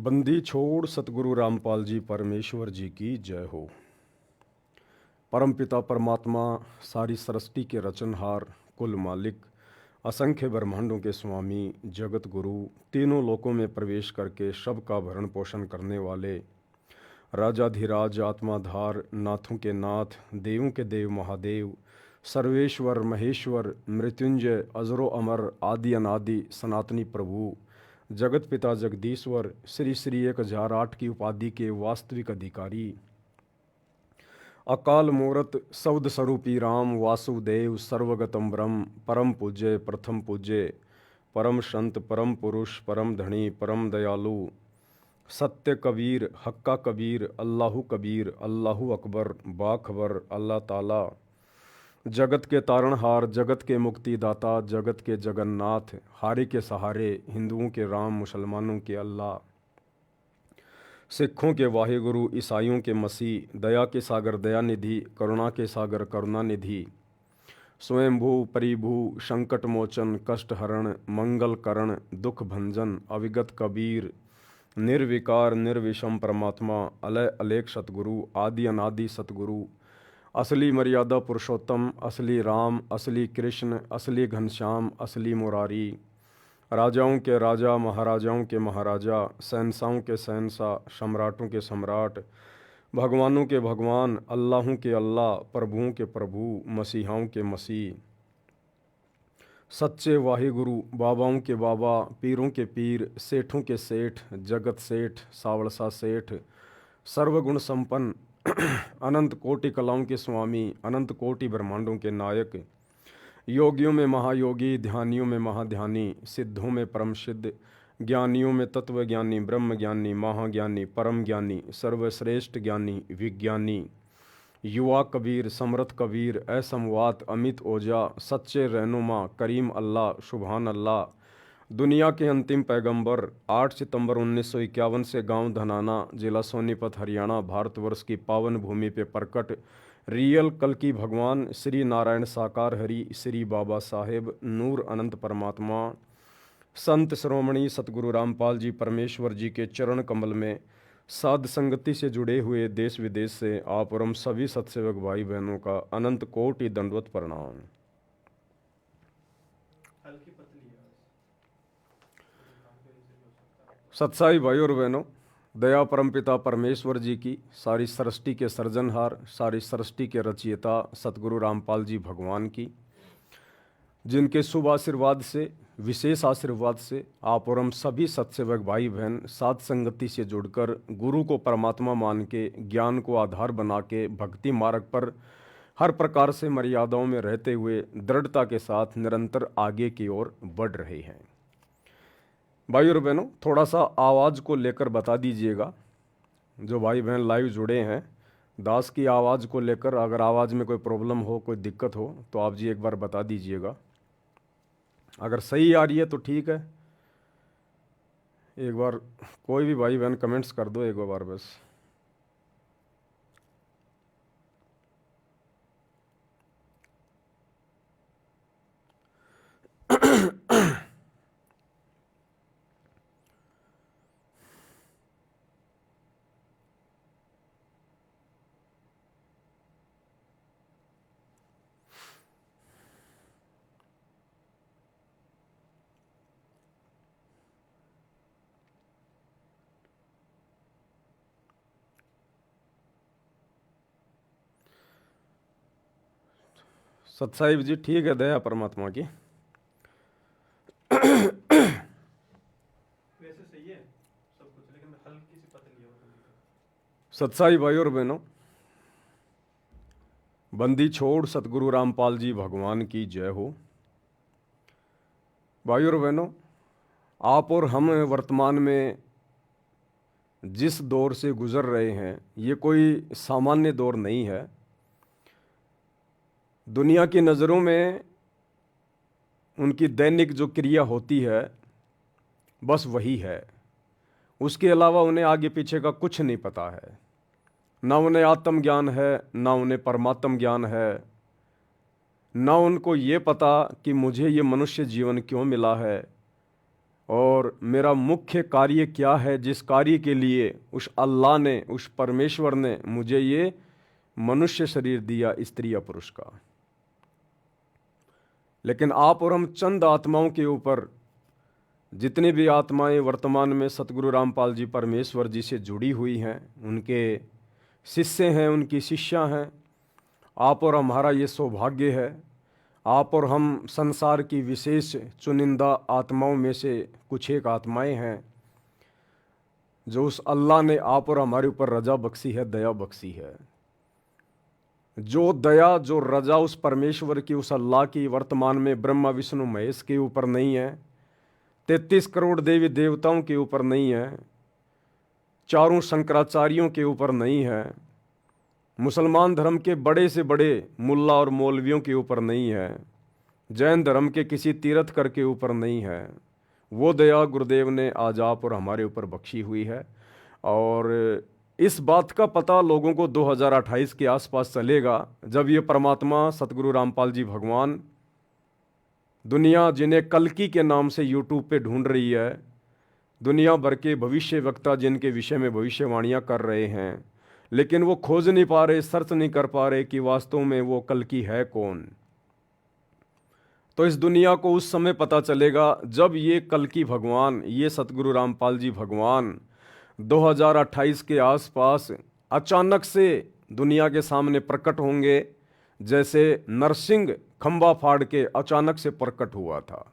बंदी छोड़ सतगुरु रामपाल जी परमेश्वर जी की जय हो। परमपिता परमात्मा सारी सृष्टि के रचनहार, कुल मालिक, असंख्य ब्रह्मांडों के स्वामी, जगत गुरु, तीनों लोकों में प्रवेश करके सबका भरण पोषण करने वाले, राजाधिराज, आत्माधार, नाथों के नाथ, देवों के देव महादेव, सर्वेश्वर महेश्वर, मृत्युंजय, अजरो अमर, आदि अनादि, सनातनी प्रभु, जगत पिता जगदीश्वर, श्री श्री 1008 की उपाधि के वास्तविक अधिकारी, अकाल मूरत शब्द स्वरूपी राम वासुदेव, सर्वगतम ब्रह्म, परम पूज्य, प्रथम पूज्य, परम संत, परम पुरुष, परम धनी, परम दयालु, सत्य कबीर, हक्का कबीर, अल्लाहु कबीर, अल्लाहु अकबर, बाखबर, अल्लाह ताला, जगत के तारणहार, जगत के मुक्तिदाता, जगत के जगन्नाथ, हारे के सहारे, हिंदुओं के राम, मुसलमानों के अल्लाह, सिखों के वाहिगुरु, ईसाइयों के मसीह, दया के सागर दयानिधि, करुणा के सागर करुणानिधि, स्वयंभू परिभू, संकट मोचन, कष्ट हरण, मंगल करण, दुख भंजन, अविगत कबीर, निर्विकार निर्विषम परमात्मा, अलय अलेख सतगुरु, आदि अनादि सतगुरु, असली मर्यादा पुरुषोत्तम, असली राम, असली कृष्ण, असली घनश्याम, असली मुरारी, राजाओं के राजा, महाराजाओं के महाराजा, शहंशाहों के शहंशाह, सम्राटों के सम्राट, भगवानों के भगवान, अल्लाहों के अल्लाह, प्रभुओं के प्रभु, मसीहाओं के मसीह, सच्चे वाहिगुरु, बाबाओं के बाबा, पीरों के पीर, सेठों के सेठ, जगत सेठ, सावड़सा सेठ, सर्वगुण संपन्न, अनंत कोटि कलाओं के स्वामी, अनंत कोटि ब्रह्मांडों के नायक, योगियों में महायोगी, ध्यानियों में महाध्यानी, सिद्धों में परम सिद्ध, ज्ञानियों में तत्व ज्ञानी, ब्रह्म ज्ञानी, महाज्ञानी, परम ज्ञानी, सर्वश्रेष्ठ ज्ञानी, विज्ञानी, युवा कबीर, समर्थ कबीर, असमवात, अमित ओजा, सच्चे रहनुमा, करीम अल्लाह, सुभान अल्लाह, दुनिया के अंतिम पैगंबर, 8 सितंबर 1951 से गांव धनाना, जिला सोनीपत, हरियाणा, भारतवर्ष की पावन भूमि पे प्रकट रियल कल की भगवान श्री नारायण साकार हरि, श्री बाबा साहेब नूर अनंत परमात्मा, संत श्रोमणी सतगुरु रामपाल जी परमेश्वर जी के चरण कमल में साध संगति से जुड़े हुए देश विदेश से आप और हम सभी सत्सेवक भाई बहनों का अनंत कोटि दंडवत प्रणाम। सत्साई भाई और बहनों, दया परमपिता परमेश्वर जी की, सारी सृष्टि के सर्जनहार, सारी सृष्टि के रचयिता सतगुरु रामपाल जी भगवान की, जिनके शुभ आशीर्वाद से, विशेष आशीर्वाद से आप और हम सभी सत्सेवक भाई बहन साध संगति से जुड़कर गुरु को परमात्मा मान के, ज्ञान को आधार बना के भक्ति मार्ग पर हर प्रकार से मर्यादाओं में रहते हुए दृढ़ता के साथ निरंतर आगे की ओर बढ़ रहे हैं। भाई और बहनों, थोड़ा सा आवाज़ को लेकर बता दीजिएगा। जो भाई बहन लाइव जुड़े हैं, दास की आवाज़ को लेकर अगर आवाज़ में कोई प्रॉब्लम हो, कोई दिक्कत हो तो आप जी एक बार बता दीजिएगा। अगर सही आ रही है तो ठीक है, एक बार कोई भी भाई बहन कमेंट्स कर दो एक बार बस। सतसाहिब जी ठीक है, दया परमात्मा की। वैसे सही है सब कुछ, लेकिन हल्की सी पतली है वो थोड़ी सी। सतसाई भाई और बहनों, बंदी छोड़ सतगुरु रामपाल जी भगवान की जय हो। भाई और बहनों, आप और हम वर्तमान में जिस दौर से गुजर रहे हैं, ये कोई सामान्य दौर नहीं है। दुनिया की नज़रों में उनकी दैनिक जो क्रिया होती है बस वही है, उसके अलावा उन्हें आगे पीछे का कुछ नहीं पता है। ना उन्हें आत्मज्ञान है, ना उन्हें परमात्म ज्ञान है, ना उनको ये पता कि मुझे ये मनुष्य जीवन क्यों मिला है, और मेरा मुख्य कार्य क्या है, जिस कार्य के लिए उस अल्लाह ने, उस परमेश्वर ने मुझे ये मनुष्य शरीर दिया, स्त्री या पुरुष का। लेकिन आप और हम चंद आत्माओं के ऊपर, जितनी भी आत्माएं वर्तमान में सतगुरु रामपाल जी परमेश्वर जी से जुड़ी हुई हैं, उनके शिष्य हैं, उनकी शिष्या हैं, आप और हमारा ये सौभाग्य है। आप और हम संसार की विशेष चुनिंदा आत्माओं में से कुछ एक आत्माएं हैं जो उस अल्लाह ने आप और हमारे ऊपर रजा बख्शी है, दया बख्शी है। जो दया, जो रजा उस परमेश्वर की, उस अल्लाह की वर्तमान में ब्रह्मा विष्णु महेश के ऊपर नहीं है, 33 करोड़ देवी देवताओं के ऊपर नहीं है, चारों शंकराचार्यों के ऊपर नहीं है, मुसलमान धर्म के बड़े से बड़े मुल्ला और मौलवियों के ऊपर नहीं है, जैन धर्म के किसी तीर्थकर के ऊपर नहीं है, वो दया गुरुदेव ने आज आप और हमारे ऊपर बख्शी हुई है। और इस बात का पता लोगों को 2028 के आसपास चलेगा, जब ये परमात्मा सतगुरु रामपाल जी भगवान, दुनिया जिन्हें कल्कि के नाम से यूट्यूब पे ढूंढ रही है, दुनिया भर के भविष्य वक्ता जिनके विषय में भविष्यवाणियाँ कर रहे हैं, लेकिन वो खोज नहीं पा रहे, सर्च नहीं कर पा रहे कि वास्तव में वो कल्कि है कौन। तो इस दुनिया को उस समय पता चलेगा जब ये कल्कि भगवान, ये सतगुरु रामपाल जी भगवान 2028 के आसपास अचानक से दुनिया के सामने प्रकट होंगे, जैसे नरसिंह खंबा फाड़ के अचानक से प्रकट हुआ था।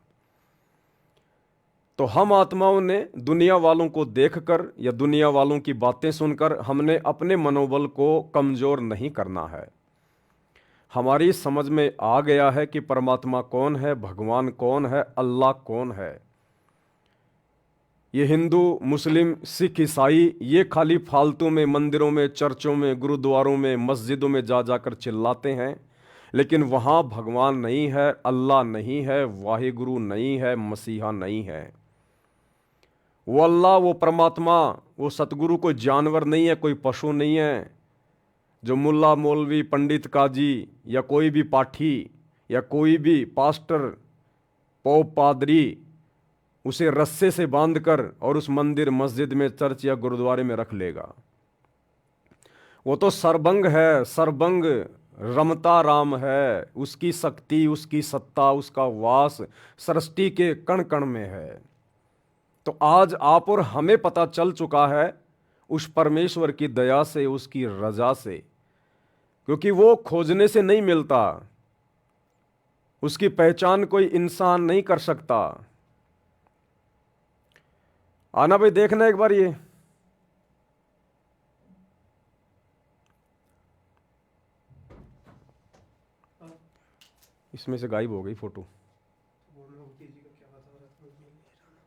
तो हम आत्माओं ने दुनिया वालों को देखकर या दुनिया वालों की बातें सुनकर हमने अपने मनोबल को कमजोर नहीं करना है। हमारी समझ में आ गया है कि परमात्मा कौन है, भगवान कौन है, अल्लाह कौन है। ये हिंदू, मुस्लिम, सिख, ईसाई ये खाली फालतू में मंदिरों में, चर्चों में, गुरुद्वारों में, मस्जिदों में जा जाकर चिल्लाते हैं, लेकिन वहाँ भगवान नहीं है, अल्लाह नहीं है, वाहिगुरु नहीं है, मसीहा नहीं है। वो अल्लाह, वो परमात्मा, वो सतगुरु कोई जानवर नहीं है, कोई पशु नहीं है जो मुल्ला मौलवी पंडित काजी या कोई भी पाठी या कोई भी पास्टर पोप पादरी उसे रस्से से बांधकर और उस मंदिर मस्जिद में, चर्च या गुरुद्वारे में रख लेगा। वो तो सर्वंग है, सर्वंग रमता राम है, उसकी शक्ति, उसकी सत्ता, उसका वास सृष्टि के कण कण में है। तो आज आप और हमें पता चल चुका है उस परमेश्वर की दया से, उसकी रजा से, क्योंकि वो खोजने से नहीं मिलता, उसकी पहचान कोई इंसान नहीं कर सकता। आना भाई, देखना एक बार ये। हाँ, इसमें से गायब हो गई फोटो। बोल रहा हूँ किसी का क्या बता रहा था मुझे नहीं जाना।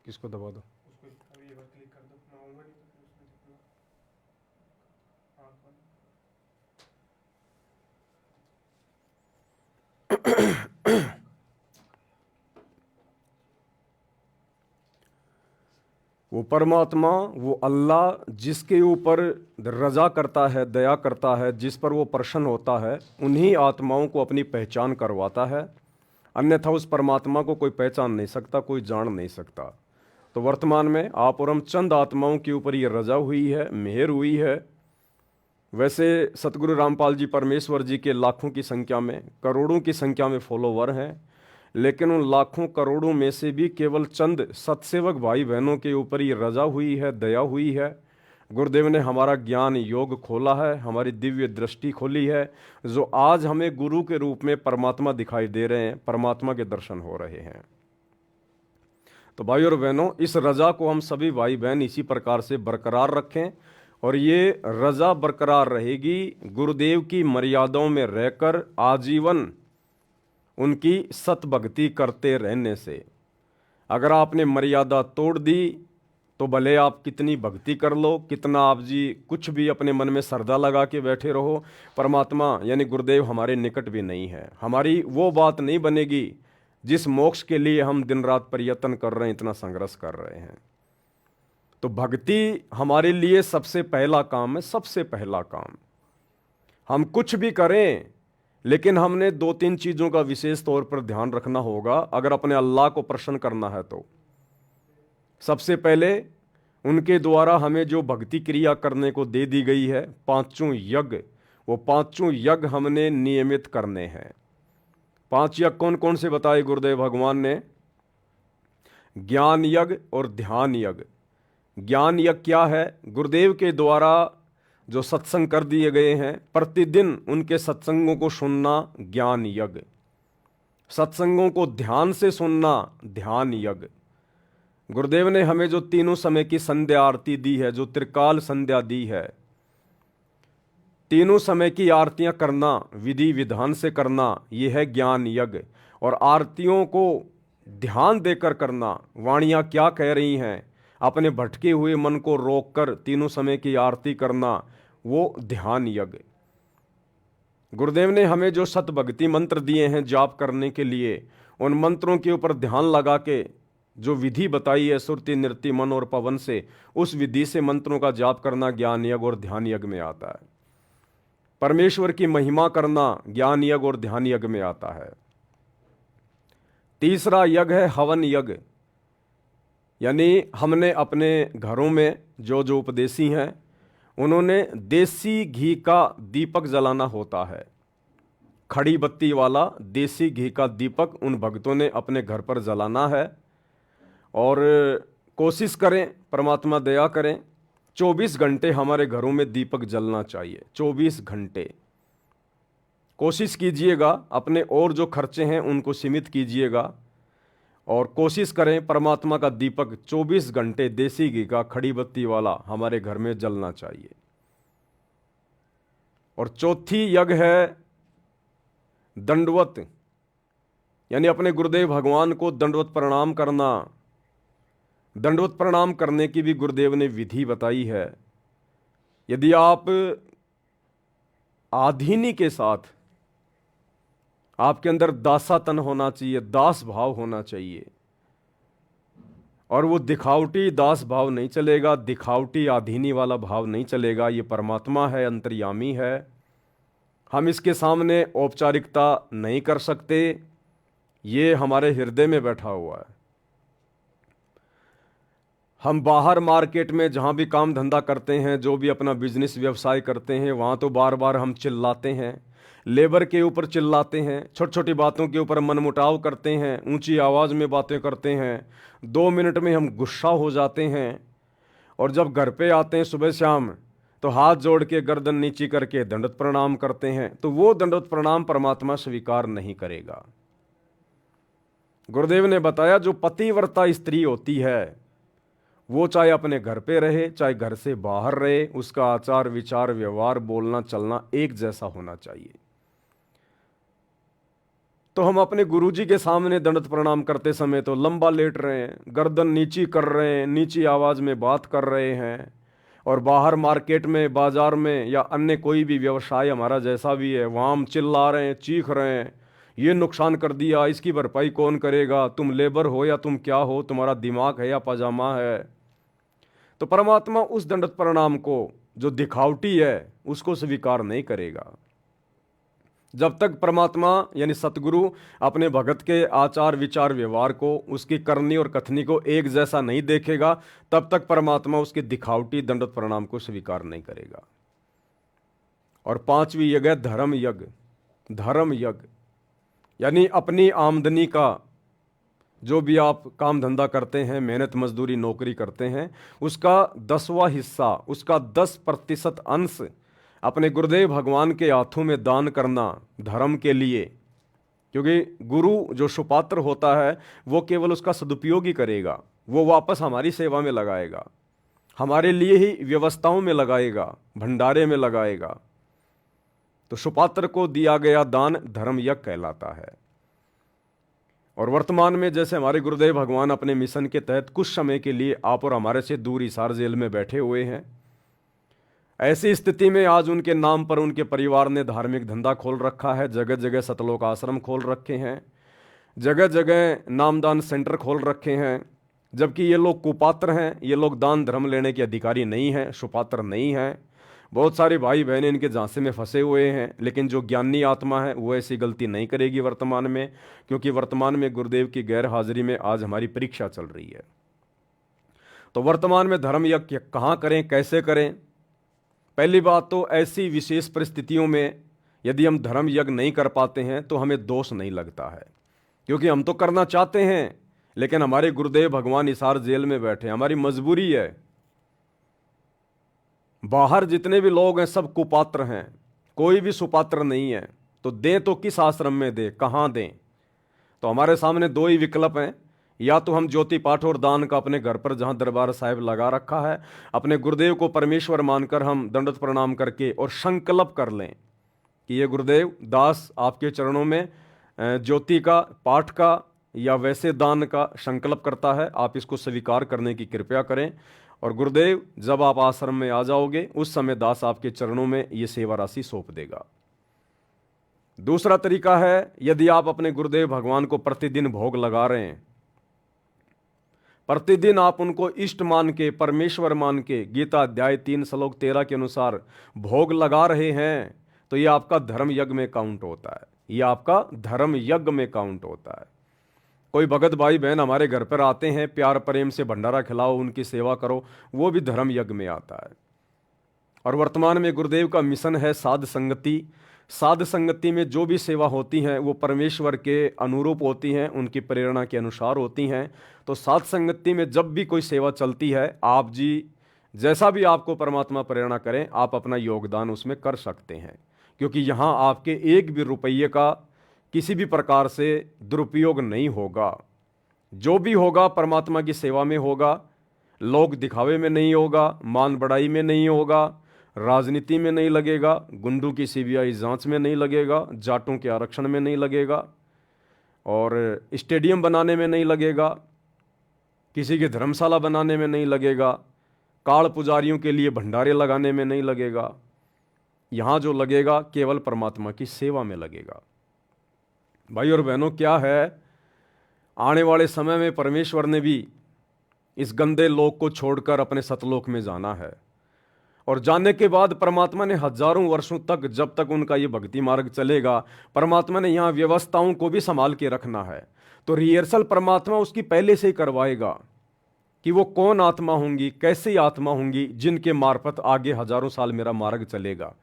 किसको दबा दो? उसको अभी एक बार क्लिक कर दो, मैं आऊँगा नहीं तो फिर उसमें दिखेगा। हाँ कौन? वो परमात्मा, वो अल्लाह जिसके ऊपर रजा करता है, दया करता है, जिस पर वो प्रसन्न होता है, उन्हीं आत्माओं को अपनी पहचान करवाता है। अन्यथा उस परमात्मा को कोई पहचान नहीं सकता, कोई जान नहीं सकता। तो वर्तमान में आप और हम चंद आत्माओं के ऊपर ये रजा हुई है, मेहर हुई है। वैसे सतगुरु रामपाल जी परमेश्वर जी के लाखों की संख्या में, करोड़ों की संख्या में फॉलोवर हैं, लेकिन उन लाखों करोड़ों में से भी केवल चंद सत्सेवक भाई बहनों के ऊपर ये रजा हुई है, दया हुई है। गुरुदेव ने हमारा ज्ञान योग खोला है, हमारी दिव्य दृष्टि खोली है, जो आज हमें गुरु के रूप में परमात्मा दिखाई दे रहे हैं, परमात्मा के दर्शन हो रहे हैं। तो भाई और बहनों, इस रजा को हम सभी भाई बहन इसी प्रकार से बरकरार रखें, और ये रजा बरकरार रहेगी गुरुदेव की मर्यादाओं में रहकर आजीवन उनकी सतभक्ति करते रहने से। अगर आपने मर्यादा तोड़ दी तो भले आप कितनी भक्ति कर लो, कितना आप जी कुछ भी अपने मन में श्रद्धा लगा के बैठे रहो, परमात्मा यानी गुरुदेव हमारे निकट भी नहीं है। हमारी वो बात नहीं बनेगी जिस मोक्ष के लिए हम दिन रात प्रयत्न कर रहे हैं, इतना संघर्ष कर रहे हैं। तो भक्ति हमारे लिए सबसे पहला काम है, सबसे पहला काम। हम कुछ भी करें, लेकिन हमने 2-3 चीज़ों का विशेष तौर पर ध्यान रखना होगा अगर अपने अल्लाह को प्रसन्न करना है तो। सबसे पहले उनके द्वारा हमें जो भक्ति क्रिया करने को दे दी गई है, 5 यज्ञ, वो 5 यज्ञ हमने नियमित करने हैं। 5 यज्ञ कौन कौन से बताए गुरुदेव भगवान ने? ज्ञान यज्ञ और ध्यान यज्ञ। ज्ञान यज्ञ क्या है? गुरुदेव के द्वारा जो सत्संग कर दिए गए हैं, प्रतिदिन उनके सत्संगों को सुनना ज्ञान यज्ञ। सत्संगों को ध्यान से सुनना ध्यान यज्ञ। गुरुदेव ने हमें जो तीनों समय की संध्या आरती दी है, जो त्रिकाल संध्या दी है, तीनों समय की आरतियां करना, विधि विधान से करना, यह है ज्ञान यज्ञ। और आरतियों को ध्यान देकर करना, वाणियां क्या कह रही हैं, अपने भटके हुए मन को रोककर तीनों समय की आरती करना, वो ध्यान यज्ञ। गुरुदेव ने हमें जो सतभक्ति मंत्र दिए हैं जाप करने के लिए, उन मंत्रों के ऊपर ध्यान लगा के जो विधि बताई है सुरति नृत्य मन और पवन से, उस विधि से मंत्रों का जाप करना ज्ञान यज्ञ और ध्यान यज्ञ में आता है। परमेश्वर की महिमा करना ज्ञान यज्ञ और ध्यान यज्ञ में आता है। तीसरा यज्ञ है हवन यज्ञ। यानी हमने अपने घरों में जो जो उपदेशी हैं, उन्होंने देसी घी का दीपक जलाना होता है। खड़ी बत्ती वाला देसी घी का दीपक उन भक्तों ने अपने घर पर जलाना है। और कोशिश करें, परमात्मा दया करें, 24 घंटे हमारे घरों में दीपक जलना चाहिए। 24 घंटे कोशिश कीजिएगा, अपने और जो खर्चे हैं उनको सीमित कीजिएगा, और कोशिश करें परमात्मा का दीपक 24 घंटे देसी घी का खड़ी बत्ती वाला हमारे घर में जलना चाहिए। और चौथी यज्ञ है दंडवत, यानी अपने गुरुदेव भगवान को दंडवत प्रणाम करना। दंडवत प्रणाम करने की भी गुरुदेव ने विधि बताई है। यदि आप आधीनी के साथ, आपके अंदर दासातन होना चाहिए, दास भाव होना चाहिए, और वो दिखावटी दास भाव नहीं चलेगा, दिखावटी आधीनी वाला भाव नहीं चलेगा। ये परमात्मा है, अंतर्यामी है, हम इसके सामने औपचारिकता नहीं कर सकते, ये हमारे हृदय में बैठा हुआ है। हम बाहर मार्केट में जहाँ भी काम धंधा करते हैं, जो भी अपना बिजनेस व्यवसाय करते हैं, वहाँ तो बार बार हम चिल्लाते हैं, लेबर के ऊपर चिल्लाते हैं, छोटी छोटी बातों के ऊपर मनमुटाव करते हैं, ऊंची आवाज़ में बातें करते हैं, 2 मिनट में हम गुस्सा हो जाते हैं, और जब घर पे आते हैं सुबह शाम तो हाथ जोड़ के गर्दन नीची करके दंडवत प्रणाम करते हैं। तो वो दंडवत प्रणाम परमात्मा स्वीकार नहीं करेगा। गुरुदेव ने बताया जो पतिव्रता स्त्री होती है, वो चाहे अपने घर पे रहे, चाहे घर से बाहर रहे, उसका आचार विचार व्यवहार बोलना चलना एक जैसा होना चाहिए। तो हम अपने गुरुजी के सामने दंडवत प्रणाम करते समय तो लंबा लेट रहे हैं, गर्दन नीची कर रहे हैं, नीची आवाज़ में बात कर रहे हैं, और बाहर मार्केट में, बाजार में या अन्य कोई भी व्यवसाय हमारा जैसा भी है, वहाँ हम चिल्ला रहे हैं, चीख रहे हैं, ये नुकसान कर दिया, इसकी भरपाई कौन करेगा, तुम लेबर हो या तुम क्या हो, तुम्हारा दिमाग है या पजामा है। तो परमात्मा उस दंडवत प्रणाम को जो दिखावटी है उसको स्वीकार नहीं करेगा। जब तक परमात्मा यानी सतगुरु अपने भगत के आचार विचार व्यवहार को, उसकी करनी और कथनी को एक जैसा नहीं देखेगा, तब तक परमात्मा उसके दिखावटी दंडवत प्रणाम को स्वीकार नहीं करेगा। और पांचवी यज्ञ है धर्म यज्ञ। धर्म यज्ञ यानी अपनी आमदनी का जो भी आप काम धंधा करते हैं, मेहनत मजदूरी नौकरी करते हैं, उसका 10वां हिस्सा, उसका 10% अंश अपने गुरुदेव भगवान के हाथों में दान करना धर्म के लिए। क्योंकि गुरु जो सुपात्र होता है वो केवल उसका सदुपयोग ही करेगा, वो वापस हमारी सेवा में लगाएगा, हमारे लिए ही व्यवस्थाओं में लगाएगा, भंडारे में लगाएगा। तो सुपात्र को दिया गया दान धर्म यज्ञ कहलाता है। और वर्तमान में जैसे हमारे गुरुदेव भगवान अपने मिशन के तहत कुछ समय के लिए आप और हमारे से दूर हिसार जेल में बैठे हुए हैं, ऐसी स्थिति में आज उनके नाम पर उनके परिवार ने धार्मिक धंधा खोल रखा है, जगह जगह सतलोक आश्रम खोल रखे हैं, जगह जगह नामदान सेंटर खोल रखे हैं। जबकि ये लोग कुपात्र हैं, ये लोग दान धर्म लेने के अधिकारी नहीं हैं, सुपात्र नहीं हैं। बहुत सारे भाई बहन इनके झांसे में फंसे हुए हैं, लेकिन जो ज्ञानी आत्मा है वो ऐसी गलती नहीं करेगी वर्तमान में, क्योंकि वर्तमान में गुरुदेव की गैर हाजिरी में आज हमारी परीक्षा चल रही है। तो वर्तमान में धर्म यज्ञ कहाँ करें, कैसे करें? पहली बात तो ऐसी विशेष परिस्थितियों में यदि हम धर्म यज्ञ नहीं कर पाते हैं तो हमें दोष नहीं लगता है, क्योंकि हम तो करना चाहते हैं, लेकिन हमारे गुरुदेव भगवान हिसार जेल में बैठे, हमारी मजबूरी है। बाहर जितने भी लोग हैं सब कुपात्र हैं, कोई भी सुपात्र नहीं है। तो दें तो किस आश्रम में दें, कहाँ दें? तो हमारे सामने दो ही विकल्प हैं, या तो हम ज्योति पाठ और दान का अपने घर पर जहाँ दरबार साहिब लगा रखा है, अपने गुरुदेव को परमेश्वर मानकर हम दंडवत प्रणाम करके और संकल्प कर लें कि ये गुरुदेव दास आपके चरणों में ज्योति का, पाठ का या वैसे दान का संकल्प करता है, आप इसको स्वीकार करने की कृपा करें। और गुरुदेव जब आप आश्रम में आ जाओगे उस समय दास आपके चरणों में ये सेवा राशि सौंप देगा। दूसरा तरीका है, यदि आप अपने गुरुदेव भगवान को प्रतिदिन भोग लगा रहे हैं, प्रतिदिन आप उनको इष्ट मान के, परमेश्वर मान के, गीता अध्याय 3 श्लोक 13 के अनुसार भोग लगा रहे हैं, तो ये आपका धर्म यज्ञ में काउंट होता है, ये आपका धर्म यज्ञ में काउंट होता है। कोई भगत भाई बहन हमारे घर पर आते हैं, प्यार प्रेम से भंडारा खिलाओ, उनकी सेवा करो, वो भी धर्म यज्ञ में आता है। और वर्तमान में गुरुदेव का मिशन है साध संगति। साध संगति में जो भी सेवा होती हैं वो परमेश्वर के अनुरूप होती हैं, उनकी प्रेरणा के अनुसार होती हैं। तो साध संगति में जब भी कोई सेवा चलती है, आप जी जैसा भी आपको परमात्मा प्रेरणा करें, आप अपना योगदान उसमें कर सकते हैं, क्योंकि यहाँ आपके एक भी रुपये का किसी भी प्रकार से दुरुपयोग नहीं होगा। जो भी होगा परमात्मा की सेवा में होगा, लोग दिखावे में नहीं होगा, मान बढ़ाई में नहीं होगा, राजनीति में नहीं लगेगा, गुंडों की सीबीआई जांच में नहीं लगेगा, जाटों के आरक्षण में नहीं लगेगा, और स्टेडियम बनाने में नहीं लगेगा, किसी की धर्मशाला बनाने में नहीं लगेगा, काल पुजारियों के लिए भंडारे लगाने में नहीं लगेगा। यहाँ जो लगेगा केवल परमात्मा की सेवा में लगेगा। भाई और बहनों, क्या है, आने वाले समय में परमेश्वर ने भी इस गंदे लोक को छोड़कर अपने सतलोक में जाना है, और जाने के बाद परमात्मा ने हजारों वर्षों तक, जब तक उनका ये भक्ति मार्ग चलेगा, परमात्मा ने यहाँ व्यवस्थाओं को भी संभाल के रखना है। तो रिहर्सल परमात्मा उसकी पहले से ही करवाएगा कि वो कौन आत्मा होंगी, कैसी आत्मा होंगी जिनके मार्फत आगे हजारों साल मेरा मार्ग चलेगा।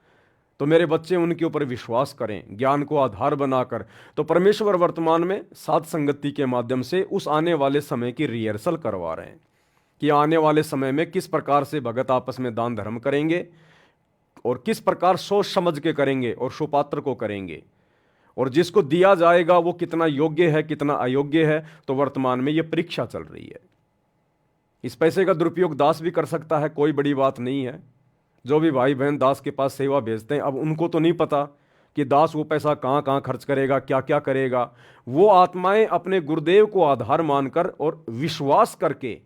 तो मेरे बच्चे उनके ऊपर विश्वास करें, ज्ञान को आधार बनाकर। तो परमेश्वर वर्तमान में साध संगति के माध्यम से उस आने वाले समय की रिहर्सल करवा रहे हैं कि आने वाले समय में किस प्रकार से भगत आपस में दान धर्म करेंगे, और किस प्रकार सोच समझ के करेंगे, और सुपात्र को करेंगे, और जिसको दिया जाएगा वो कितना योग्य है, कितना अयोग्य है। तो वर्तमान में ये परीक्षा चल रही है। इस पैसे का दुरुपयोग दास भी कर सकता है, कोई बड़ी बात नहीं है। जो भी भाई बहन दास के पास सेवा भेजते हैं, अब उनको तो नहीं पता कि दास वो पैसा कहाँ कहाँ खर्च करेगा, क्या क्या करेगा। वो आत्माएं अपने गुरुदेव को आधार मानकर और विश्वास करके,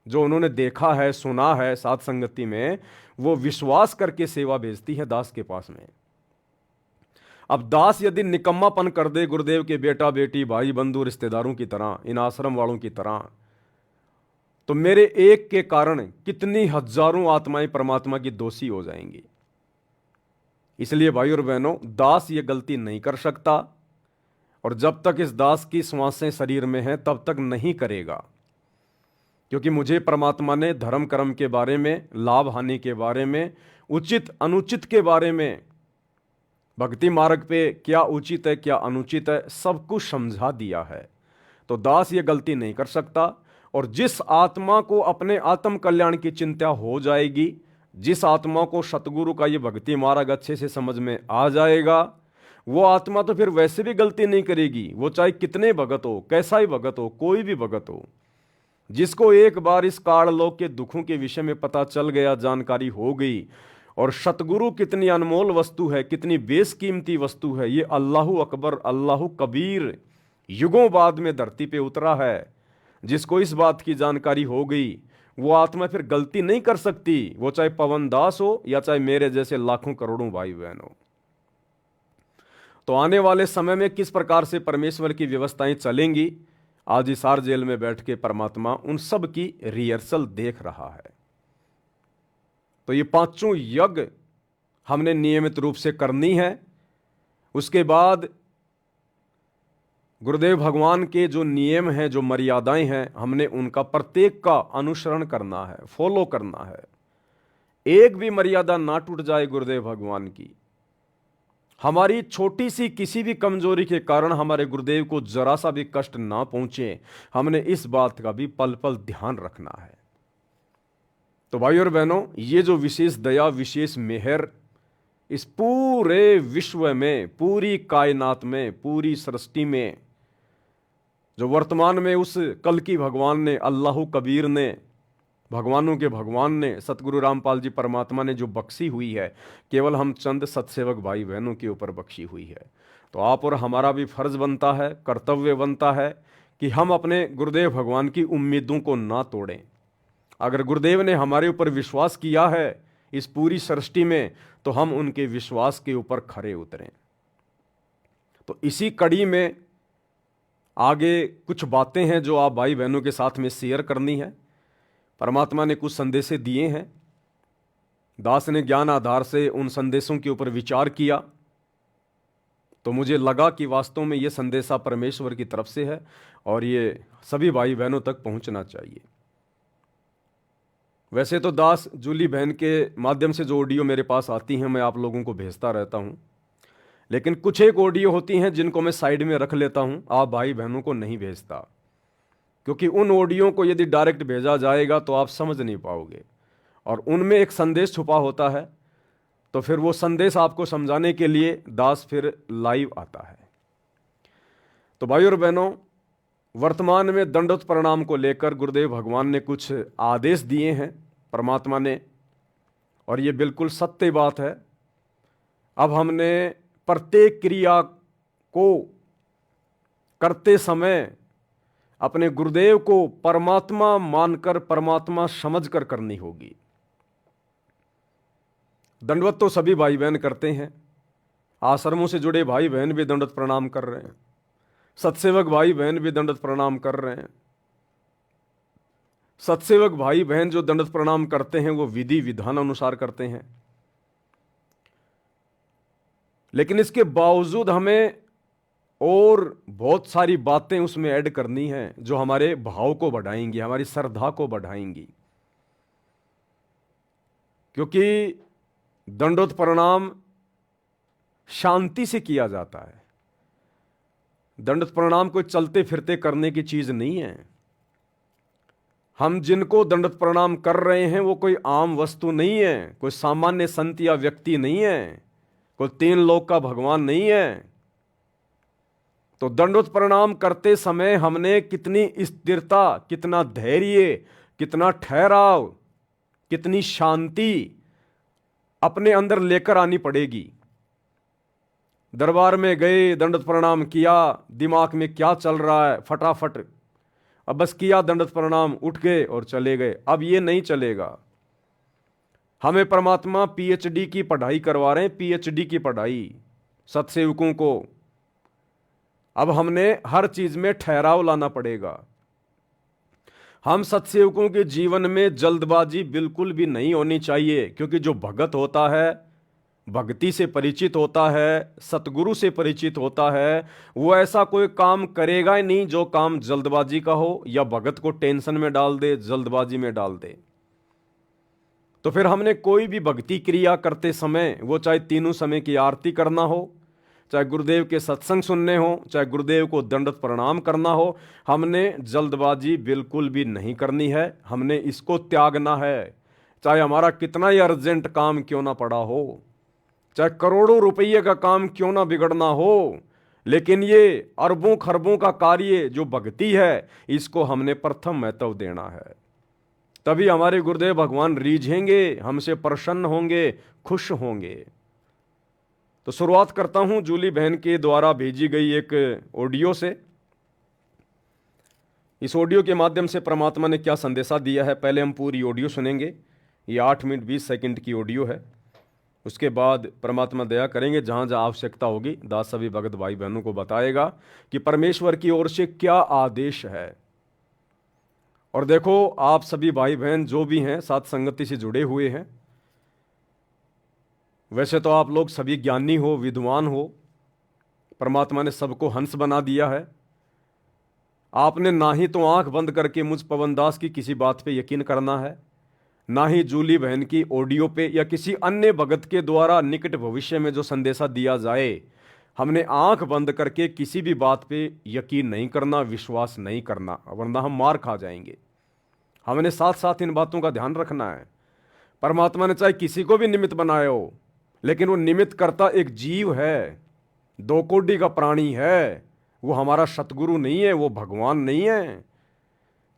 जो उन्होंने देखा है सुना है साथ संगति में, वो विश्वास करके सेवा भेजती है दास के पास में। अब दास यदि निकम्मापन कर दे गुरुदेव के बेटा बेटी भाई बंधु रिश्तेदारों की तरह, इन आश्रम वालों की तरह, तो मेरे एक के कारण कितनी हजारों आत्माएं परमात्मा की दोषी हो जाएंगी। इसलिए भाई और बहनों, दास ये गलती नहीं कर सकता, और जब तक इस दास की श्वासें शरीर में हैं तब तक नहीं करेगा। क्योंकि मुझे परमात्मा ने धर्म कर्म के बारे में, लाभ हानि के बारे में, उचित अनुचित के बारे में, भक्ति मार्ग पे क्या उचित है क्या अनुचित है, सब कुछ समझा दिया है। तो दास ये गलती नहीं कर सकता। और जिस आत्मा को अपने आत्म कल्याण की चिंता हो जाएगी, जिस आत्मा को सतगुरु का ये भक्ति मार्ग अच्छे से समझ में आ जाएगा, वो आत्मा तो फिर वैसे भी गलती नहीं करेगी। वो चाहे कितने भगत हो, कैसा ही भगत हो, कोई भी भगत हो, जिसको एक बार इस काललोक के दुखों के विषय में पता चल गया, जानकारी हो गई, और सतगुरु कितनी अनमोल वस्तु है, कितनी बेशकीमती वस्तु है, ये अल्लाहु अकबर अल्लाहु कबीर युगों बाद में धरती पे उतरा है, जिसको इस बात की जानकारी हो गई, वो आत्मा फिर गलती नहीं कर सकती। वो चाहे पवन दास हो या चाहे मेरे जैसे लाखों करोड़ों भाई बहन हो। तो आने वाले समय में किस प्रकार से परमेश्वर की व्यवस्थाएं चलेंगी, आज हिसार जेल में बैठ के परमात्मा उन सब की रिहर्सल देख रहा है। तो ये पांचों यज्ञ हमने नियमित रूप से करनी है। उसके बाद गुरुदेव भगवान के जो नियम हैं, जो मर्यादाएं हैं, हमने उनका प्रत्येक का अनुसरण करना है, फॉलो करना है। एक भी मर्यादा ना टूट जाए गुरुदेव भगवान की। हमारी छोटी सी किसी भी कमजोरी के कारण हमारे गुरुदेव को जरा सा भी कष्ट ना पहुंचे, हमने इस बात का भी पल पल ध्यान रखना है। तो भाई और बहनों, ये जो विशेष दया, विशेष मेहर इस पूरे विश्व में, पूरी कायनात में, पूरी सृष्टि में, जो वर्तमान में उस कल की भगवान ने, अल्लाह कबीर ने, भगवानों के भगवान ने, सतगुरु रामपाल जी परमात्मा ने जो बख्शी हुई है, केवल हम चंद सत्सेवक भाई बहनों के ऊपर बख्शी हुई है। तो आप और हमारा भी फर्ज बनता है, कर्तव्य बनता है कि हम अपने गुरुदेव भगवान की उम्मीदों को ना तोड़ें। अगर गुरुदेव ने हमारे ऊपर विश्वास किया है इस पूरी सृष्टि में, तो हम उनके विश्वास के ऊपर खरे उतरें। तो इसी कड़ी में आगे कुछ बातें हैं जो आप भाई बहनों के साथ में शेयर करनी है। परमात्मा ने कुछ संदेशे दिए हैं, दास ने ज्ञान आधार से उन संदेशों के ऊपर विचार किया, तो मुझे लगा कि वास्तव में ये संदेशा परमेश्वर की तरफ से है और ये सभी भाई बहनों तक पहुंचना चाहिए। वैसे तो दास जूली बहन के माध्यम से जो ऑडियो मेरे पास आती हैं मैं आप लोगों को भेजता रहता हूं, लेकिन कुछ एक ऑडियो होती हैं जिनको मैं साइड में रख लेता हूं, आप भाई बहनों को नहीं भेजता, क्योंकि उन ऑडियो को यदि डायरेक्ट भेजा जाएगा तो आप समझ नहीं पाओगे, और उनमें एक संदेश छुपा होता है। तो फिर वो संदेश आपको समझाने के लिए दास फिर लाइव आता है। तो भाई और बहनों, वर्तमान में दंडोत प्रणाम को लेकर गुरुदेव भगवान ने कुछ आदेश दिए हैं परमात्मा ने, और ये बिल्कुल सत्य बात है। अब हमने प्रत्येक क्रिया को करते समय अपने गुरुदेव को परमात्मा मानकर, परमात्मा समझकर करनी होगी। दंडवत तो सभी भाई बहन करते हैं, आश्रमों से जुड़े भाई बहन भी दंडवत प्रणाम कर रहे हैं, सत्सेवक भाई बहन भी दंडवत प्रणाम कर रहे हैं। सत्सेवक भाई बहन जो दंडवत प्रणाम करते हैं वो विधि विधान अनुसार करते हैं, लेकिन इसके बावजूद हमें और बहुत सारी बातें उसमें ऐड करनी है जो हमारे भाव को बढ़ाएंगी, हमारी श्रद्धा को बढ़ाएंगी। क्योंकि दंडोत प्रणाम शांति से किया जाता है। दंडोत प्रणाम कोई चलते फिरते करने की चीज नहीं है। हम जिनको दंडोत प्रणाम कर रहे हैं वो कोई आम वस्तु नहीं है, कोई सामान्य संत या व्यक्ति नहीं है, कोई तीन लोक का भगवान नहीं है। तो दंडोत प्रणाम करते समय हमने कितनी स्थिरता, कितना धैर्य, कितना ठहराव, कितनी शांति अपने अंदर लेकर आनी पड़ेगी। दरबार में गए, दंडवत प्रणाम किया, दिमाग में क्या चल रहा है फटाफट, अब बस किया दंडवत प्रणाम, उठ गए और चले गए। अब ये नहीं चलेगा। हमें परमात्मा पीएचडी की पढ़ाई करवा रहे हैं, पीएचडी की पढ़ाई सत्सेवकों को। अब हमने हर चीज में ठहराव लाना पड़ेगा। हम सत्सेवकों के जीवन में जल्दबाजी बिल्कुल भी नहीं होनी चाहिए, क्योंकि जो भगत होता है, भक्ति से परिचित होता है, सतगुरु से परिचित होता है, वो ऐसा कोई काम करेगा ही नहीं जो काम जल्दबाजी का हो या भगत को टेंशन में डाल दे, जल्दबाजी में डाल दे। तो फिर हमने कोई भी भक्ति क्रिया करते समय, वो चाहे तीनों समय की आरती करना हो, चाहे गुरुदेव के सत्संग सुनने हो, चाहे गुरुदेव को दंडवत प्रणाम करना हो, हमने जल्दबाजी बिल्कुल भी नहीं करनी है। हमने इसको त्यागना है, चाहे हमारा कितना ही अर्जेंट काम क्यों ना पड़ा हो, चाहे करोड़ों रुपये का काम क्यों ना बिगड़ना हो, लेकिन ये अरबों खरबों का कार्य जो भक्ति है, इसको हमने प्रथम महत्व देना है। तभी हमारे गुरुदेव भगवान रीझेंगे, हमसे प्रसन्न होंगे, खुश होंगे। तो शुरुआत करता हूं जूली बहन के द्वारा भेजी गई एक ऑडियो से। इस ऑडियो के माध्यम से परमात्मा ने क्या संदेशा दिया है, पहले हम पूरी ऑडियो सुनेंगे। ये 8 मिनट 20 सेकंड की ऑडियो है। उसके बाद परमात्मा दया करेंगे, जहां जहां आवश्यकता होगी दास सभी भगत भाई बहनों को बताएगा कि परमेश्वर की ओर से क्या आदेश है। और देखो, आप सभी भाई बहन जो भी हैं साथ संगति से जुड़े हुए हैं, वैसे तो आप लोग सभी ज्ञानी हो, विद्वान हो, परमात्मा ने सबको हंस बना दिया है। आपने ना ही तो आंख बंद करके मुझ पवनदास की किसी बात पे यकीन करना है, ना ही जूली बहन की ऑडियो पे या किसी अन्य भगत के द्वारा निकट भविष्य में जो संदेशा दिया जाए, हमने आंख बंद करके किसी भी बात पे यकीन नहीं करना, विश्वास नहीं करना, वरना हम मार खा जाएंगे। हमने साथ साथ इन बातों का ध्यान रखना है। परमात्मा ने चाहे किसी को भी निमित्त बनाया हो, लेकिन वो निमित्त करता एक जीव है, दो कोटि का प्राणी है। वो हमारा सतगुरु नहीं है, वो भगवान नहीं है।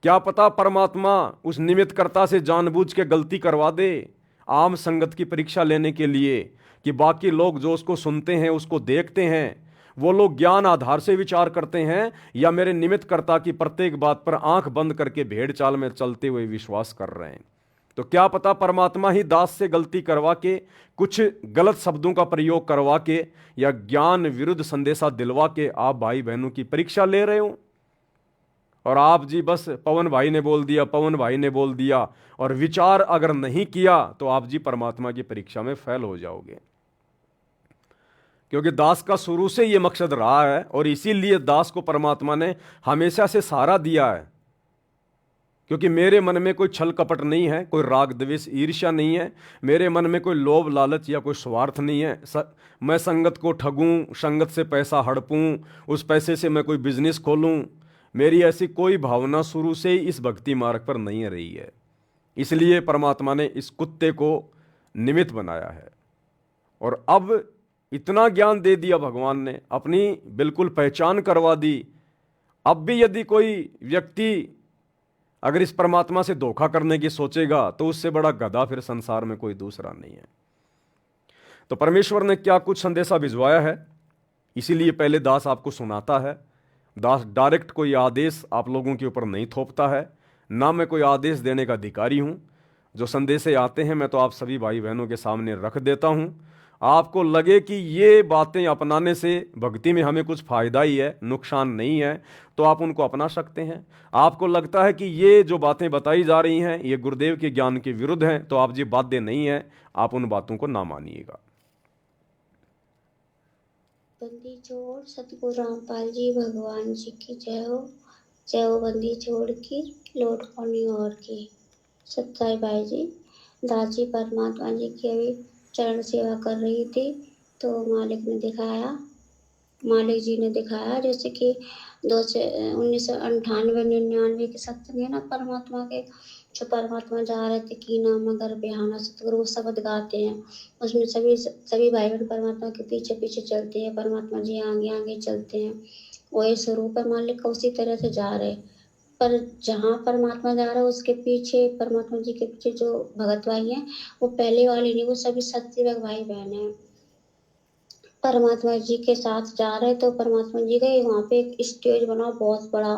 क्या पता परमात्मा उस निमित्त कर्ता से जानबूझ के गलती करवा दे, आम संगत की परीक्षा लेने के लिए, कि बाकी लोग जो उसको सुनते हैं, उसको देखते हैं, वो लोग ज्ञान आधार से विचार करते हैं या मेरे निमित्त कर्ता की प्रत्येक बात पर आंख बंद करके भेड़ चाल में चलते हुए विश्वास कर रहे हैं। तो क्या पता परमात्मा ही दास से गलती करवा के, कुछ गलत शब्दों का प्रयोग करवा के या ज्ञान विरुद्ध संदेशा दिलवा के आप भाई बहनों की परीक्षा ले रहे हो। और आप जी बस पवन भाई ने बोल दिया, पवन भाई ने बोल दिया, और विचार अगर नहीं किया तो आप जी परमात्मा की परीक्षा में फेल हो जाओगे। क्योंकि दास का शुरू से ये मकसद रहा है, और इसीलिए दास को परमात्मा ने हमेशा से सहारा दिया है। क्योंकि मेरे मन में कोई छल कपट नहीं है, कोई राग द्वेष ईर्ष्या नहीं है, मेरे मन में कोई लोभ लालच या कोई स्वार्थ नहीं है। मैं संगत को ठगूं, संगत से पैसा हड़पूं, उस पैसे से मैं कोई बिजनेस खोलूं, मेरी ऐसी कोई भावना शुरू से ही इस भक्ति मार्ग पर नहीं रही है। इसलिए परमात्मा ने इस कुत्ते को निमित्त बनाया है। और अब इतना ज्ञान दे दिया भगवान ने, अपनी बिल्कुल पहचान करवा दी। अब भी यदि कोई व्यक्ति अगर इस परमात्मा से धोखा करने की सोचेगा, तो उससे बड़ा गधा फिर संसार में कोई दूसरा नहीं है। तो परमेश्वर ने क्या कुछ संदेशा भिजवाया है, इसीलिए पहले दास आपको सुनाता है। दास डायरेक्ट कोई आदेश आप लोगों के ऊपर नहीं थोपता है, ना मैं कोई आदेश देने का अधिकारी हूं। जो संदेशे आते हैं मैं तो आप सभी भाई बहनों के सामने रख देता हूं। आपको लगे कि ये बातें अपनाने से भक्ति में हमें कुछ फायदा ही है, नुकसान नहीं है, तो आप उनको अपना सकते हैं। आपको लगता है कि ये जो बातें बताई जा रही हैं ये गुरुदेव के ज्ञान के विरुद्ध हैं, तो आप जी बाध्य नहीं है, आप उन बातों को ना मानिएगा। बंदी छोड़ सतगुरु रामपाल जी भगवान जी की जय हो। जय हो बंदी छोड़ की लौट पानी और की। सत्ताई भाई जी, दास जी परमात्मा जी की अभी चरण सेवा कर रही थी, तो मालिक जी ने दिखाया जैसे कि 1998-99 के सत्संग है ना परमात्मा के, जो परमात्मा जा रहे थे की नाम मगर बिहाना सतगुरु वो शब्द गाते हैं, उसमें सभी भाई बहन परमात्मा के पीछे पीछे चलते हैं, परमात्मा जी आगे आगे चलते हैं। वही स्वरूप है मालिक का, उसी तरह से जा रहे। पर जहाँ परमात्मा जा रहा है उसके पीछे, परमात्मा जी के पीछे जो भगत भाई हैं, वो पहले वाले नहीं, वो सभी सत्सेवक भाई बहन हैं। परमात्मा जी के साथ जा रहे तो परमात्मा जी गए वहाँ पे एक स्टेज बना बहुत बड़ा,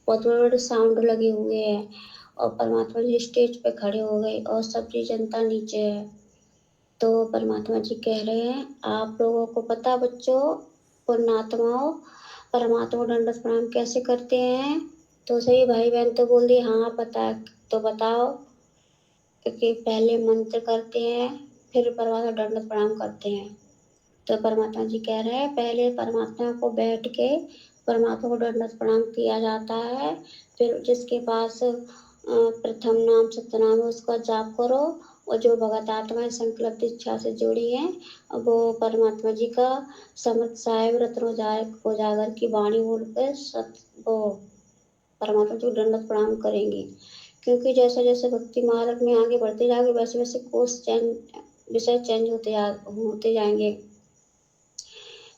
बहुत बड़े बड़े साउंड लगे हुए हैं और परमात्मा जी स्टेज पे खड़े हो गए और सबकी जनता नीचे है। तो परमात्मा जी कह रहे हैं आप लोगों को पता बच्चों, पुण्यात्माओं, परमात्मा को दंडवत प्रणाम कैसे करते हैं? तो सही भाई बहन तो बोल दिए हाँ पता है। तो बताओ। क्योंकि पहले मंत्र करते हैं फिर परमात्मा को दंडवत प्रणाम करते हैं। तो परमात्मा जी कह रहे हैं पहले परमात्मा को बैठ के परमात्मा को दंडवत प्रणाम किया जाता है। फिर जिसके पास प्रथम नाम सत्यनाम है उसका जाप करो और जो भगत आत्माएं संकल्प इच्छा से जुड़ी हैं वो परमात्मा जी का समर्थ साहेब रत्न उजागर की वाणी बोलकर वो परमात्मा जी को दंडवत प्रणाम करेंगे। क्योंकि जैसे जैसे भक्ति मार्ग में आगे बढ़ते जाओगे वैसे वैसे कोर्स चेंज विषय चेंज होते जाएंगे।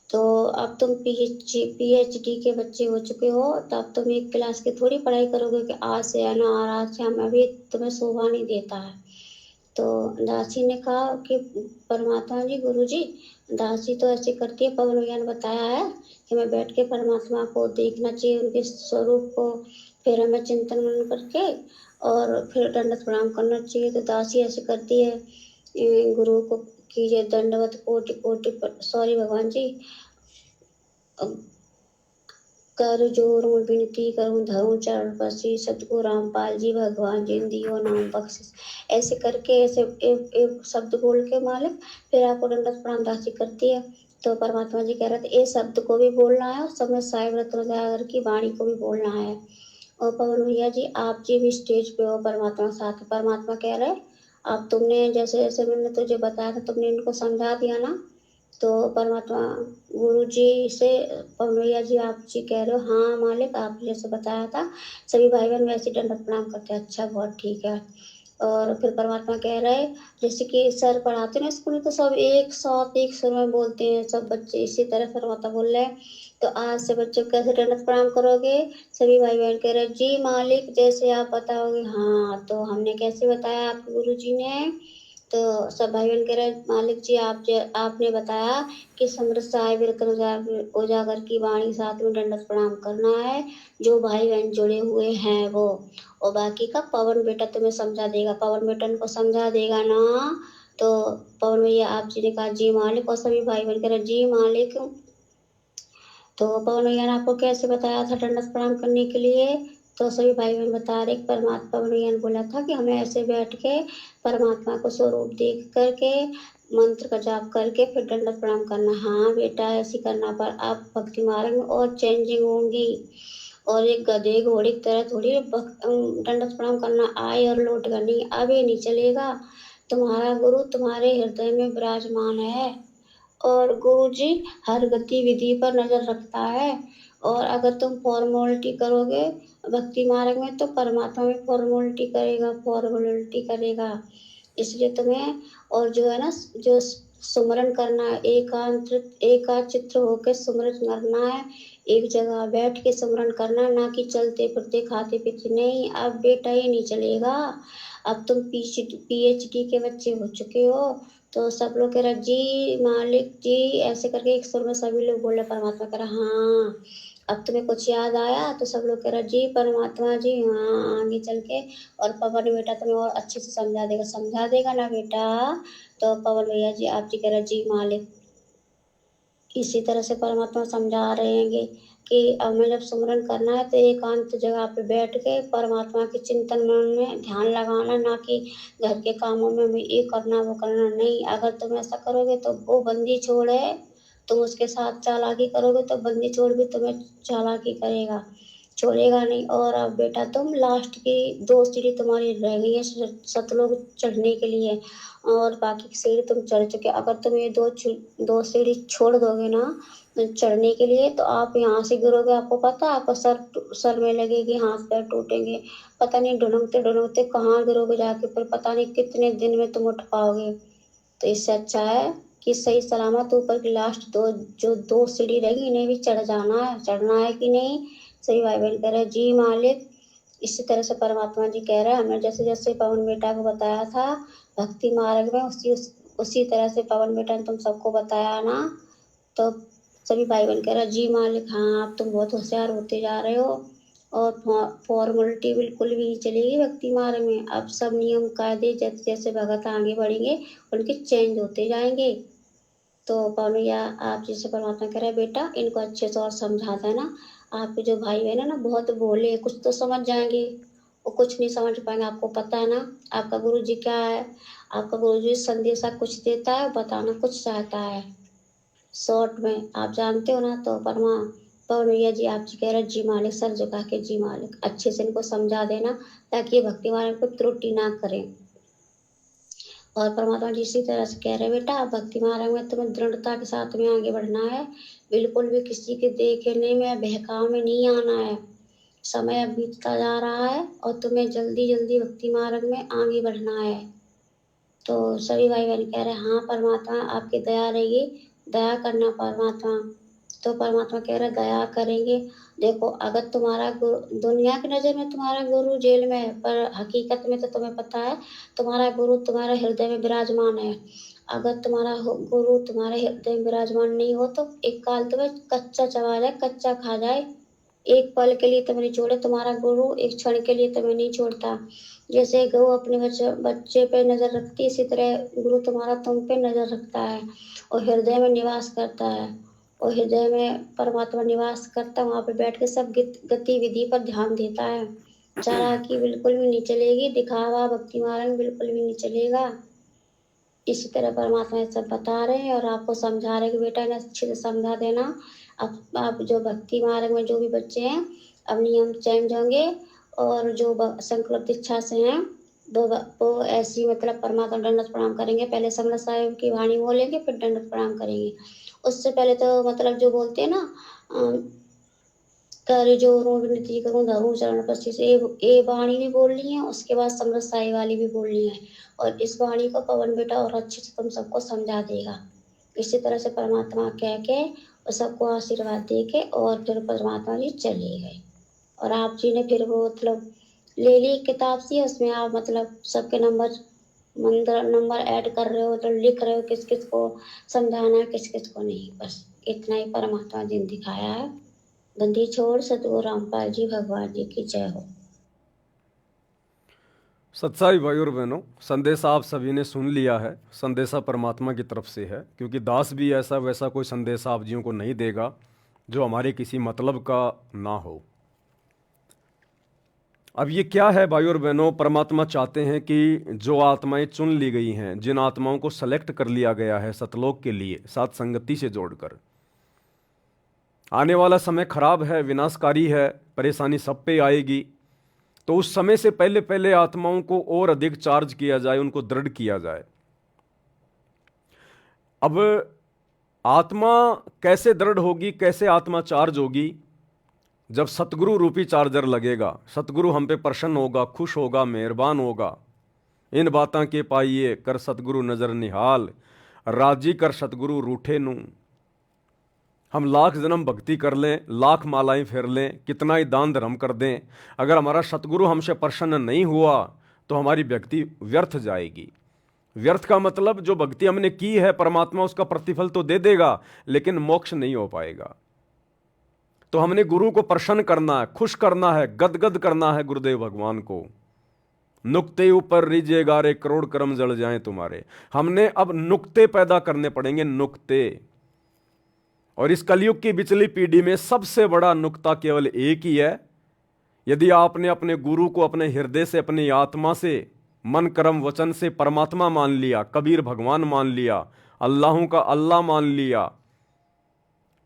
तो अब तुम पीएचडी के बच्चे हो चुके हो तो अब तुम एक क्लास की थोड़ी पढ़ाई करोगे कि आज से आना और आज से हम अभी तुम्हें शोभा नहीं देता है। तो दासी ने कहा कि परमात्मा जी गुरु जी दासी तो ऐसे करती है पवन भैया ने बताया है कि मैं बैठ के परमात्मा को देखना चाहिए उनके स्वरूप को फिर हमें चिंतन मनन करके और फिर दंडवत प्रणाम करना चाहिए। तो दासी ऐसे करती है गुरु को कीजिए दंडवत कोटि कोटि सॉरी भगवान जी कर जोर विनती करूं धरूं चरण पसी सतगुरु रामपाल जी भगवान जिन दियो नाम बख्शिश। ऐसे करके ऐसे एक शब्द बोल के मालिक फिर आपको दंडवत प्रणाम दासी करती है। तो परमात्मा जी कह रहे थे ये शब्द को भी बोलना है और समय साहिब रत्न की वाणी को भी बोलना है। और पवन भैया जी आप जी भी स्टेज पे हो परमात्मा के साथ। परमात्मा कह रहे अब तुमने जैसे जैसे मैंने तुझे बताया था तुमने इनको समझा दिया ना। तो परमात्मा गुरु जी से पवन भैया जी आप जी कह रहे हो हाँ मालिक आप जैसे बताया था सभी भाई बहन वैसे दंडवत प्रणाम करते हैं। अच्छा बहुत ठीक है। और फिर परमात्मा कह रहे जैसे कि सर पढ़ाते ना स्कूल में तो सब एक साथ एक सुर में बोलते हैं सब बच्चे इसी तरह परमात्मा बोल रहे हैं। तो आज से बच्चों को कैसे दंडवत प्रणाम करोगे? सभी भाई बहन कह रहे जी मालिक जैसे आप बताओगे। हाँ तो हमने कैसे बताया आपके गुरु जी ने? तो सब भाई बहन कह रहे मालिक जी आपने बताया कि समृद्ध साहिब रत्न उजागर की वाणी साथ में दंडवत प्रणाम करना है जो भाई बहन जुड़े हुए हैं वो। और बाकी का पवन बेटा तुम्हें समझा देगा। पवन बेटा को समझा देगा ना। तो पवन भैया आप जी ने कहा जी मालिक और सभी भाई बहन कह रहे जी मालिक। तो पवन भैया ने आपको कैसे बताया था दंडवत प्रणाम करने के लिए? तो सभी भाई बहन बता रहे परमात्मा पवन भैया ने बोला था कि हमें ऐसे बैठ के परमात्मा को स्वरूप देख करके मंत्र का जाप करके फिर दंडवत प्रणाम करना। हाँ बेटा ऐसे करना पर आप भक्ति मार्ग में और चेंजिंग होंगी। और एक गधे घोड़े की तरह थोड़ी दंडवत प्रणाम करना आए और लौट कर नहीं अब ये नहीं चलेगा। तुम्हारा गुरु तुम्हारे हृदय में विराजमान है और गुरु जी हर गतिविधि पर नजर रखता है। और अगर तुम फॉर्मोलिटी करोगे भक्ति मार्ग में तो परमात्मा भी फॉर्मोलिटी करेगा। इसलिए तुम्हें और जो है ना जो सुमरन करना है एकाचित्र होकर सुमरन करना है। एक जगह बैठ के सुमरन करना ना कि चलते फिरते खाते पीते नहीं। अब बेटा ये नहीं चलेगा। अब तुम पीएचडी के बच्चे हो चुके हो। तो सब लोग कह रहे जी मालिक जी ऐसे करके एक सुर में सभी लोग बोल रहे परमात्मा कह रहा हाँ। अब तुम्हें कुछ याद आया? तो सब लोग कह रहे जी परमात्मा जी हाँ आगे चल के और पवन बेटा तुम्हें और अच्छे से समझा देगा ना बेटा? तो पवन भैया जी आप जी कह रहे जी मालिक। इसी तरह से परमात्मा समझा रहे हैं कि हमें जब सुमरन करना है तो एकांत जगह पे बैठ के परमात्मा के चिंतन मन में ध्यान लगाना ना कि घर के कामों में भी ये करना वो करना नहीं। अगर तुम ऐसा करोगे तो वो बंदी छोड़ है तुम उसके साथ चालाकी करोगे तो बंदी छोड़ भी तुम्हें चालाकी करेगा छोड़ेगा नहीं। और अब बेटा तुम लास्ट की 2 सीढ़ी तुम्हारी रह गई है सतलोक चढ़ने के लिए और बाकी की सीढ़ी तुम चढ़ चुके। अगर तुम ये 2 सीढ़ी छोड़ दोगे ना चढ़ने के लिए तो आप यहाँ से गिरोगे। आपको पता है आपका सर में लगेगी हाथ पैर टूटेंगे। पता नहीं ढुढ़कते ढुढ़कते कहाँ गिरोगे जाके फिर पता नहीं कितने दिन में तुम उठ पाओगे। तो इससे अच्छा है कि सही सलामत ऊपर की लास्ट जो 2 सीढ़ी रहेगी इन्हें भी चढ़ना है कि नहीं? सही भाई बहन कह रहे जी मालिक। इसी तरह से परमात्मा जी कह रहे हैं हमने जैसे जैसे पवन बेटा को बताया था भक्ति मार्ग में उसी तरह से पवन बेटा ने तुम सबको बताया ना। तो सभी भाई बहन कह रहा जी मालिक, हाँ आप तुम बहुत होशियार होते जा रहे हो और फॉर्मेलिटी बिल्कुल भी नहीं चलेगी भक्ति मार्ग में। अब सब नियम कायदे जैसे जैसे भगत आगे बढ़ेंगे उनके चेंज होते जाएंगे। तो पवन भैया आप जैसे परमात्मा कह रहे हैं बेटा इनको अच्छे से और समझा देना। आपके जो भाई बहन है ना बहुत भोले हैं, कुछ तो समझ जाएंगे, वो कुछ नहीं समझ पाएंगे। आपको पता है ना आपका गुरु जी क्या है, आपका गुरु जी संदेशा कुछ देता है, बताना कुछ चाहता है। शॉर्ट में आप जानते हो ना। तो पवन भैया जी आप जी कह रहे जी मालिक, सर झुका के जी मालिक, अच्छे से इनको समझा देना ताकि ये भक्ति मार्ग को त्रुटि ना करें। और परमात्मा जी इसी तरह से कह रहे बेटा भक्ति मार्ग में तुम्हें दृढ़ता के साथ में आगे बढ़ना है, बिल्कुल भी किसी के देखने में बहकाव में नहीं आना है। समय अब बीतता जा रहा है और तुम्हें जल्दी जल्दी भक्ति मार्ग में आगे बढ़ना है। तो सभी भाई बहन कह रहे हैं हाँ परमात्मा आपकी दया रहेगी, दया करना परमात्मा। तो परमात्मा कह रहे दया करेंगे। देखो अगर तुम्हारा गुरु दुनिया की नज़र में तुम्हारा गुरु जेल में है, पर हकीकत में तो तुम्हें पता है तुम्हारा गुरु तुम्हारे हृदय में विराजमान है। अगर तुम्हारा गुरु तुम्हारे हृदय में विराजमान नहीं हो तो एक काल तुम्हें कच्चा चबा जाए, कच्चा खा जाए, एक पल के लिए तुम्हें नहीं छोड़े। तुम्हारा गुरु एक क्षण के लिए तुम्हें नहीं छोड़ता। जैसे गऊ अपने बच्चे पे नजर रखती है, इसी तरह गुरु तुम्हारा तुम पे नजर रखता है और हृदय में निवास करता है। और हृदय में परमात्मा निवास करता है, वहां पे बैठ के सब गतिविधि पर ध्यान देता है। चालाकी बिल्कुल भी नहीं चलेगी, दिखावा भक्ति मार्ग में बिल्कुल भी नहीं चलेगा। इसी तरह परमात्मा ये सब बता रहे हैं और आपको समझा रहे हैं कि बेटा इन्हें अच्छे से समझा देना। आप जो भक्ति मार्ग में जो भी बच्चे हैं अब नियम चेंज होंगे और जो संकल्प दीक्षा से हैं वो ऐसी मतलब परमात्मा दंडवत प्रणाम करेंगे। पहले संगत साहिब की वाणी बोलेंगे फिर दंडवत प्रणाम करेंगे। उससे पहले तो मतलब जो बोलते हैं ना कर जोरों विनती करूं धरूं चरण पसी से ये वाणी भी बोलनी है, उसके बाद समृत साई वाली भी बोलनी है। और इस वाणी को पवन बेटा और अच्छे से तुम सबको समझा देगा। इसी तरह से परमात्मा कह के और सबको आशीर्वाद दे के और फिर परमात्मा जी चले गए। और आप जी ने फिर वो मतलब ले ली किताब सी, उसमें आप मतलब सबके नंबर ऐड कर रहे हो, तो लिख रहे हो किस किस को समझाना है किस किस को नहीं। बस इतना ही परमात्मा जी ने दिखाया है। बंदी छोड़ सतगुरु रामपाल जी भगवान जी की जय हो। सत्साई भाई और बहनों, संदेशा आप सभी ने सुन लिया है। संदेशा परमात्मा की तरफ से है, क्योंकि दास भी ऐसा वैसा कोई संदेशा आप जियों को नहीं देगा जो हमारे किसी मतलब का ना हो। अब ये क्या है भाई और बहनों, परमात्मा चाहते हैं कि जो आत्माएं चुन ली गई हैं, जिन आत्माओं को सेलेक्ट कर लिया गया है सतलोक के लिए साथ संगति से जोड़कर, आने वाला समय खराब है, विनाशकारी है, परेशानी सब पे आएगी। तो उस समय से पहले पहले आत्माओं को और अधिक चार्ज किया जाए, उनको दृढ़ किया जाए। अब आत्मा कैसे दृढ़ होगी, कैसे आत्मा चार्ज होगी? जब सतगुरु रूपी चार्जर लगेगा, सतगुरु हम पे प्रसन्न होगा, खुश होगा, मेहरबान होगा। इन बातां के पाइए कर सतगुरु नजर निहाल, राजी कर सतगुरु रूठे नू। हम लाख जन्म भक्ति कर लें, लाख मालाएं फेर लें, कितना ही दान धर्म कर दें, अगर हमारा सतगुरु हमसे प्रसन्न नहीं हुआ तो हमारी भक्ति व्यर्थ जाएगी। व्यर्थ का मतलब जो भक्ति हमने की है परमात्मा उसका प्रतिफल तो दे देगा, लेकिन मोक्ष नहीं हो पाएगा। तो हमने गुरु को प्रसन्न करना है, खुश करना है, गदगद करना है गुरुदेव भगवान को। नुक्ते ऊपर रीजे गारे करोड़ कर्म जल जाएं तुम्हारे। हमने अब नुक्ते पैदा करने पड़ेंगे, नुक्ते। और इस कलयुग की बिचली पीढ़ी में सबसे बड़ा नुक्ता केवल एक ही है। यदि आपने अपने गुरु को अपने हृदय से, अपनी आत्मा से, मन कर्म वचन से परमात्मा मान लिया, कबीर भगवान मान लिया, अल्लाहों का अल्लाह मान लिया,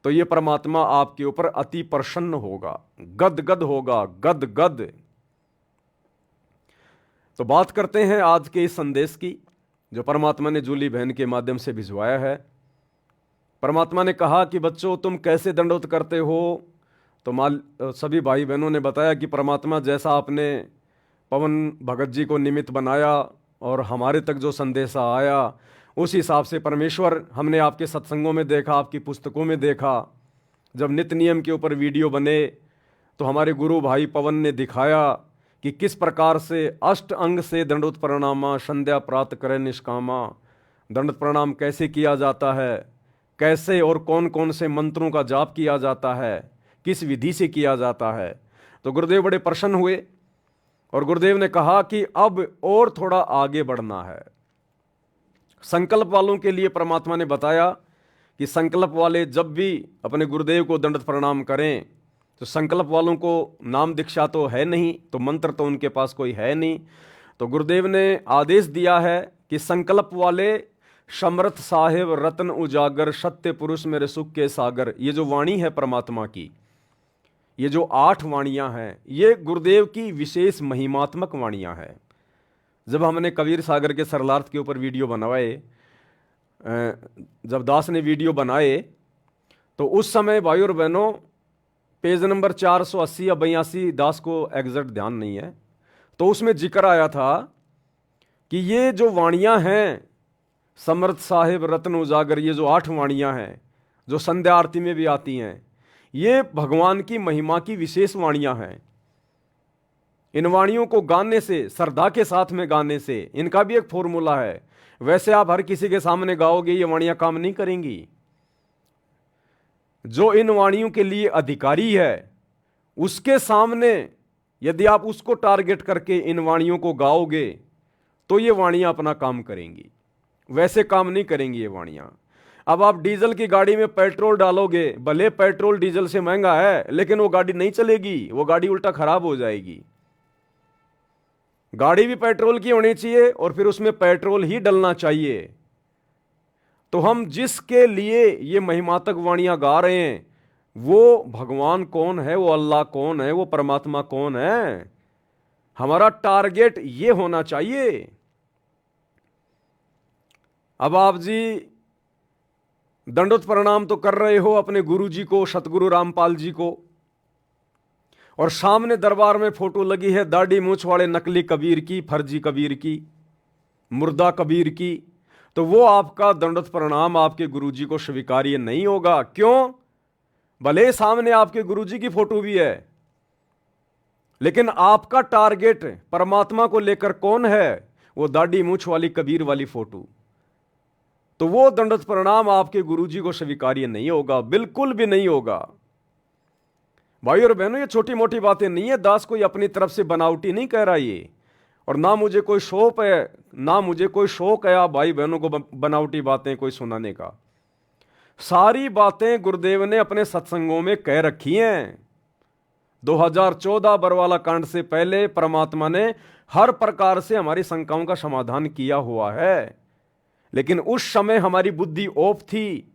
तो ये परमात्मा आपके ऊपर अति प्रसन्न होगा, गदगद होगा, गदगद। तो बात करते हैं आज के इस संदेश की जो परमात्मा ने जूली बहन के माध्यम से भिजवाया है। परमात्मा ने कहा कि बच्चों तुम कैसे दंडवत करते हो। तो सभी भाई बहनों ने बताया कि परमात्मा जैसा आपने पवन भगत जी को निमित्त बनाया और हमारे तक जो संदेशा आया उस हिसाब से परमेश्वर हमने आपके सत्संगों में देखा, आपकी पुस्तकों में देखा। जब नित्य नियम के ऊपर वीडियो बने तो हमारे गुरु भाई पवन ने दिखाया कि किस प्रकार से अष्ट अंग से दंडवत प्रणामा संध्या प्रात करे निष्कामा। दंडवत प्रणाम कैसे किया जाता है, कैसे और कौन कौन से मंत्रों का जाप किया जाता है, किस विधि से किया जाता है। तो गुरुदेव बड़े प्रसन्न हुए और गुरुदेव ने कहा कि अब और थोड़ा आगे बढ़ना है। संकल्प वालों के लिए परमात्मा ने बताया कि संकल्प वाले जब भी अपने गुरुदेव को दंडवत प्रणाम करें तो संकल्प वालों को नाम दीक्षा तो है नहीं, तो मंत्र तो उनके पास कोई है नहीं, तो गुरुदेव ने आदेश दिया है कि संकल्प वाले समर्थ साहेब रत्न उजागर सत्य पुरुष मेरे सुख के सागर, ये जो वाणी है परमात्मा की, ये जो 8 वाणियां हैं, ये गुरुदेव की विशेष महिमात्मक वाणियां हैं। जब हमने कबीर सागर के सरलार्थ के ऊपर वीडियो बनवाए, जब दास ने वीडियो बनाए, तो उस समय भाइयों और बहनों पेज नंबर 480 या 82, दास को एग्जैक्ट ध्यान नहीं है, तो उसमें जिक्र आया था कि ये जो वाणियां हैं समर्थ साहिब रत्न उजागर, ये जो 8 वाणियां हैं जो संध्या आरती में भी आती हैं, ये भगवान की महिमा की विशेष वाणियां हैं। इन वाणियों को गाने से, श्रद्धा के साथ में गाने से, इनका भी एक फॉर्मूला है। वैसे आप हर किसी के सामने गाओगे ये वाणियां काम नहीं करेंगी। जो इन वाणियों के लिए अधिकारी है उसके सामने यदि आप उसको टारगेट करके इन वाणियों को गाओगे तो ये वाणियां अपना काम करेंगी, वैसे काम नहीं करेंगी ये वाणियां। अब आप डीजल की गाड़ी में पेट्रोल डालोगे, भले पेट्रोल डीजल से महंगा है, लेकिन वो गाड़ी नहीं चलेगी, वो गाड़ी उल्टा खराब हो जाएगी। गाड़ी भी पेट्रोल की होनी चाहिए और फिर उसमें पेट्रोल ही डलना चाहिए। तो हम जिसके लिए ये महिमातक वाणियां गा रहे हैं वो भगवान कौन है, वो अल्लाह कौन है, वो परमात्मा कौन है, हमारा टारगेट ये होना चाहिए। अब आप जी दंडवत प्रणाम तो कर रहे हो अपने गुरु जी को, सतगुरु रामपाल जी को, और सामने दरबार में फोटो लगी है दाढ़ी मूछ वाले नकली कबीर की, फर्जी कबीर की, मुर्दा कबीर की, तो वो आपका दंडवत प्रणाम आपके गुरुजी को स्वीकार्य नहीं होगा। क्यों? भले सामने आपके गुरुजी की फोटो भी है, लेकिन आपका टारगेट परमात्मा को लेकर कौन है? वो दाढ़ी मूछ वाली कबीर वाली फोटो। तो वो दंडवत प्रणाम आपके गुरुजी को स्वीकार्य नहीं होगा, बिल्कुल भी नहीं होगा। भाई और बहनों, ये छोटी मोटी बातें नहीं है, दास कोई अपनी तरफ से बनावटी नहीं कह रहा ये, और ना मुझे कोई शौक है, ना मुझे कोई शौक है आप भाई बहनों को बनावटी बातें कोई सुनाने का। सारी बातें गुरुदेव ने अपने सत्संगों में कह रखी हैं। 2014 बरवाला कांड से पहले परमात्मा ने हर प्रकार से हमारी शंकाओं का समाधान किया हुआ है, लेकिन उस समय हमारी बुद्धि ऑफ थी,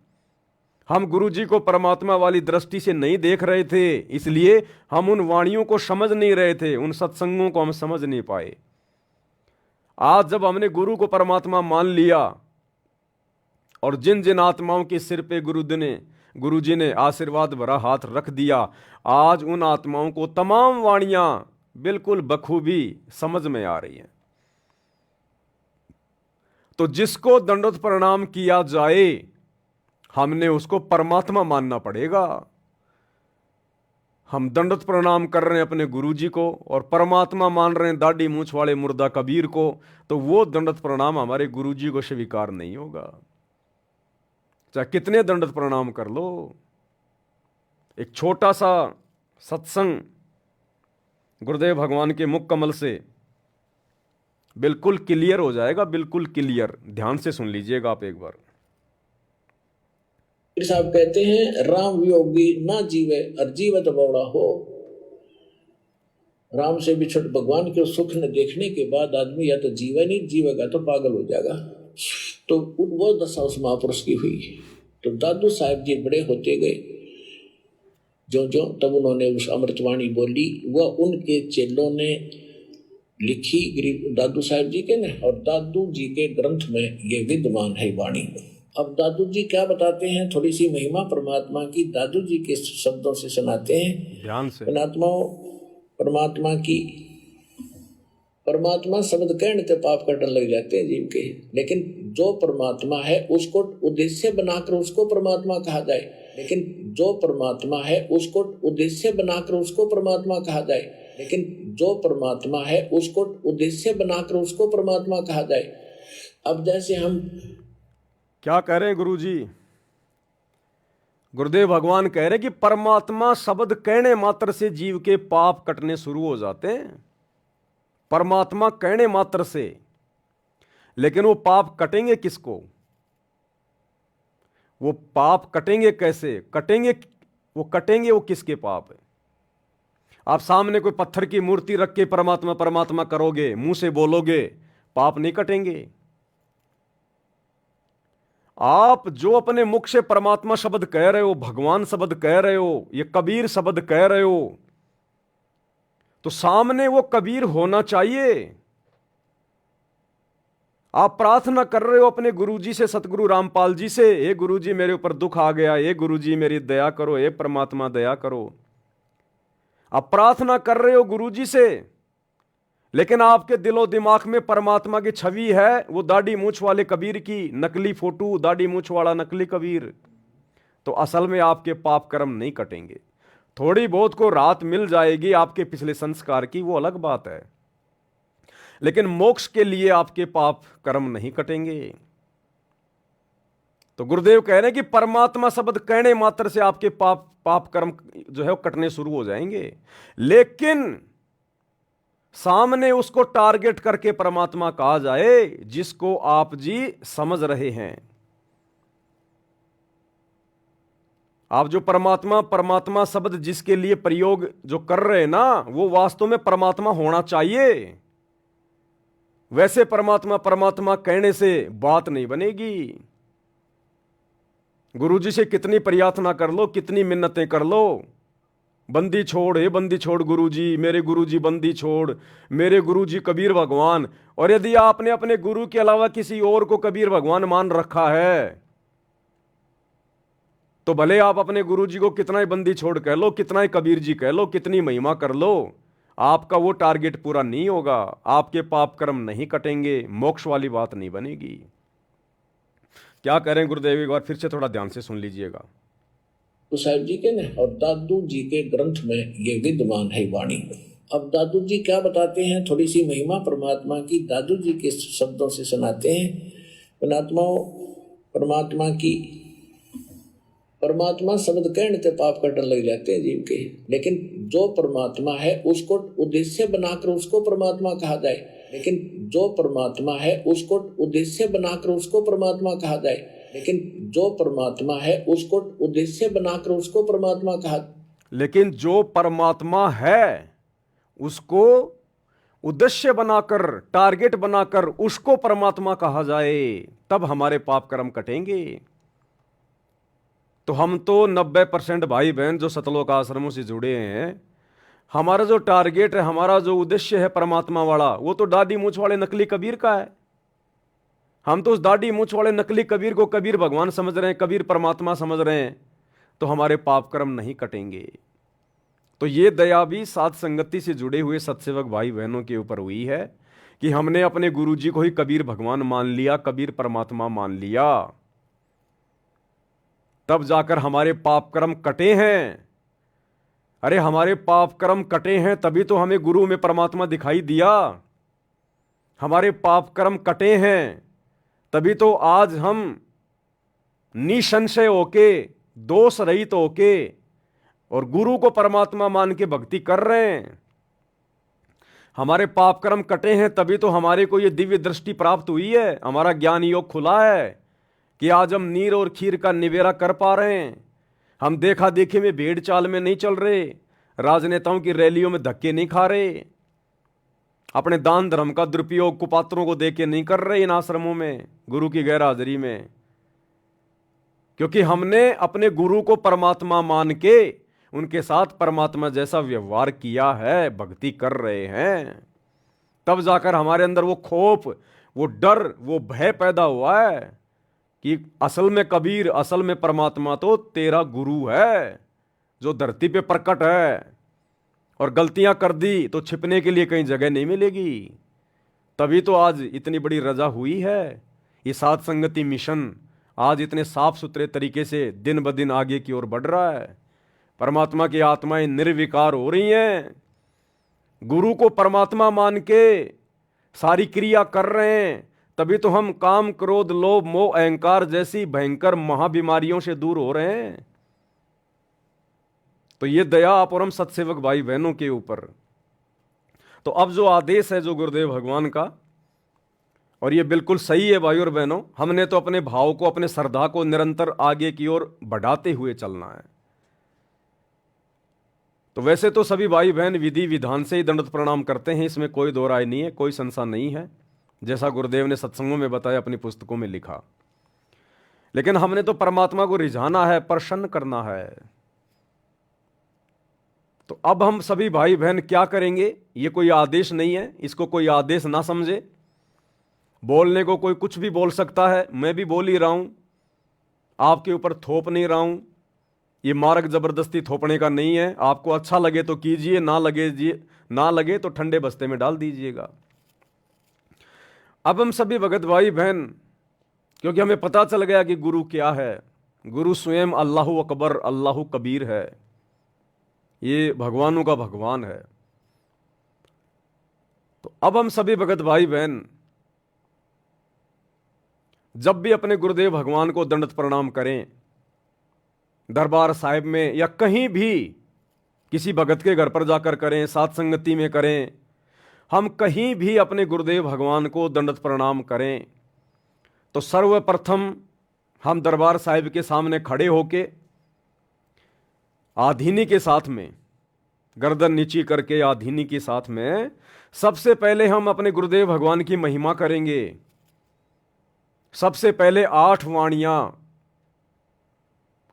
हम गुरुजी को परमात्मा वाली दृष्टि से नहीं देख रहे थे, इसलिए हम उन वाणियों को समझ नहीं रहे थे, उन सत्संगों को हम समझ नहीं पाए। आज जब हमने गुरु को परमात्मा मान लिया और जिन जिन आत्माओं के सिर पे गुरुजी ने आशीर्वाद भरा हाथ रख दिया, आज उन आत्माओं को तमाम वाणियां बिल्कुल बखूबी समझ में आ रही हैं। तो जिसको दंडवत प्रणाम किया जाए हमने उसको परमात्मा मानना पड़ेगा। हम दंडवत प्रणाम कर रहे हैं अपने गुरुजी को और परमात्मा मान रहे हैं दाढ़ी मूछ वाले मुर्दा कबीर को, तो वो दंडवत प्रणाम हमारे गुरुजी को स्वीकार नहीं होगा, चाहे कितने दंडवत प्रणाम कर लो। एक छोटा सा सत्संग गुरुदेव भगवान के मुख कमल से बिल्कुल क्लियर हो जाएगा, बिल्कुल क्लियर। ध्यान से सुन लीजिएगा आप एक बार। साहब कहते हैं राम वियोगी ना जीवे और जीवत बौड़ा हो। राम से बिछड़ भगवान के सुख न देखने के बाद आदमी या तो जीवे नहीं, जीवेगा तो पागल हो जाएगा। तो वो दशा उस महापुरुष की हुई। तो दादू साहब जी बड़े होते गए, जो जो तब उन्होंने उस अमृतवाणी बोली, वह उनके चेलों ने लिखी गरीब दादू साहब जी के ने, और दादू जी के ग्रंथ में ये विद्यमान है वाणी। अब दादू जी क्या बताते हैं, थोड़ी सी महिमा परमात्मा की दादू जी के शब्दों से सुनाते हैं। ध्यान से। परमात्मा की, परमात्मा शब्द कहने से पाप करने लग जाते हैं जीव के, लेकिन जो परमात्मा है उसको उद्देश्य बनाकर उसको परमात्मा कहा जाए, लेकिन जो परमात्मा है उसको उद्देश्य बनाकर उसको परमात्मा कहा जाए, लेकिन जो परमात्मा है उसको उद्देश्य बनाकर उसको परमात्मा कहा जाए। अब जैसे हम क्या कह रहे हैं गुरुजी? गुरुदेव भगवान कह रहे कि परमात्मा शब्द कहने मात्र से जीव के पाप कटने शुरू हो जाते हैं, परमात्मा कहने मात्र से। लेकिन वो पाप कटेंगे किसको, वो पाप कटेंगे कैसे, कटेंगे वो किसके पाप है। आप सामने कोई पत्थर की मूर्ति रख के परमात्मा परमात्मा करोगे, मुंह से बोलोगे, पाप नहीं कटेंगे। आप जो अपने मुख से परमात्मा शब्द कह रहे हो, भगवान शब्द कह रहे हो, ये कबीर शब्द कह रहे हो, तो सामने वो कबीर होना चाहिए। आप प्रार्थना कर रहे हो अपने गुरुजी से, सतगुरु रामपाल जी से, हे गुरुजी मेरे ऊपर दुख आ गया, हे गुरुजी मेरी दया करो, हे परमात्मा दया करो। आप प्रार्थना कर रहे हो गुरुजी से, लेकिन आपके दिलो दिमाग में परमात्मा की छवि है, वो दाढ़ी मूछ वाले कबीर की नकली फोटो, दाढ़ी मूछ वाला नकली कबीर। तो असल में आपके पाप कर्म नहीं कटेंगे। थोड़ी बहुत को राहत मिल जाएगी आपके पिछले संस्कार की, वो अलग बात है, लेकिन मोक्ष के लिए आपके पाप कर्म नहीं कटेंगे। तो गुरुदेव कह रहे हैं कि परमात्मा शब्द कहने मात्र से आपके पाप कर्म जो है वो कटने शुरू हो जाएंगे, लेकिन सामने उसको टारगेट करके परमात्मा कहा जाए जिसको आप जी समझ रहे हैं। आप जो परमात्मा शब्द जिसके लिए प्रयोग जो कर रहे हैं ना, वो वास्तव में परमात्मा होना चाहिए। वैसे परमात्मा कहने से बात नहीं बनेगी। गुरुजी से कितनी प्रार्थना कर लो, कितनी मिन्नतें कर लो, बंदी छोड़, हे बंदी छोड़ गुरुजी, मेरे गुरुजी बंदी छोड़, मेरे गुरुजी कबीर भगवान। और यदि आपने अपने गुरु के अलावा किसी और को कबीर भगवान मान रखा है, तो भले आप अपने गुरुजी को कितना ही बंदी छोड़ कह लो, कितना ही कबीर जी कह लो, कितनी महिमा कर लो, आपका वो टारगेट पूरा नहीं होगा, आपके पाप कर्म नहीं कटेंगे, मोक्ष वाली बात नहीं बनेगी। क्या कह रहे हैं गुरुदेव, एक बार फिर से थोड़ा ध्यान से सुन लीजिएगा। तो साहिब जी के ना और दादू जी के ग्रंथ में ये विद्यमान है वाणी। अब दादू जी क्या बताते हैं, थोड़ी सी महिमा परमात्मा की दादू जी के शब्दों से सुनाते हैं। परमात्मा शब्द कहने से पाप कटने लग जाते हैं जीव के, लेकिन जो परमात्मा है उसको उद्देश्य बनाकर उसको परमात्मा कहा जाए, लेकिन जो परमात्मा है उसको उद्देश्य बनाकर उसको परमात्मा कहा जाए, लेकिन जो परमात्मा है उसको उद्देश्य बनाकर उसको परमात्मा कहा, लेकिन जो परमात्मा है उसको उद्देश्य बनाकर, टारगेट बनाकर उसको परमात्मा कहा जाए, तब हमारे पाप कर्म कटेंगे। तो हम तो 90% भाई बहन जो सतलोक आश्रमों से जुड़े हैं, हमारा जो टारगेट है, हमारा जो उद्देश्य है परमात्मा वाला, वो तो दाढ़ी मूछ वाले नकली कबीर का है। हम तो उस दाढ़ी मूछ वाले नकली कबीर को कबीर भगवान समझ रहे हैं, कबीर परमात्मा समझ रहे हैं, तो हमारे पाप कर्म नहीं कटेंगे। तो ये दया भी साथ संगति से जुड़े हुए सत्सेवक भाई बहनों के ऊपर हुई है कि हमने अपने गुरुजी को ही कबीर भगवान मान लिया, कबीर परमात्मा मान लिया, तब जाकर हमारे पाप कर्म कटे हैं। अरे हमारे पाप कर्म कटे हैं तभी तो हमें गुरु में परमात्मा दिखाई दिया। हमारे पाप कर्म कटे हैं तभी तो आज हम निसंशय होके, दोष रहित होके और गुरु को परमात्मा मान के भक्ति कर रहे हैं। हमारे पाप कर्म कटे हैं तभी तो हमारे को ये दिव्य दृष्टि प्राप्त हुई है, हमारा ज्ञान योग खुला है कि आज हम नीर और खीर का निवेरा कर पा रहे हैं। हम देखा देखी में भेड़ चाल में नहीं चल रहे, राजनेताओं की रैलियों में धक्के नहीं खा रहे, अपने दान धर्म का दुरुपयोग कुपात्रों को देके नहीं कर रहे इन आश्रमों में गुरु की गैर हाजिरी में, क्योंकि हमने अपने गुरु को परमात्मा मान के उनके साथ परमात्मा जैसा व्यवहार किया है, भक्ति कर रहे हैं। तब जाकर हमारे अंदर वो खौफ, वो डर, वो भय पैदा हुआ है कि असल में कबीर, असल में परमात्मा तो तेरा गुरु है जो धरती पे प्रकट है, और गलतियां कर दी तो छिपने के लिए कहीं जगह नहीं मिलेगी। तभी तो आज इतनी बड़ी रजा हुई है। ये साध संगति मिशन आज इतने साफ सुथरे तरीके से दिन ब दिन आगे की ओर बढ़ रहा है। परमात्मा की आत्माएं निर्विकार हो रही हैं, गुरु को परमात्मा मान के सारी क्रिया कर रहे हैं। तभी तो हम काम, क्रोध, लोभ, मोह, अहंकार जैसी भयंकर महाबीमारियों से दूर हो रहे हैं। तो ये दया अपरम सत्सेवक भाई बहनों के ऊपर। तो अब जो आदेश है जो गुरुदेव भगवान का, और ये बिल्कुल सही है भाई और बहनों, हमने तो अपने भाव को, अपने श्रद्धा को निरंतर आगे की ओर बढ़ाते हुए चलना है। तो वैसे तो सभी भाई बहन विधि विधान से ही दंडवत प्रणाम करते हैं, इसमें कोई दो राय नहीं है, कोई संशय नहीं है, जैसा गुरुदेव ने सत्संगों में बताया, अपनी पुस्तकों में लिखा। लेकिन हमने तो परमात्मा को रिझाना है, प्रसन्न करना है। तो अब हम सभी भाई बहन क्या करेंगे? ये कोई आदेश नहीं है, इसको कोई आदेश ना समझे। बोलने को कोई कुछ भी बोल सकता है, मैं भी बोल ही रहा हूं, आपके ऊपर थोप नहीं रहा हूं। ये मार्ग जबरदस्ती थोपने का नहीं है। आपको अच्छा लगे तो कीजिए, ना लगे तो ठंडे बस्ते में डाल दीजिएगा। अब हम सभी भगत भाई बहन, क्योंकि हमें पता चल गया कि गुरु क्या है, गुरु स्वयं अल्लाहु अकबर अल्लाहु कबीर है, ये भगवानों का भगवान है। तो अब हम सभी भगत भाई बहन जब भी अपने गुरुदेव भगवान को दंडवत प्रणाम करें, दरबार साहिब में या कहीं भी किसी भगत के घर पर जाकर करें, साथ संगति में करें, हम कहीं भी अपने गुरुदेव भगवान को दंडवत प्रणाम करें, तो सर्वप्रथम हम दरबार साहिब के सामने खड़े होके आधीनी के साथ में, गर्दन नीची करके आधीनी के साथ में, सबसे पहले हम अपने गुरुदेव भगवान की महिमा करेंगे। सबसे पहले 8 वाणियां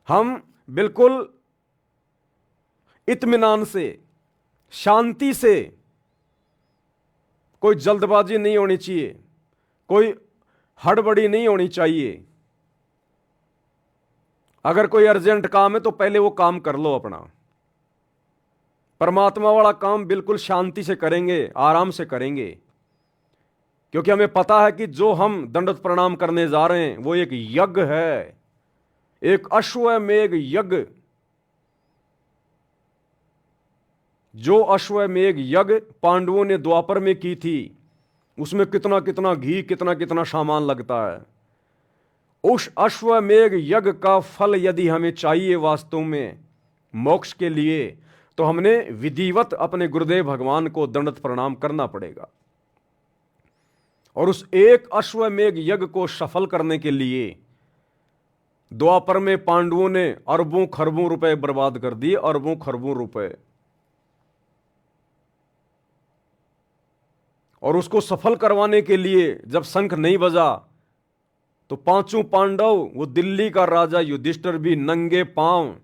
हम बिल्कुल इत्मीनान से, शांति से, कोई जल्दबाजी नहीं होनी चाहिए, कोई हड़बड़ी नहीं होनी चाहिए। अगर कोई अर्जेंट काम है तो पहले वो काम कर लो अपना। परमात्मा वाला काम बिल्कुल शांति से करेंगे, आराम से करेंगे, क्योंकि हमें पता है कि जो हम दंडवत प्रणाम करने जा रहे हैं वो एक यज्ञ है, एक अश्वमेघ यज्ञ। जो अश्वमेघ यज्ञ पांडवों ने द्वापर में की थी, उसमें कितना कितना घी, कितना कितना सामान लगता है। उस अश्वमेघ यज्ञ का फल यदि हमें चाहिए वास्तव में मोक्ष के लिए, तो हमने विधिवत अपने गुरुदेव भगवान को दंडवत प्रणाम करना पड़ेगा। और उस एक अश्वमेघ यज्ञ को सफल करने के लिए द्वापर में पांडवों ने अरबों खरबों रुपए बर्बाद कर दिए, अरबों खरबों रुपए। और उसको सफल करवाने के लिए जब शंख नहीं बजा तो 5 पांडव, वो दिल्ली का राजा युधिष्ठिर भी नंगे पांव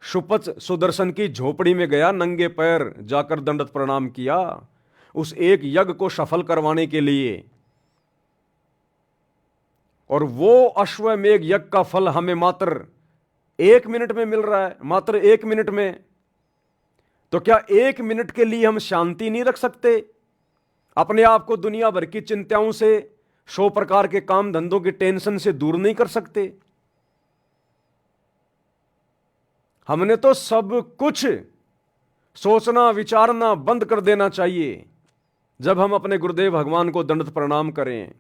सुपच सुदर्शन की झोपड़ी में गया, नंगे पैर जाकर दंडवत प्रणाम किया उस एक यज्ञ को सफल करवाने के लिए। और वो अश्वमेघ यज्ञ का फल हमें मात्र 1 मिनट में मिल रहा है, मात्र 1 मिनट में। तो क्या 1 मिनट के लिए हम शांति नहीं रख सकते? अपने आप को दुनिया भर की चिंताओं से, 100 प्रकार के काम धंधों की टेंशन से दूर नहीं कर सकते? हमने तो सब कुछ सोचना विचारना बंद कर देना चाहिए जब हम अपने गुरुदेव भगवान को दंडवत प्रणाम करें,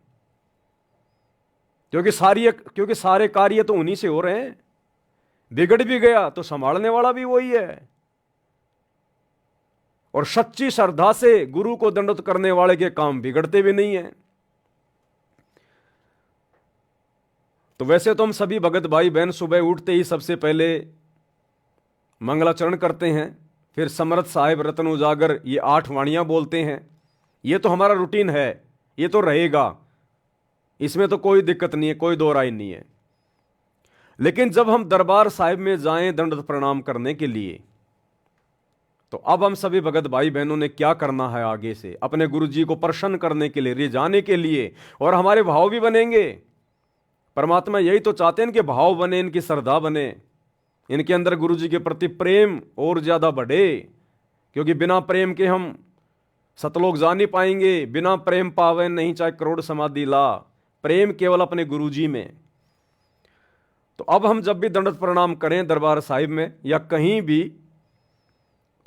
क्योंकि सारे कार्य तो उन्हीं से हो रहे हैं। बिगड़ भी गया तो संभालने वाला भी वही है। और सच्ची श्रद्धा से गुरु को दंडवत करने वाले के काम बिगड़ते भी नहीं है। तो वैसे तो हम सभी भगत भाई बहन सुबह उठते ही सबसे पहले मंगलाचरण करते हैं, फिर समर्थ साहिब, रत्न उजागर, ये 8 वाणियां बोलते हैं। ये तो हमारा रूटीन है, ये तो रहेगा, इसमें तो कोई दिक्कत नहीं है, कोई दो राय नहीं है। लेकिन जब हम दरबार साहिब में जाएं दंडवत प्रणाम करने के लिए, तो अब हम सभी भगत भाई बहनों ने क्या करना है आगे से, अपने गुरु जी को प्रसन्न करने के लिए, रिझाने के लिए। और हमारे भाव भी बनेंगे। परमात्मा यही तो चाहते हैं, इनके भाव बने, इनकी श्रद्धा बने, इनके अंदर गुरु जी के प्रति प्रेम और ज्यादा बढ़े। क्योंकि बिना प्रेम के हम सतलोक जा नहीं पाएंगे। बिना प्रेम पावे नहीं चाहे करोड़ समाधि ला, प्रेम केवल अपने गुरु जी में। तो अब हम जब भी दंडवत प्रणाम करें दरबार साहिब में या कहीं भी,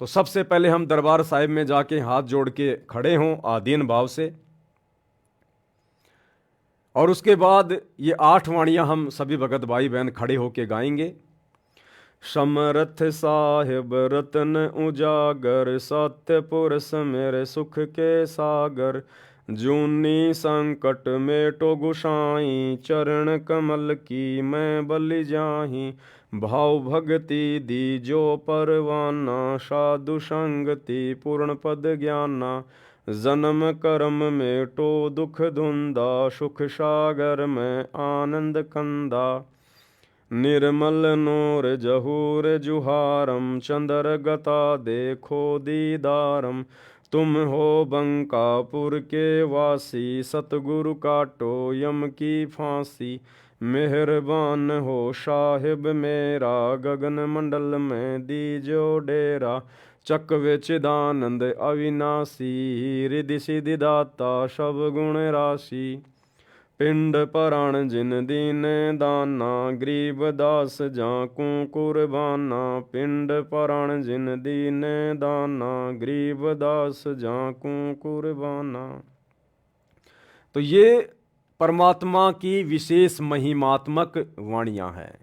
तो सबसे पहले हम दरबार साहिब में जाके हाथ जोड़ के खड़े हों आधीन भाव से। और उसके बाद ये 8 वाणियां हम सभी भगत भाई बहन खड़े होके गाएंगे। समरथ साहिब रतन उजागर, सत्य पुरुष मेरे सुख के सागर। जूनी संकट मेटो गुसाई, चरण कमल की मैं बलि जाही। भाव भगति दी जो परवाना, साधु संगति पूर्ण पद ज्ञाना। जन्म कर्म मेटो दुख धुंधा, सुख सागर में आनंद कंदा। निर्मल नूर जहूर जुहारम, चंद्र गता देखो दीदारम। तुम हो बंकापुर के वासी, सतगुरु काटो यम की फांसी। मेहरबान हो साहिब मेरा, गगन मंडल में दीजो डेरा। चक्वे चिदानंद अविनाशी, रिधि सिद्धि दाता सब गुण राशि। पिंड पराण जिन दीन दाना, गरीब दास जाकू कुर्बाना। पिंड पराण जिन दीन दाना, गरीब दास जाकू कुर्बाना। तो ये परमात्मा की विशेष महिमात्मक वाणियां हैं।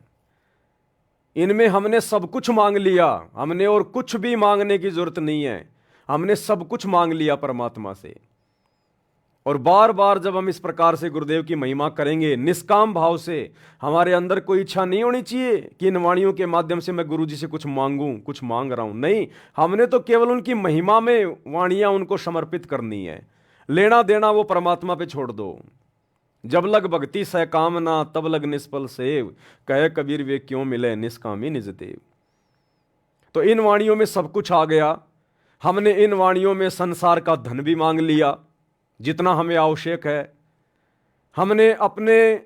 इनमें हमने सब कुछ मांग लिया, हमने और कुछ भी मांगने की जरूरत नहीं है। हमने सब कुछ मांग लिया परमात्मा से। और बार बार जब हम इस प्रकार से गुरुदेव की महिमा करेंगे निष्काम भाव से, हमारे अंदर कोई इच्छा नहीं होनी चाहिए कि इन वाणियों के माध्यम से मैं गुरु जी से कुछ मांगूं, कुछ मांग रहा हूं। नहीं, हमने तो केवल उनकी महिमा में वाणियां उनको समर्पित करनी है। लेना देना वो परमात्मा पे छोड़ दो। जब लग भक्ति सह कामना, तब लग निष्फल सेव। कहे कबीर वे क्यों मिले निष्कामी निज देव। तो इन वाणियों में सब कुछ आ गया। हमने इन वाणियों में संसार का धन भी मांग लिया जितना हमें आवश्यक है। हमने अपने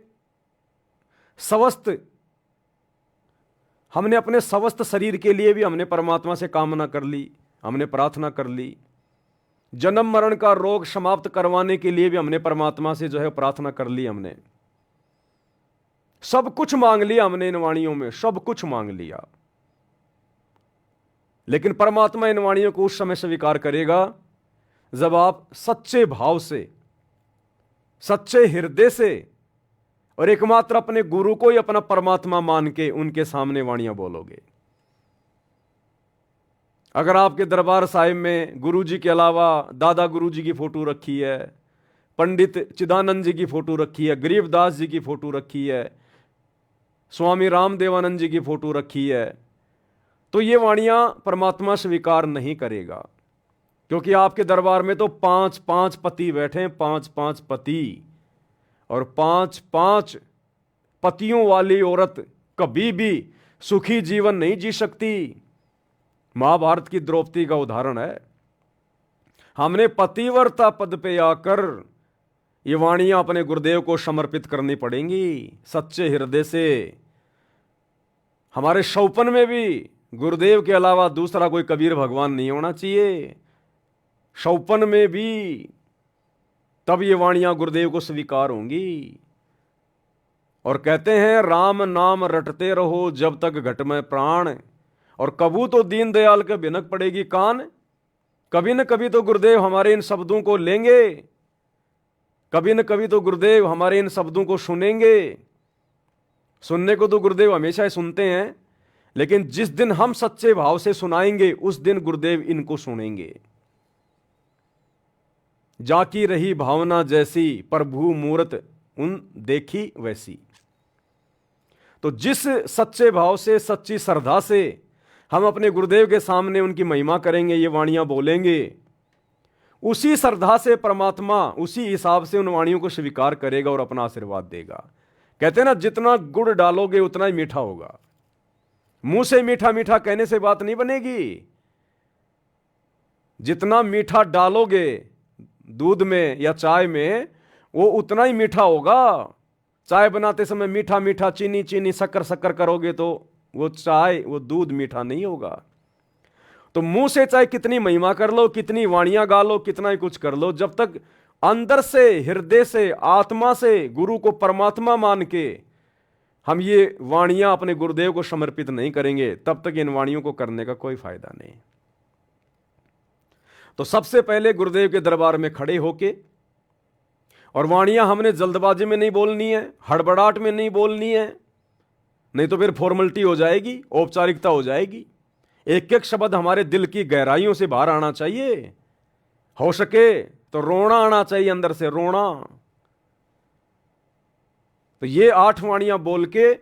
स्वस्थ शरीर के लिए भी हमने परमात्मा से कामना कर ली, हमने प्रार्थना कर ली। जन्म मरण का रोग समाप्त करवाने के लिए भी हमने परमात्मा से जो है प्रार्थना कर ली। हमने सब कुछ मांग लिया, हमने इन वाणियों में सब कुछ मांग लिया। लेकिन परमात्मा इन वाणियों को उस समय स्वीकार करेगा जब आप सच्चे भाव से, सच्चे हृदय से और एकमात्र अपने गुरु को ही अपना परमात्मा मान के उनके सामने वाणियां बोलोगे। अगर आपके दरबार साहिब में गुरु जी के अलावा दादा गुरु जी की फोटो रखी है, पंडित चिदानंद जी की फोटो रखी है, गरीबदास जी की फोटो रखी है, स्वामी रामदेवानंद जी की फोटो रखी है, तो ये वाणियां परमात्मा स्वीकार नहीं करेगा। क्योंकि आपके दरबार में तो 5-5 पति बैठे हैं, 5-5 पति, और 5-5 पतियों वाली औरत कभी भी सुखी जीवन नहीं जी सकती। महाभारत की द्रौपदी का उदाहरण है। हमने पतिव्रता पद पे आकर ये वाणियां अपने गुरुदेव को समर्पित करनी पड़ेंगी सच्चे हृदय से। हमारे शौपन में भी गुरुदेव के अलावा दूसरा कोई कबीर भगवान नहीं होना चाहिए। शौपन में भी तब ये वाणियां गुरुदेव को स्वीकार होंगी। और कहते हैं राम नाम रटते रहो जब तक घट में प्राण, और कबू तो दीनदयाल के भिनक पड़ेगी कान। कभी न कभी तो गुरुदेव हमारे इन शब्दों को लेंगे, कभी न कभी तो गुरुदेव हमारे इन शब्दों को सुनेंगे। सुनने को तो गुरुदेव हमेशा ही सुनते हैं, लेकिन जिस दिन हम सच्चे भाव से सुनाएंगे उस दिन गुरुदेव इनको सुनेंगे। जाकी रही भावना जैसी, प्रभु मूरत उन देखी वैसी। तो जिस सच्चे भाव से, सच्ची श्रद्धा से हम अपने गुरुदेव के सामने उनकी महिमा करेंगे, ये वाणियां बोलेंगे, उसी श्रद्धा से परमात्मा उसी हिसाब से उन वाणियों को स्वीकार करेगा और अपना आशीर्वाद देगा। कहते हैं ना, जितना गुड़ डालोगे उतना ही मीठा होगा। मुंह से मीठा मीठा कहने से बात नहीं बनेगी। जितना मीठा डालोगे दूध में या चाय में, वो उतना ही मीठा होगा। चाय बनाते समय मीठा मीठा, चीनी चीनी, शक्कर शक्कर करोगे तो वो चाय, वो दूध मीठा नहीं होगा। तो मुंह से चाहे कितनी महिमा कर लो, कितनी वाणियां गा लो, कितना ही कुछ कर लो, जब तक अंदर से, हृदय से, आत्मा से गुरु को परमात्मा मान के हम ये वाणियां अपने गुरुदेव को समर्पित नहीं करेंगे, तब तक इन वाणियों को करने का कोई फायदा नहीं। तो सबसे पहले गुरुदेव के दरबार में खड़े होके, और वाणियां हमने जल्दबाजी में नहीं बोलनी है, हड़बड़ाहट में नहीं बोलनी है, नहीं तो फिर फॉर्मेलिटी हो जाएगी, औपचारिकता हो जाएगी। एक एक शब्द हमारे दिल की गहराइयों से बाहर आना चाहिए। हो सके तो रोना आना चाहिए, अंदर से रोना। तो ये 8 वाणियां बोल के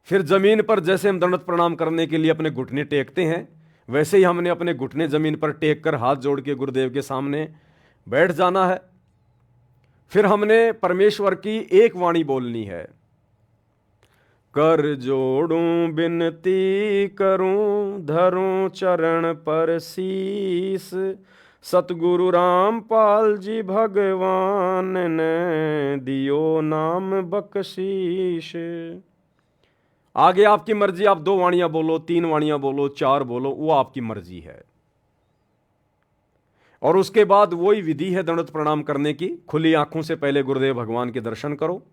फिर जमीन पर जैसे हम दंडवत प्रणाम करने के लिए अपने घुटने टेकते हैं, वैसे ही हमने अपने घुटने जमीन पर टेक कर हाथ जोड़ के गुरुदेव के सामने बैठ जाना है। फिर हमने परमेश्वर की एक वाणी बोलनी है, कर जोड़ूं बिनती करूं धरूं चरण पर शीस, सतगुरु रामपाल जी भगवान ने दियो नाम बख्शीश। आगे आपकी मर्जी, आप 2 वाणियां बोलो, 3 वाणियां बोलो, 4 बोलो, वो आपकी मर्जी है। और उसके बाद वही विधि है दंडवत प्रणाम करने की। खुली आंखों से पहले गुरुदेव भगवान के दर्शन करो,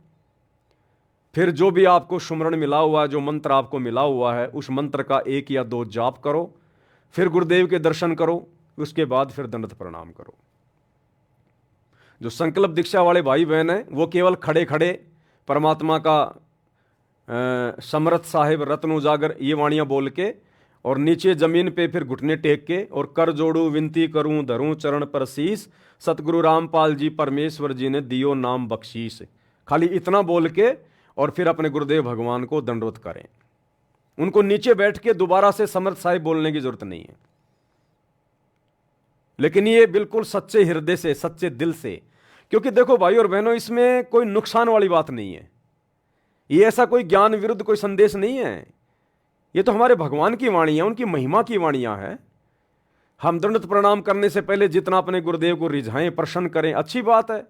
फिर जो भी आपको सुमरण मिला हुआ है, जो मंत्र आपको मिला हुआ है, उस मंत्र का 1 या 2 जाप करो, फिर गुरुदेव के दर्शन करो, उसके बाद फिर दंडवत प्रणाम करो। जो संकल्प दीक्षा वाले भाई बहन हैं वो केवल खड़े खड़े परमात्मा का समर्थ साहिब रत्न उजागर ये वाणियां बोल के, और नीचे जमीन पे फिर घुटने टेक के, और कर जोड़ू विनती करूं धरूं चरण पर शीस, सतगुरु रामपाल जी परमेश्वर जी ने दियो नाम बख्शीश। खाली इतना बोल के और फिर अपने गुरुदेव भगवान को दंडवत करें। उनको नीचे बैठ के दोबारा से समर्थ साहिब बोलने की जरूरत नहीं है, लेकिन ये बिल्कुल सच्चे हृदय से, सच्चे दिल से। क्योंकि देखो भाई और बहनों, इसमें कोई नुकसान वाली बात नहीं है, ये ऐसा कोई ज्ञान विरुद्ध कोई संदेश नहीं है। ये तो हमारे भगवान की वाणी है, उनकी महिमा की वाणियां हैं। हम दंडवत प्रणाम करने से पहले जितना अपने गुरुदेव को रिझाएं, प्रसन्न करें, अच्छी बात है।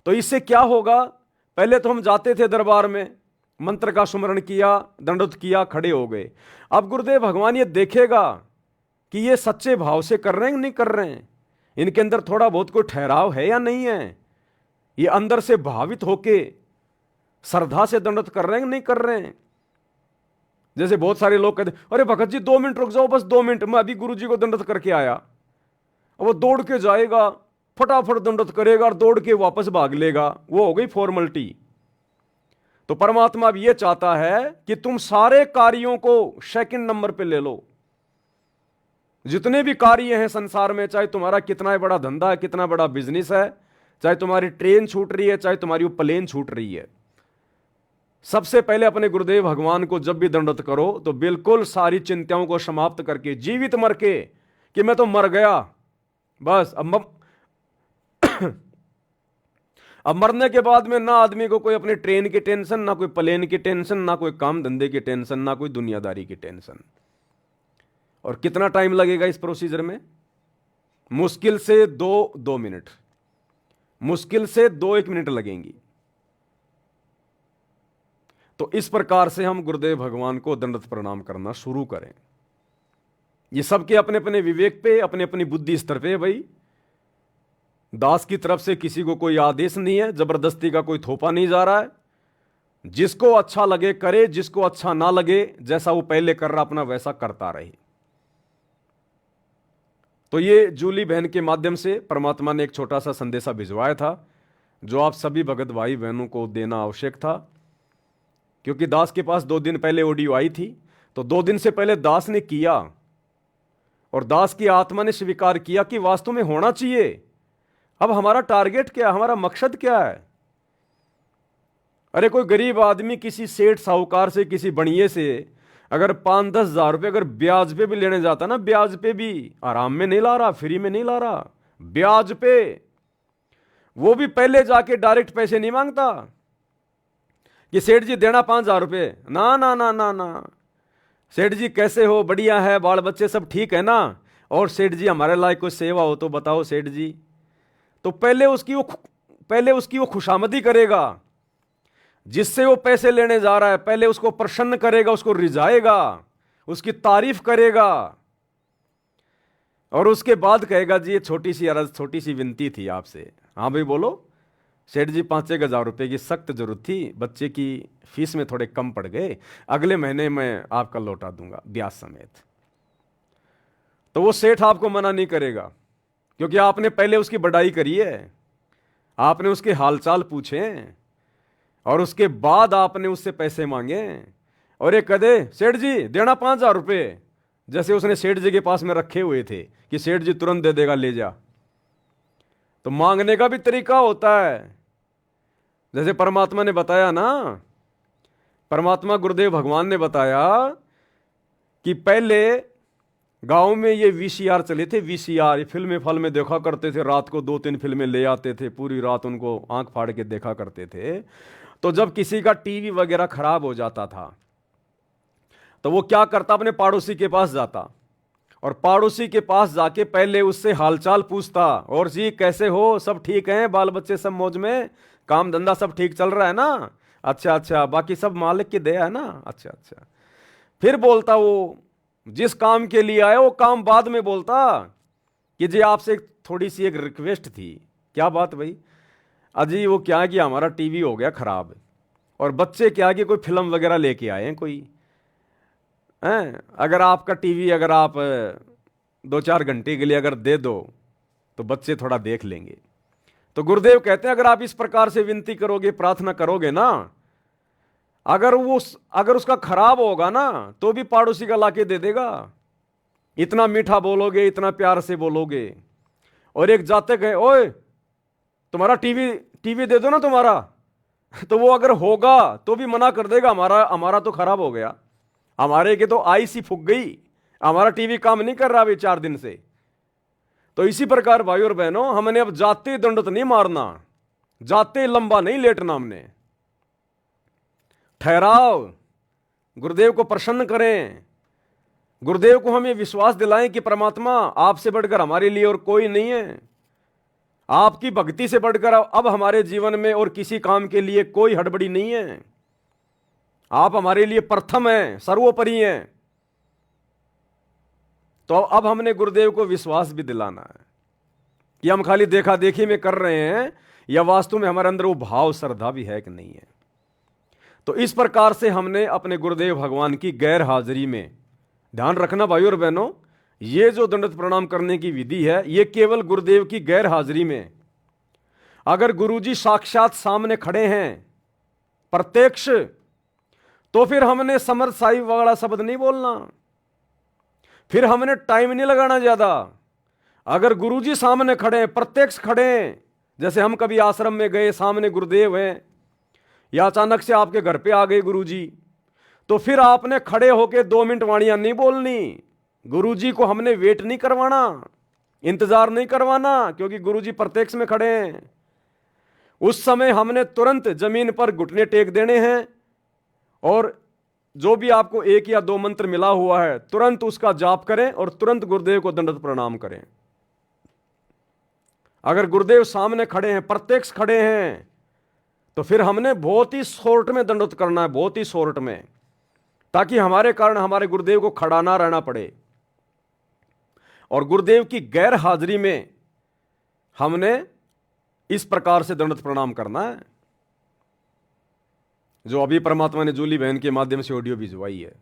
तो इससे क्या होगा, पहले तो हम जाते थे दरबार में, मंत्र का सुमरण किया, दंडवत किया, खड़े हो गए। अब गुरुदेव भगवान ये देखेगा कि ये सच्चे भाव से कर रहे हैं नहीं कर रहे हैं, इनके अंदर थोड़ा बहुत कोई ठहराव है या नहीं है, ये अंदर से भावित होके श्रद्धा से दंडवत कर रहे हैं नहीं कर रहे हैं। जैसे बहुत सारे लोग कहते, अरे भगत जी 2 मिनट रुक जाओ, बस 2 मिनट, मैं अभी गुरु जी को दंडवत करके आया। अब वो दौड़ के जाएगा, फटाफट दंडवत करेगा और दौड़ के वापस भाग लेगा, वो हो गई फॉर्मेलिटी। तो परमात्मा अब ये चाहता है कि तुम सारे कार्यों को सेकंड नंबर पे ले लो। जितने भी कार्य हैं संसार में, चाहे तुम्हारा कितना बड़ा धंधा है, कितना बड़ा बिजनेस है, चाहे तुम्हारी ट्रेन छूट रही है, चाहे तुम्हारी वो प्लेन छूट रही है, सबसे पहले अपने गुरुदेव भगवान को जब भी दंडवत करो तो बिल्कुल सारी चिंताओं को समाप्त करके, जीवित मर के कि मैं तो मर गया बस, अब मरने के बाद में ना आदमी को कोई अपनी ट्रेन की टेंशन, ना कोई प्लेन की टेंशन, ना कोई काम धंधे की टेंशन, ना कोई दुनियादारी की टेंशन। और कितना टाइम लगेगा इस प्रोसीजर में? मुश्किल से 2 मिनट, मुश्किल से 2-1 मिनट लगेंगी। तो इस प्रकार से हम गुरुदेव भगवान को दंडवत प्रणाम करना शुरू करें। ये सबके अपने अपने विवेक पे, अपने अपनी बुद्धि स्तर पे भाई। दास की तरफ से किसी को कोई आदेश नहीं है, जबरदस्ती का कोई थोपा नहीं जा रहा है। जिसको अच्छा लगे करे, जिसको अच्छा ना लगे, जैसा वो पहले कर रहा अपना वैसा करता रहे। तो ये जूली बहन के माध्यम से परमात्मा ने एक छोटा सा संदेशा भिजवाया था, जो आप सभी भगत भाई बहनों को देना आवश्यक था। क्योंकि दास के पास 2 दिन पहले ऑडियो आई थी, तो 2 दिन से पहले दास ने किया और दास की आत्मा ने स्वीकार किया कि वास्तव में होना चाहिए। अब हमारा टारगेट क्या है, हमारा मकसद क्या है? अरे कोई गरीब आदमी किसी सेठ साहूकार से, किसी बनिए से अगर 5-10 हज़ार रुपये अगर ब्याज पे भी लेने जाता ना, ब्याज पे भी आराम में नहीं ला रहा, फ्री में नहीं ला रहा, ब्याज पे, वो भी पहले जाके डायरेक्ट पैसे नहीं मांगता कि सेठ जी देना 5,000 रुपये, ना ना ना ना ना। सेठ जी कैसे हो, बढ़िया है, बाल बच्चे सब ठीक है ना, और सेठ जी हमारे लायक कोई सेवा हो तो बताओ सेठ जी। तो पहले उसकी वो खुशामदी करेगा, जिससे वो पैसे लेने जा रहा है, पहले उसको प्रसन्न करेगा, उसको रिझाएगा, उसकी तारीफ करेगा, और उसके बाद कहेगा जी ये छोटी सी अर्ज, छोटी सी विनती थी आपसे। हाँ भाई बोलो सेठ जी, 5-6 हज़ार रुपये की सख्त जरूरत थी, बच्चे की फीस में थोड़े कम पड़ गए, अगले महीने मैं आपका लौटा दूंगा ब्याज समेत। तो वो सेठ आपको मना नहीं करेगा, क्योंकि आपने पहले उसकी बड़ाई करी है, आपने उसके हालचाल पूछे, और उसके बाद आपने उससे पैसे मांगे और ये कदे सेठ जी देना 5,000 रुपये, जैसे उसने सेठ जी के पास में रखे हुए थे कि सेठ जी तुरंत दे देगा, ले जा। तो मांगने का भी तरीका होता है। जैसे परमात्मा ने बताया ना, परमात्मा गुरुदेव भगवान ने बताया कि पहले गांव में ये वीसीआर चले थे। वीसीआर ये फिल्म में देखा करते थे, रात को 2-3 फिल्में ले आते थे, पूरी रात उनको आंख फाड़ के देखा करते थे। तो जब किसी का टीवी वगैरह खराब हो जाता था तो वो क्या करता, अपने पड़ोसी के पास जाता और पड़ोसी के पास जाके पहले उससे हालचाल पूछता, और जी कैसे हो, सब ठीक हैं, बाल बच्चे सब मौज में, काम धंधा सब ठीक चल रहा है ना, अच्छा अच्छा, बाकी सब मालिक की दया है ना, अच्छा अच्छा। फिर बोलता वो जिस काम के लिए आए वो काम बाद में बोलता कि जी आपसे थोड़ी सी एक रिक्वेस्ट थी। क्या बात भाई? अजी वो क्या है कि हमारा टीवी हो गया खराब और बच्चे क्या है कि कोई फिल्म वगैरह लेके आए हैं कोई हैं, अगर आपका टीवी अगर आप 2-4 घंटे के लिए अगर दे दो तो बच्चे थोड़ा देख लेंगे। तो गुरुदेव कहते हैं अगर आप इस प्रकार से विनती करोगे, प्रार्थना करोगे ना, अगर उसका खराब होगा ना तो भी पड़ोसी का लाके दे देगा। इतना मीठा बोलोगे, इतना प्यार से बोलोगे। और एक जाते गए, ओए तुम्हारा टीवी दे दो ना तुम्हारा, तो वो अगर होगा तो भी मना कर देगा, हमारा तो खराब हो गया, हमारे के तो आई सी फूक गई, हमारा टीवी काम नहीं कर रहा अभी 4 दिन से। तो इसी प्रकार भाई और बहनों, हमने अब जाते दंडत नहीं मारना, जाते लंबा नहीं लेटना, हमने ठहराव, गुरुदेव को प्रसन्न करें, गुरुदेव को हम ये विश्वास दिलाएं कि परमात्मा आपसे बढ़कर हमारे लिए और कोई नहीं है, आपकी भक्ति से बढ़कर अब हमारे जीवन में और किसी काम के लिए कोई हड़बड़ी नहीं है, आप हमारे लिए प्रथम हैं, सर्वोपरि हैं। तो अब हमने गुरुदेव को विश्वास भी दिलाना है कि हम खाली देखा देखी में कर रहे हैं या वास्तव में हमारे अंदर वो भाव श्रद्धा भी है कि नहीं है। तो इस प्रकार से हमने अपने गुरुदेव भगवान की गैर हाजिरी में ध्यान रखना भाइयों और बहनों, ये जो दंडवत प्रणाम करने की विधि है ये केवल गुरुदेव की गैर हाजिरी में। अगर गुरुजी साक्षात सामने खड़े हैं प्रत्यक्ष, तो फिर हमने समर्थ साहिब वाला शब्द नहीं बोलना, फिर हमने टाइम नहीं लगाना ज्यादा। अगर गुरुजी सामने खड़े हैं, प्रत्यक्ष खड़े हैं, जैसे हम कभी आश्रम में गए, सामने गुरुदेव हैं, या अचानक से आपके घर पे आ गए गुरुजी, तो फिर आपने खड़े होके 2 मिनट वाणियां नहीं बोलनी। गुरुजी को हमने वेट नहीं करवाना, इंतजार नहीं करवाना, क्योंकि गुरुजी प्रत्यक्ष में खड़े हैं। उस समय हमने तुरंत जमीन पर घुटने टेक देने हैं और जो भी आपको 1 या 2 मंत्र मिला हुआ है तुरंत उसका जाप करें और तुरंत गुरुदेव को दंडवत प्रणाम करें। अगर गुरुदेव सामने खड़े हैं, प्रत्यक्ष खड़े हैं, तो फिर हमने बहुत ही शॉर्ट में दंडवत करना है, बहुत ही शॉर्ट में, ताकि हमारे कारण हमारे गुरुदेव को खड़ा ना रहना पड़े। और गुरुदेव की गैर हाजिरी में हमने इस प्रकार से दंडवत प्रणाम करना है, जो अभी परमात्मा ने जूली बहन के माध्यम से ऑडियो भिजवाई है।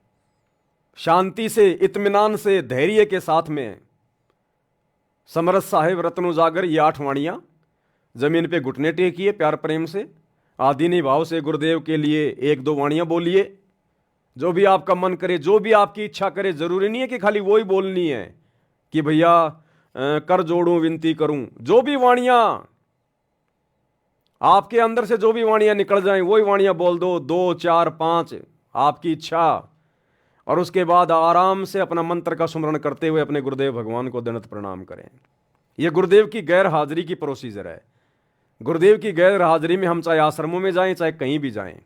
शांति से, इत्मीनान से, धैर्य के साथ में समरथ साहिब रत्न उजागर ये 8 वाणियां जमीन पे घुटने टेकिए, प्यार प्रेम से, आदीनी भाव से गुरुदेव के लिए 1-2 वाणियां बोलिए। जो भी आपका मन करे, जो भी आपकी इच्छा करे, जरूरी नहीं है कि खाली वो ही बोलनी है कि भैया कर जोड़ूं विनती करूं। जो भी वाणियां आपके अंदर से, जो भी वाणियां निकल जाएं वही वाणियां बोल दो, 2, 4, 5 आपकी इच्छा। और उसके बाद आराम से अपना मंत्र का स्मरण करते हुए अपने गुरुदेव भगवान को दंडवत प्रणाम करें। यह गुरुदेव की गैर हाजिरी की प्रोसीजर है। गुरुदेव की गैर हाजिरी में हम चाहे आश्रमों में जाएं, चाहे कहीं भी जाएं।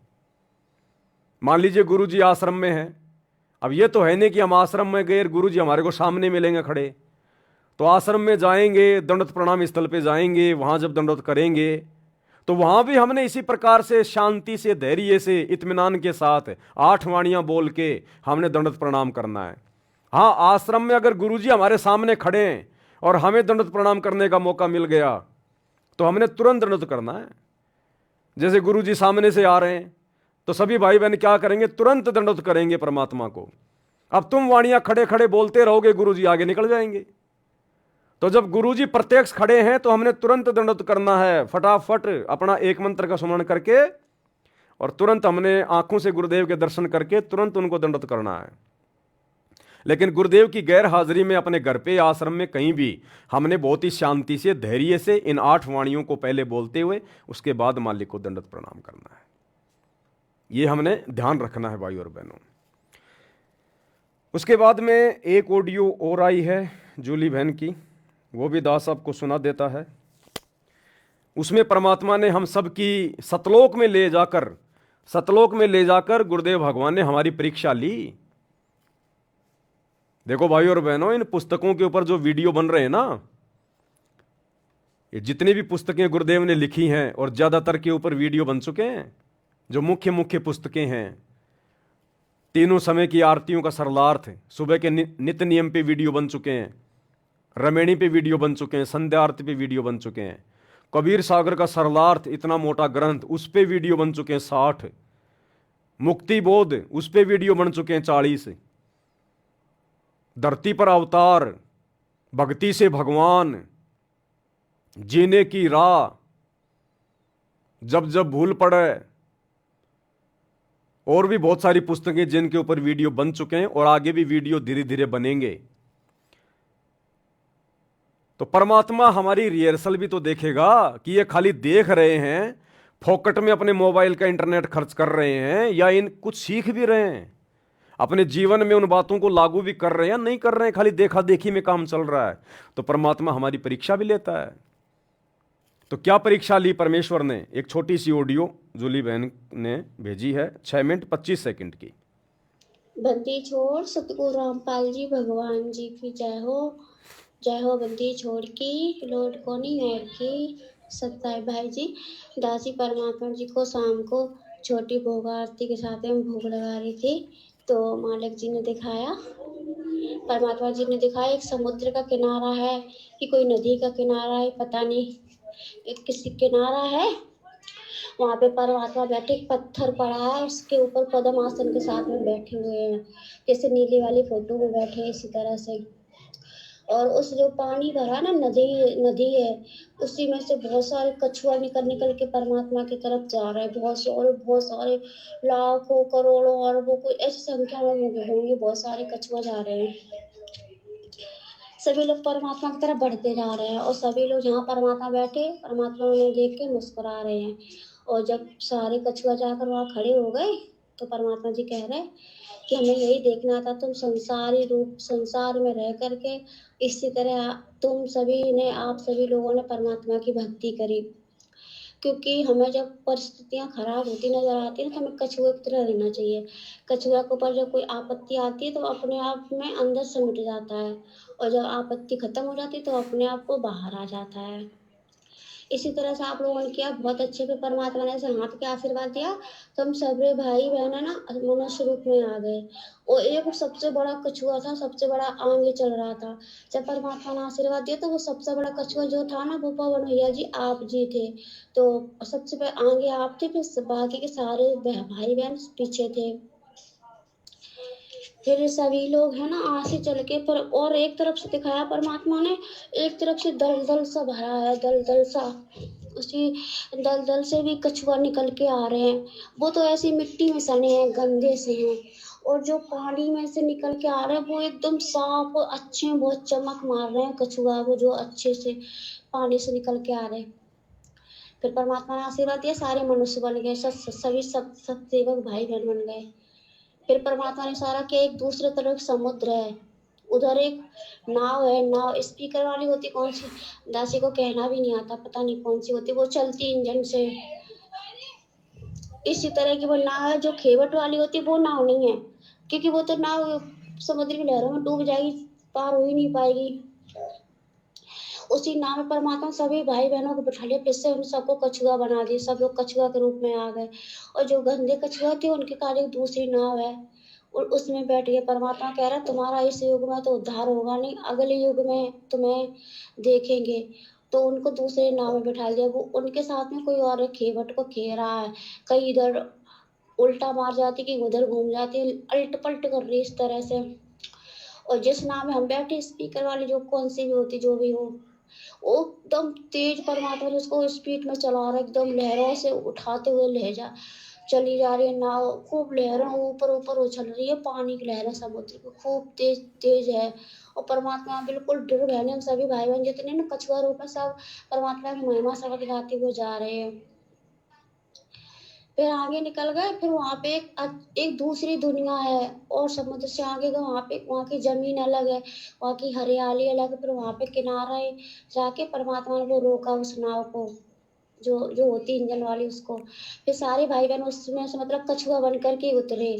मान लीजिए गुरुजी आश्रम में है, अब ये तो है नहीं कि हम आश्रम में गए गुरुजी हमारे को सामने मिलेंगे खड़े, तो आश्रम में जाएंगे, दंडवत प्रणाम स्थल पे जाएंगे, वहां जब दंडवत करेंगे तो वहां भी हमने इसी प्रकार से शांति से, धैर्य से, इत्मीनान के साथ 8 वाणियां बोल के हमने दंडवत प्रणाम करना है। हाँ, आश्रम में अगर गुरुजी हमारे सामने खड़े हैं और हमें दंडवत प्रणाम करने का मौका मिल गया तो हमने तुरंत दंडवत करना है। जैसे गुरुजी सामने से आ रहे हैं तो सभी भाई बहन क्या करेंगे, तुरंत दंडवत करेंगे परमात्मा को। अब तुम वाणियां खड़े खड़े बोलते रहोगे, गुरुजी आगे निकल जाएंगे। तो जब गुरुजी प्रत्यक्ष खड़े हैं तो हमने तुरंत दंडवत करना है, फटाफट अपना 1 मंत्र का स्मरण करके और तुरंत हमने आंखों से गुरुदेव के दर्शन करके तुरंत उनको दंडवत करना है। लेकिन गुरुदेव की गैर हाजिरी में अपने घर पे आश्रम में कहीं भी हमने बहुत ही शांति से धैर्य से इन 8 वाणियों को पहले बोलते हुए उसके बाद मालिक को दंडवत प्रणाम करना है। ये हमने ध्यान रखना है भाई और बहनों। उसके बाद में एक ऑडियो और आई है जूली बहन की, वो भी दास साहब को सुना देता है। उसमें परमात्मा ने हम सब की सतलोक में ले जाकर गुरुदेव भगवान ने हमारी परीक्षा ली। देखो भाई और बहनों, इन पुस्तकों के ऊपर जो वीडियो बन रहे हैं ना, ये जितनी भी पुस्तकें गुरुदेव ने लिखी हैं और ज्यादातर के ऊपर वीडियो बन चुके हैं। जो मुख्य मुख्य पुस्तकें हैं, तीनों समय की आरतियों का सरलार्थ, सुबह के नित्य नियम पे वीडियो बन चुके हैं, रमेणी पे वीडियो बन चुके हैं, संध्या आरती पे वीडियो बन चुके हैं, कबीर सागर का सरलार्थ इतना मोटा ग्रंथ उस पे वीडियो बन चुके हैं 60, मुक्ति बोध उस पे वीडियो बन चुके हैं 40, धरती पर अवतार, भक्ति से भगवान, जीने की राह, जब जब भूल पड़े, और भी बहुत सारी पुस्तकें जिनके ऊपर वीडियो बन चुके हैं और आगे भी वीडियो धीरे धीरे बनेंगे। तो परमात्मा हमारी रिहर्सल भी तो देखेगा कि ये खाली देख रहे हैं, फोकट में अपने मोबाइल का इंटरनेट खर्च कर रहे हैं, या इन कुछ सीख भी रहे हैं, अपने जीवन में उन बातों को लागू भी कर रहे हैं, नहीं कर रहे हैं, खाली देखा देखी में काम चल रहा है। तो परमात्मा हमारी परीक्षा भी लेता है। तो क्या परीक्षा ली परमेश्वर ने? एक छोटी सी ऑडियो जूली बहन ने भेजी है, 6 मिनट 25 सेकंड की। बंदी छोड़ सतगुरु रामपाल जी भगवान जी की जय हो बंदी छोड़ की लौट को नहीं और की सत्ताई भाई जी। दासी परमात्मा जी को शाम को छोटी भोग आरती के साथ में भोग लगा रही थी, तो मालिक जी ने दिखाया, परमात्मा जी ने दिखाया एक समुद्र का किनारा है कि कोई नदी का किनारा है, पता नहीं एक किसी किनारा है। वहाँ पे परमात्मा बैठे, एक पत्थर पड़ा है, उसके ऊपर पद्म आसन के साथ में बैठे हुए हैं, जैसे नीली वाली फोटो में बैठे हैं इसी तरह से। और उस जो पानी भरा ना, नदी है, उसी में से बहुत सारे कछुआ निकल के परमात्मा की तरफ जा रहे हैं। बहुत सारे लाखों करोड़ों अरबों को ऐसी संख्या में होंगे, बहुत सारे कछुआ जा रहे हैं। सभी लोग परमात्मा की तरफ बढ़ते जा रहे हैं और सभी लोग जहाँ परमात्मा बैठे, परमात्मा उन्हें देख के मुस्कुरा रहे हैं। और जब सारे कछुआ जाकर वहाँ खड़े हो गए तो परमात्मा जी कह रहे कि हमें यही देखना था, तुम संसारी रूप संसार में रह करके इसी तरह आप सभी लोगों ने परमात्मा की भक्ति करी। क्योंकि हमें जब परिस्थितियाँ खराब होती नजर आती है तो हमें कछुए की तरह रहना चाहिए। कछुआ के ऊपर जब कोई आपत्ति आती है तो अपने आप में अंदर से मिट जाता है, और जब आपत्ति खत्म हो जाती है तो अपने आप को बाहर आ जाता है। इसी तरह से आप लोगों ने किया बहुत अच्छे पे, परमात्मा ने ऐसे हाथ के आशीर्वाद दिया तो हम सभी भाई बहन है ना मनुष्य रूप में आ गए। और एक सबसे बड़ा कछुआ था, सबसे बड़ा आगे चल रहा था। जब परमात्मा ने आशीर्वाद दिया तो वो सबसे बड़ा कछुआ जो था ना, वो पवन भैया जी आप जी थे। तो सबसे आगे आप थे, फिर बाकी के सारे भाई बहन पीछे थे। फिर सभी लोग है ना आगे चल के पर, और एक तरफ से दिखाया परमात्मा ने, एक तरफ से दलदल सा भरा है, दलदल सा, उसी दलदल से भी कछुआ निकल के आ रहे हैं। वो तो ऐसी मिट्टी में सने हैं, गंदे से हैं, और जो पानी में से निकल के आ रहे हैं वो एकदम साफ अच्छे, बहुत चमक मार रहे हैं कछुआ वो जो अच्छे से पानी से निकल के आ रहे हैं। फिर परमात्मा ने आशीर्वाद दिया, सारे मनुष्य बन गए, सभी सब सेवक भाई बहन बन गए। फिर परमात्मा ने सारा किया, एक दूसरे तरफ समुद्र है, उधर एक नाव है, नाव स्पीकर वाली होती, कौन सी दासी को कहना भी नहीं आता, पता नहीं कौन सी होती, वो चलती इंजन से। इसी तरह की वो नाव है, जो खेवट वाली होती वो नाव नहीं है, क्योंकि वो तो नाव समुद्र की लहरों में डूब जाएगी, पार हो ही नहीं पाएगी। उसी नाव में परमात्मा सभी भाई बहनों को बिठा लिया, फिर से उन सबको कछुआ बना दिया, सब लोग कछुआ के रूप में आ गए। और जो गंदे कछुआ थे उनके कारण एक दूसरी नाव है और उसमें बैठ गए। परमात्मा कह रहा तुम्हारा इस युग में तो उद्धार होगा नहीं, अगले युग में तुम्हें देखेंगे। तो उनको दूसरे नाव में बिठा दिया। वो उनके साथ में कोई और खेवट को खे रहा है, कहीं इधर उल्टा मार जाती कि उधर घूम जाती, अल्ट पल्ट कर रही इस तरह से। और जिस नाव में हम बैठे स्पीकर वाली जो कौन सी भी होती जो भी हो, वो एकदम तेज परमात्मा जिसको स्पीड में चला रहा है, एकदम लहरों से उठाते हुए लहजा चली जा रही है नाव, खूब लहरों ऊपर ऊपर उछल रही है, पानी की लहरें समुद्र की खूब तेज तेज है। और परमात्मा बिल्कुल डर गए हैं। हम सभी भाई बहन जितने ना कछुआ रूप में सब परमात्मा की महिमा शब्द गाते हुए जा रहे हैं। फिर आगे निकल गए, फिर वहाँ पे एक दूसरी दुनिया है, और समुद्र से आगे गए, वहाँ पे वहाँ की जमीन अलग है, वहाँ की हरियाली अलग है। फिर वहाँ पे किनारे जाके परमात्मा ने वो रोका उस नाव को, जो जो होती इंजन वाली उसको। फिर सारे भाई बहन उसमें से मतलब कछुआ बन करके उतरे,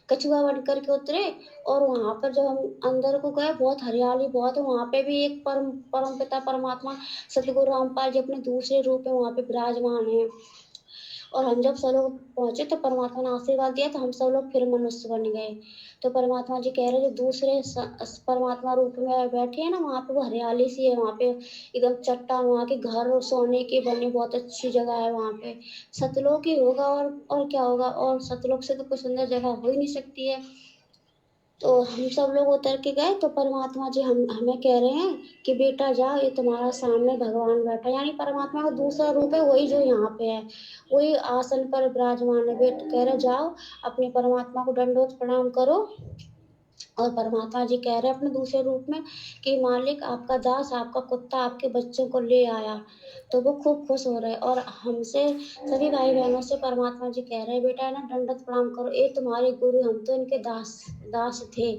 कछुआ बन करके उतरे। और वहाँ पर जब हम अंदर को गए, बहुत हरियाली बहुत है, वहाँ पे भी एक परम पिता परमात्मा सतगुरु रामपाल जी अपने दूसरे रूप में वहाँ पे विराजमान है। और हम जब सब लोग पहुंचे तो परमात्मा ने आशीर्वाद दिया, तो हम सब लोग फिर मनुष्य बन गए। तो परमात्मा जी कह रहे जो दूसरे परमात्मा रूप में बैठे हैं ना, वहाँ पे वो हरियाली सी है, वहाँ पे एकदम चट्टान, वहाँ के घर सोने के बने, बहुत अच्छी जगह है वहाँ पे। सतलोक ही होगा, और क्या होगा, और सतलोक से तो कोई सुंदर जगह हो ही नहीं सकती है। तो हम सब लोग उतर के गए, तो परमात्मा जी हमें कह रहे हैं कि बेटा जाओ, ये तुम्हारा सामने भगवान बैठा, यानी परमात्मा का दूसरा रूप है, वही जो यहाँ पे है, वही आसन पर विराजमान है। बेट कह रहे जाओ, अपने परमात्मा को दंडवत प्रणाम करो। और परमात्मा जी कह रहे हैं अपने दूसरे रूप में कि मालिक, आपका दास, आपका कुत्ता आपके बच्चों को ले आया। तो वो खूब खुश हो रहे हैं, और हमसे सभी भाई बहनों से परमात्मा जी कह रहे हैं बेटा है ना, दंडवत प्रणाम करो, ये तुम्हारे गुरु, हम तो इनके दास दास थे।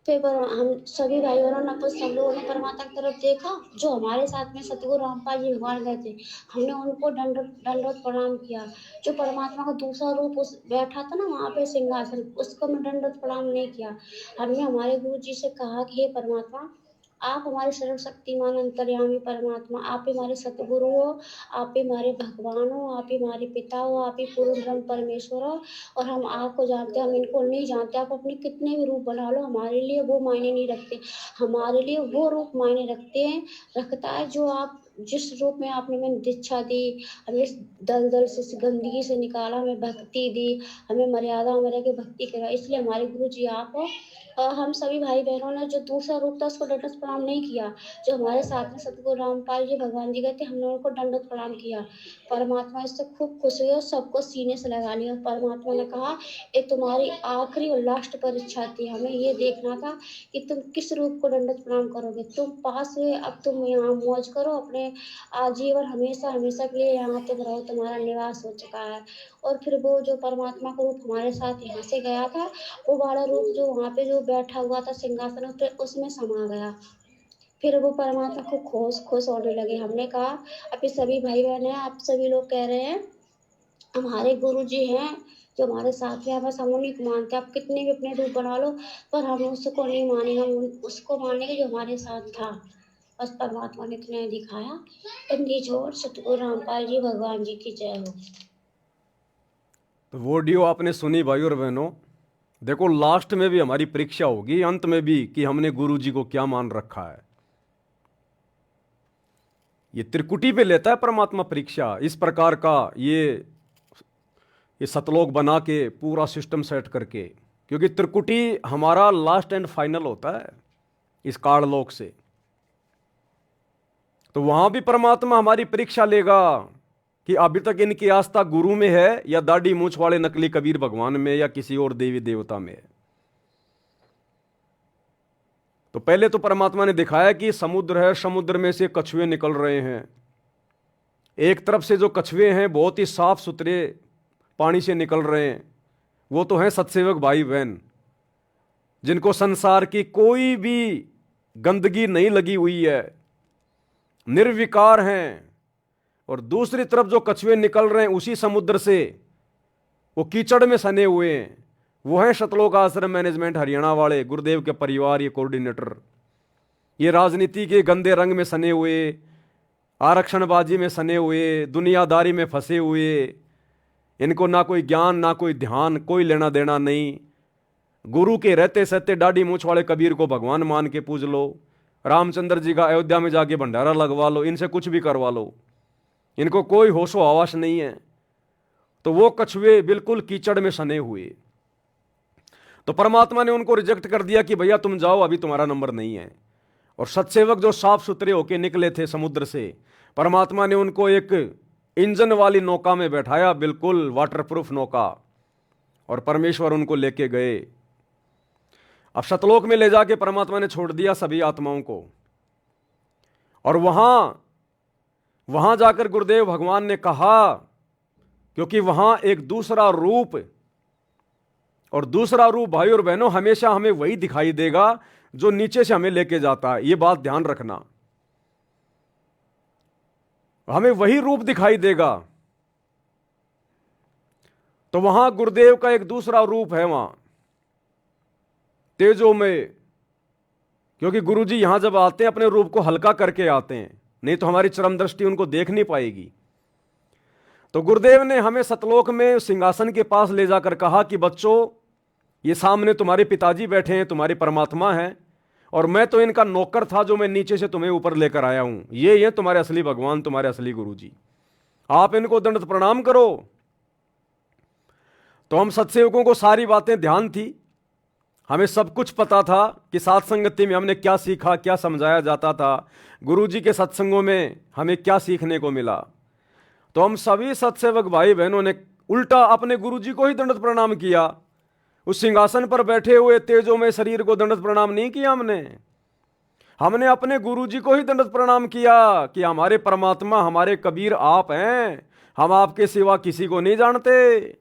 फिर हम सभी भाई बहनों ने सब लोगों ने परमात्मा की तरफ देखा, जो हमारे साथ में सतगुरु रामपाल जी भगवान गए थे, हमने उनको दंडवत प्रणाम किया। जो परमात्मा का दूसरा रूप उस बैठा था ना वहाँ पे सिंहासन, उसको मैं दंडवत प्रणाम नहीं किया। हमने हमारे गुरु जी से कहा कि हे परमात्मा, आप हमारे सर्वशक्तिमान अंतर्यामी परमात्मा, आप ही हमारे सतगुरु हो, आप ही हमारे भगवान हो, आप ही हमारे पिता हो, आप ही पूर्ण ब्रह्म परमेश्वर हो। और हम आपको जानते हैं, हम इनको नहीं जानते। आप अपने कितने भी रूप बना लो, हमारे लिए वो मायने नहीं रखते। हमारे लिए वो रूप मायने रखता है जो आप जिस रूप में आपने हमें दीक्षा दी, हमें इस दलदल से, इस गंदगी से निकाला, हमें भक्ति दी, हमें मर्यादा में रह के भक्ति करा, इसलिए हमारे गुरु जी आप हो। और हम सभी भाई बहनों ने जो दूसरा रूप था उसको दंडवत प्रणाम नहीं किया। जो हमारे साथ में सतगुरु रामपाल जी भगवान जी गए थे, हमने उनको दंडवत प्रणाम किया। परमात्मा इससे खूब खुश हुए और सबको सीने से लगा लिया। परमात्मा ने कहा ये तुम्हारी आखिरी और लास्ट परीक्षा थी, हमें ये देखना था कि तुम किस रूप को दंडवत प्रणाम करोगे। तुम पास हुए, अब तुम यहाँ मौज करो, अपने आजीवन हमेशा हमेशा के लिए यहाँ तुम रहो, तुम्हारा निवास हो चुका है। और फिर वो जो परमात्मा का रूप हमारे साथ यहाँ से गया था, वो वाला रूप जो वहाँ पे जो बैठा हुआ था सिंहासन पे, उसमें समा गया। फिर वो परमात्मा को खुश खुश होने लगे। हमने कहा अभी सभी भाई बहन हैं, आप सभी लोग कह रहे हैं हमारे गुरु जी हैं जो हमारे साथ हैं, बस हम उन्हीं को मानते हैं। आप कितने भी अपने रूप बना लो, पर हम उसको नहीं मानेंगे, हम उसको मानेंगे जो हमारे साथ था। बस परमात्मा ने इतना ही दिखाया। बंदी जोर सतगुरु रामपाल जी भगवान जी की जय हो। तो वो ऑडियो आपने सुनी भाई और बहनों। देखो लास्ट में भी हमारी परीक्षा होगी, अंत में भी, कि हमने गुरु जी को क्या मान रखा है। ये त्रिकुटी पे लेता है परमात्मा परीक्षा, इस प्रकार का ये सतलोक बना के पूरा सिस्टम सेट करके, क्योंकि त्रिकुटी हमारा लास्ट एंड फाइनल होता है इस काललोक से। तो वहां भी परमात्मा हमारी परीक्षा लेगा कि अभी तक इनकी आस्था गुरु में है, या दाढ़ी मूंछ वाले नकली कबीर भगवान में, या किसी और देवी देवता में है। तो पहले तो परमात्मा ने दिखाया कि समुद्र है, समुद्र में से कछुए निकल रहे हैं। एक तरफ से जो कछुए हैं बहुत ही साफ सुथरे पानी से निकल रहे हैं, वो तो हैं सत्सेवक भाई बहन, जिनको संसार की कोई भी गंदगी नहीं लगी हुई है, निर्विकार हैं। और दूसरी तरफ जो कछुए निकल रहे हैं उसी समुद्र से, वो कीचड़ में सने हुए हैं, वो हैं सतलोक आश्रम मैनेजमेंट हरियाणा वाले, गुरुदेव के परिवार, ये कोऑर्डिनेटर, ये राजनीति के गंदे रंग में सने हुए, आरक्षणबाजी में सने हुए, दुनियादारी में फंसे हुए, इनको ना कोई ज्ञान ना कोई ध्यान, कोई लेना देना नहीं। गुरु के रहते सहते दाढ़ी मूंछ वाले कबीर को भगवान मान के पूज लो, रामचंद्र जी का अयोध्या में जाके भंडारा लगवा लो, इनसे कुछ भी करवा लो, इनको कोई होशो हवास नहीं है। तो वो कछुए बिल्कुल कीचड़ में सने हुए। तो परमात्मा ने उनको रिजेक्ट कर दिया कि भैया तुम जाओ, अभी तुम्हारा नंबर नहीं है। और सत्सेवक जो साफ सुथरे होके निकले थे समुद्र से, परमात्मा ने उनको एक इंजन वाली नौका में बैठाया, बिल्कुल वाटरप्रूफ नौका, और परमेश्वर उनको लेके गए। अब सतलोक में ले जाके परमात्मा ने छोड़ दिया सभी आत्माओं को, और वहां जाकर गुरुदेव भगवान ने कहा, क्योंकि वहां एक दूसरा रूप, और दूसरा रूप भाई और बहनों हमेशा हमें वही दिखाई देगा जो नीचे से हमें लेके जाता है। यह बात ध्यान रखना, हमें वही रूप दिखाई देगा। तो वहां गुरुदेव का एक दूसरा रूप है, वहां तेजो में, क्योंकि गुरुजी यहां जब आते हैं अपने रूप को हल्का करके आते हैं, नहीं तो हमारी चरम दृष्टि उनको देख नहीं पाएगी। तो गुरुदेव ने हमें सतलोक में सिंहासन के पास ले जाकर कहा कि बच्चों, ये सामने तुम्हारे पिताजी बैठे हैं, तुम्हारे परमात्मा हैं, और मैं तो इनका नौकर था जो मैं नीचे से तुम्हें ऊपर लेकर आया हूं। ये तुम्हारे असली भगवान, तुम्हारे असली गुरुजी, आप इनको दंडवत प्रणाम करो। तो हम सत्सेवकों को सारी बातें ध्यान थी, हमें सब कुछ पता था कि साथ संगति में हमने क्या सीखा, क्या समझाया जाता था, गुरुजी के सत्संगों में हमें क्या सीखने को मिला। तो हम सभी सत्सेवक भाई बहनों ने उल्टा अपने गुरुजी को ही दंडवत प्रणाम किया। उस सिंहासन पर बैठे हुए तेजो में शरीर को दंडवत प्रणाम नहीं किया हमने अपने गुरुजी को ही दंडवत प्रणाम किया कि हमारे परमात्मा, हमारे कबीर आप हैं, हम आपके सिवा किसी को नहीं जानते।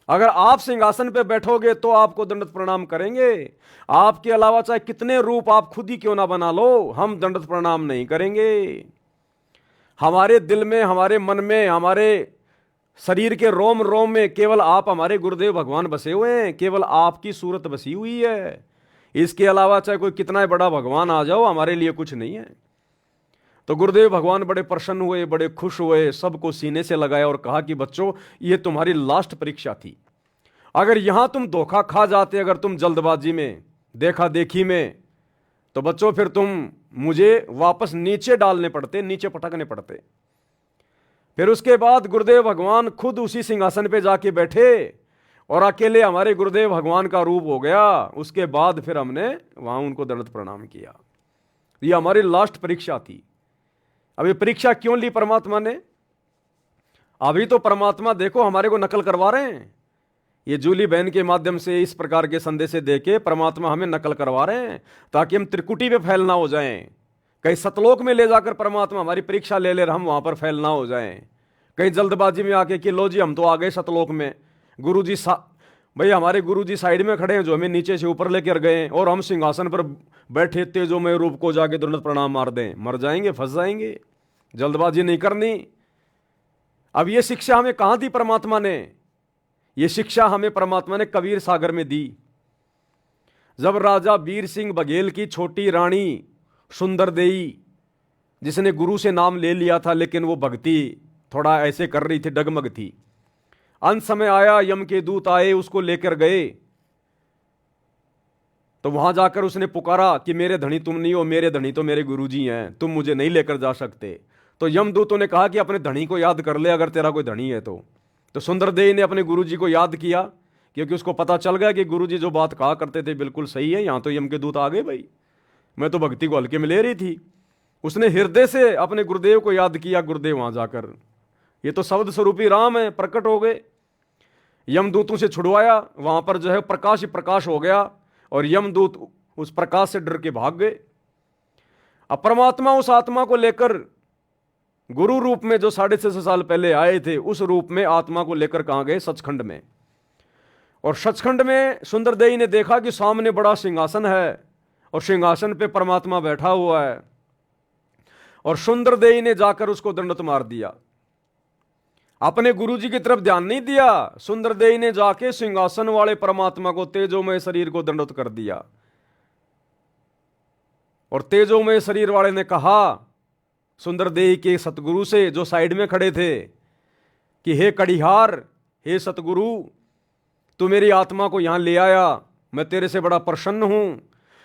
अगर आप सिंहासन पे बैठोगे तो आपको दंडवत प्रणाम करेंगे, आपके अलावा चाहे कितने रूप आप खुद ही क्यों ना बना लो, हम दंडवत प्रणाम नहीं करेंगे। हमारे दिल में, हमारे मन में, हमारे शरीर के रोम रोम में केवल आप, हमारे गुरुदेव भगवान बसे हुए हैं, केवल आपकी सूरत बसी हुई है। इसके अलावा चाहे कोई कितना बड़ा भगवान आ जाओ, हमारे लिए कुछ नहीं है। तो गुरुदेव भगवान बड़े प्रसन्न हुए, बड़े खुश हुए, सबको सीने से लगाया और कहा कि बच्चों, ये तुम्हारी लास्ट परीक्षा थी। अगर यहां तुम धोखा खा जाते, अगर तुम जल्दबाजी में, देखा देखी में, तो बच्चों फिर तुम मुझे वापस नीचे डालने पड़ते, नीचे पटकने पड़ते। फिर उसके बाद गुरुदेव भगवान खुद उसी सिंहासन पे जाके बैठे और अकेले हमारे गुरुदेव भगवान का रूप हो गया। उसके बाद फिर हमने वहां उनको दंडवत प्रणाम किया। ये हमारी लास्ट परीक्षा थी। अब ये परीक्षा क्यों ली परमात्मा ने? अभी तो परमात्मा देखो हमारे को नकल करवा रहे हैं, ये जूली बहन के माध्यम से इस प्रकार के संदेश देके परमात्मा हमें नकल करवा रहे हैं ताकि हम त्रिकुटी पे फैल ना हो जाएं। कहीं सतलोक में ले जाकर परमात्मा हमारी परीक्षा ले हम वहां पर फैल ना हो जाएं। कहीं जल्दबाजी में आके कि लो जी हम तो आ गए सतलोक में, गुरुजी भाई हमारे गुरुजी साइड में खड़े हैं जो हमें नीचे से ऊपर लेकर गए, और हम सिंहासन पर बैठे तेजो में रूप को जाके दंडवत प्रणाम मार दें, मर जाएंगे, फंस जाएंगे। जल्दबाजी नहीं करनी। अब ये शिक्षा हमें कहां दी परमात्मा ने? ये शिक्षा हमें परमात्मा ने कबीर सागर में दी। जब राजा वीर सिंह बघेल की छोटी रानी सुंदर देई, जिसने गुरु से नाम ले लिया था लेकिन वो भक्ति थोड़ा ऐसे कर रही थी, डगमग थी, अंत समय आया, यम के दूत आए, उसको लेकर गए। तो वहां जाकर उसने पुकारा कि मेरे धनी तुम नहीं हो, मेरे धनी तो मेरे गुरुजी हैं, तुम मुझे नहीं लेकर जा सकते। तो यमदूतों ने कहा कि अपने धनी को याद कर ले, अगर तेरा कोई धनी है तो सुंदरदेव ने अपने गुरुजी को याद किया, क्योंकि उसको पता चल गया कि गुरुजी जो बात कहा करते थे बिल्कुल सही है। यहां तो यम के दूत आ गए, भाई मैं तो भक्ति को हल्के में ले रही थी। उसने हृदय से अपने गुरुदेव को याद किया। गुरुदेव वहां जाकर, ये तो शब्द स्वरूपी राम है, प्रकट हो गए। यमदूतों से छुड़वाया, वहां पर जो है प्रकाश ही प्रकाश हो गया, और यमदूत उस प्रकाश से डर के भाग गए। अब परमात्मा उस आत्मा को लेकर गुरु रूप में जो 650 साल पहले आए थे, उस रूप में आत्मा को लेकर कहां गए? सचखंड में। और सचखंड में सुंदरदेई ने देखा कि सामने बड़ा सिंहासन है और सिंहासन पे परमात्मा बैठा हुआ है, और सुंदरदेई ने जाकर उसको दंडवत मार दिया। अपने गुरुजी की तरफ ध्यान नहीं दिया, सुंदरदेई ने जाके सिंहासन वाले परमात्मा को, तेजोमय शरीर को दंडवत कर दिया। और तेजोमय शरीर वाले ने कहा सुंदरदेई के सतगुरु से, जो साइड में खड़े थे, कि हे कड़िहार, हे सतगुरु, तू मेरी आत्मा को यहां ले आया, मैं तेरे से बड़ा प्रसन्न हूं,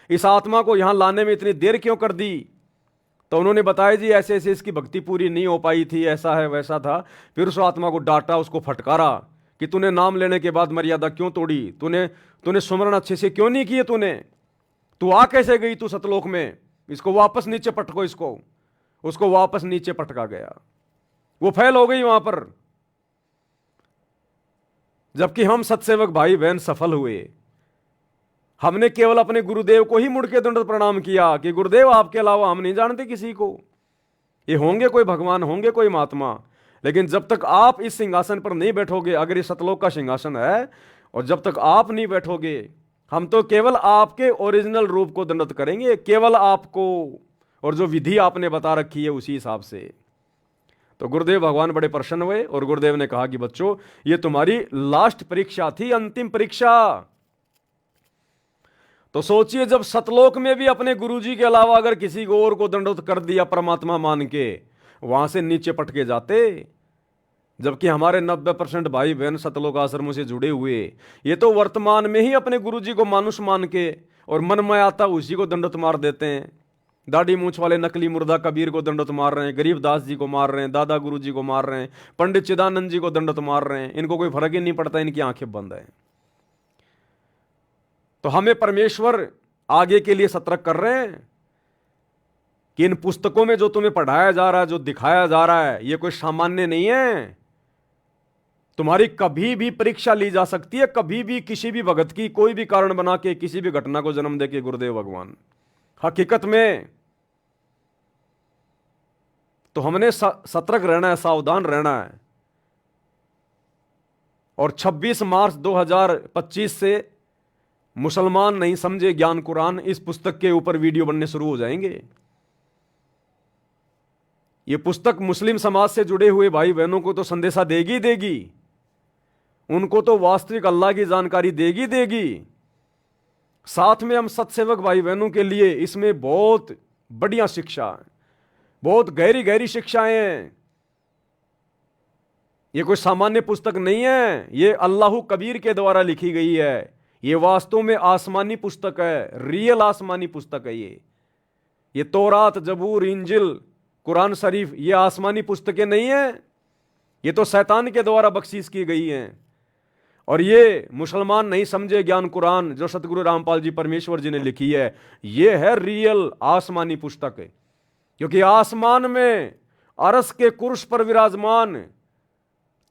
इस आत्मा को यहां लाने में इतनी देर क्यों कर दी? तो उन्होंने बताया जी ऐसे ऐसे इसकी भक्ति पूरी नहीं हो पाई थी, ऐसा है वैसा था। फिर उस आत्मा को डांटा, उसको फटकारा कि तूने नाम लेने के बाद मर्यादा क्यों तोड़ी, तूने सुमरण अच्छे से क्यों नहीं किए, तू आ कैसे गई तू सतलोक में, इसको वापस नीचे पटको, उसको वापस नीचे पटका गया। वो फेल हो गई वहां पर। जबकि हम सत्सेवक भाई बहन सफल हुए। हमने केवल अपने गुरुदेव को ही मुड़ के दंडवत प्रणाम किया कि गुरुदेव आपके अलावा हम नहीं जानते किसी को। ये होंगे कोई भगवान, होंगे कोई महात्मा, लेकिन जब तक आप इस सिंहासन पर नहीं बैठोगे, अगर ये सतलोक का सिंहासन है और जब तक आप नहीं बैठोगे, हम तो केवल आपके ओरिजिनल रूप को दंडवत करेंगे, केवल आपको, और जो विधि आपने बता रखी है उसी हिसाब से। तो गुरुदेव भगवान बड़े प्रसन्न हुए और गुरुदेव ने कहा कि बच्चों, ये तुम्हारी लास्ट परीक्षा थी, अंतिम परीक्षा। तो सोचिए, जब सतलोक में भी अपने गुरुजी के अलावा अगर किसी को और को दंडवत कर दिया परमात्मा मान के, वहां से नीचे पटके जाते। जबकि हमारे 90% भाई बहन सतलोक आश्रमों से जुड़े हुए, ये तो वर्तमान में ही अपने गुरुजी को मानुष मान के और मन में आता उसी को दंडवत मार देते हैं। दाढ़ी मूछ वाले नकली मुर्दा कबीर को दंडवत मार रहे हैं, गरीबदास जी को मार रहे हैं, दादा गुरु जी को मार रहे हैं, पंडित चिदानंद जी को दंडवत मार रहे हैं। इनको कोई फर्क ही नहीं पड़ता, इनकी आंखें बंद है। तो हमें परमेश्वर आगे के लिए सतर्क कर रहे हैं कि इन पुस्तकों में जो तुम्हें पढ़ाया जा रहा है, जो दिखाया जा रहा है, ये कोई सामान्य नहीं है। तुम्हारी कभी भी परीक्षा ली जा सकती है, कभी भी किसी भी भगत की कोई भी कारण बना के, किसी भी घटना को जन्म दे के गुरुदेव भगवान। हकीकत में तो हमने सतर्क रहना है, सावधान रहना है। और 26 मार्च 2025 से मुसलमान नहीं समझे ज्ञान कुरान, इस पुस्तक के ऊपर वीडियो बनने शुरू हो जाएंगे। यह पुस्तक मुस्लिम समाज से जुड़े हुए भाई बहनों को तो संदेशा देगी देगी, उनको तो वास्तविक अल्लाह की जानकारी देगी देगी। साथ में हम सत्सेवक भाई बहनों के लिए इसमें बहुत बढ़िया शिक्षा है, बहुत गहरी गहरी शिक्षाएं हैं। ये कोई सामान्य पुस्तक नहीं है, ये अल्लाह कबीर के द्वारा लिखी गई है। ये वास्तव में आसमानी पुस्तक है, रियल आसमानी पुस्तक है। ये तौरात, जबूर, इंजिल, कुरान शरीफ, ये आसमानी पुस्तकें नहीं है, ये तो शैतान के द्वारा बख्शीश की गई हैं। और ये मुसलमान नहीं समझे ज्ञान कुरान जो सतगुरु रामपाल जी परमेश्वर जी ने लिखी है, ये है रियल आसमानी पुस्तक है। क्योंकि आसमान में अरस के कुर्स पर विराजमान,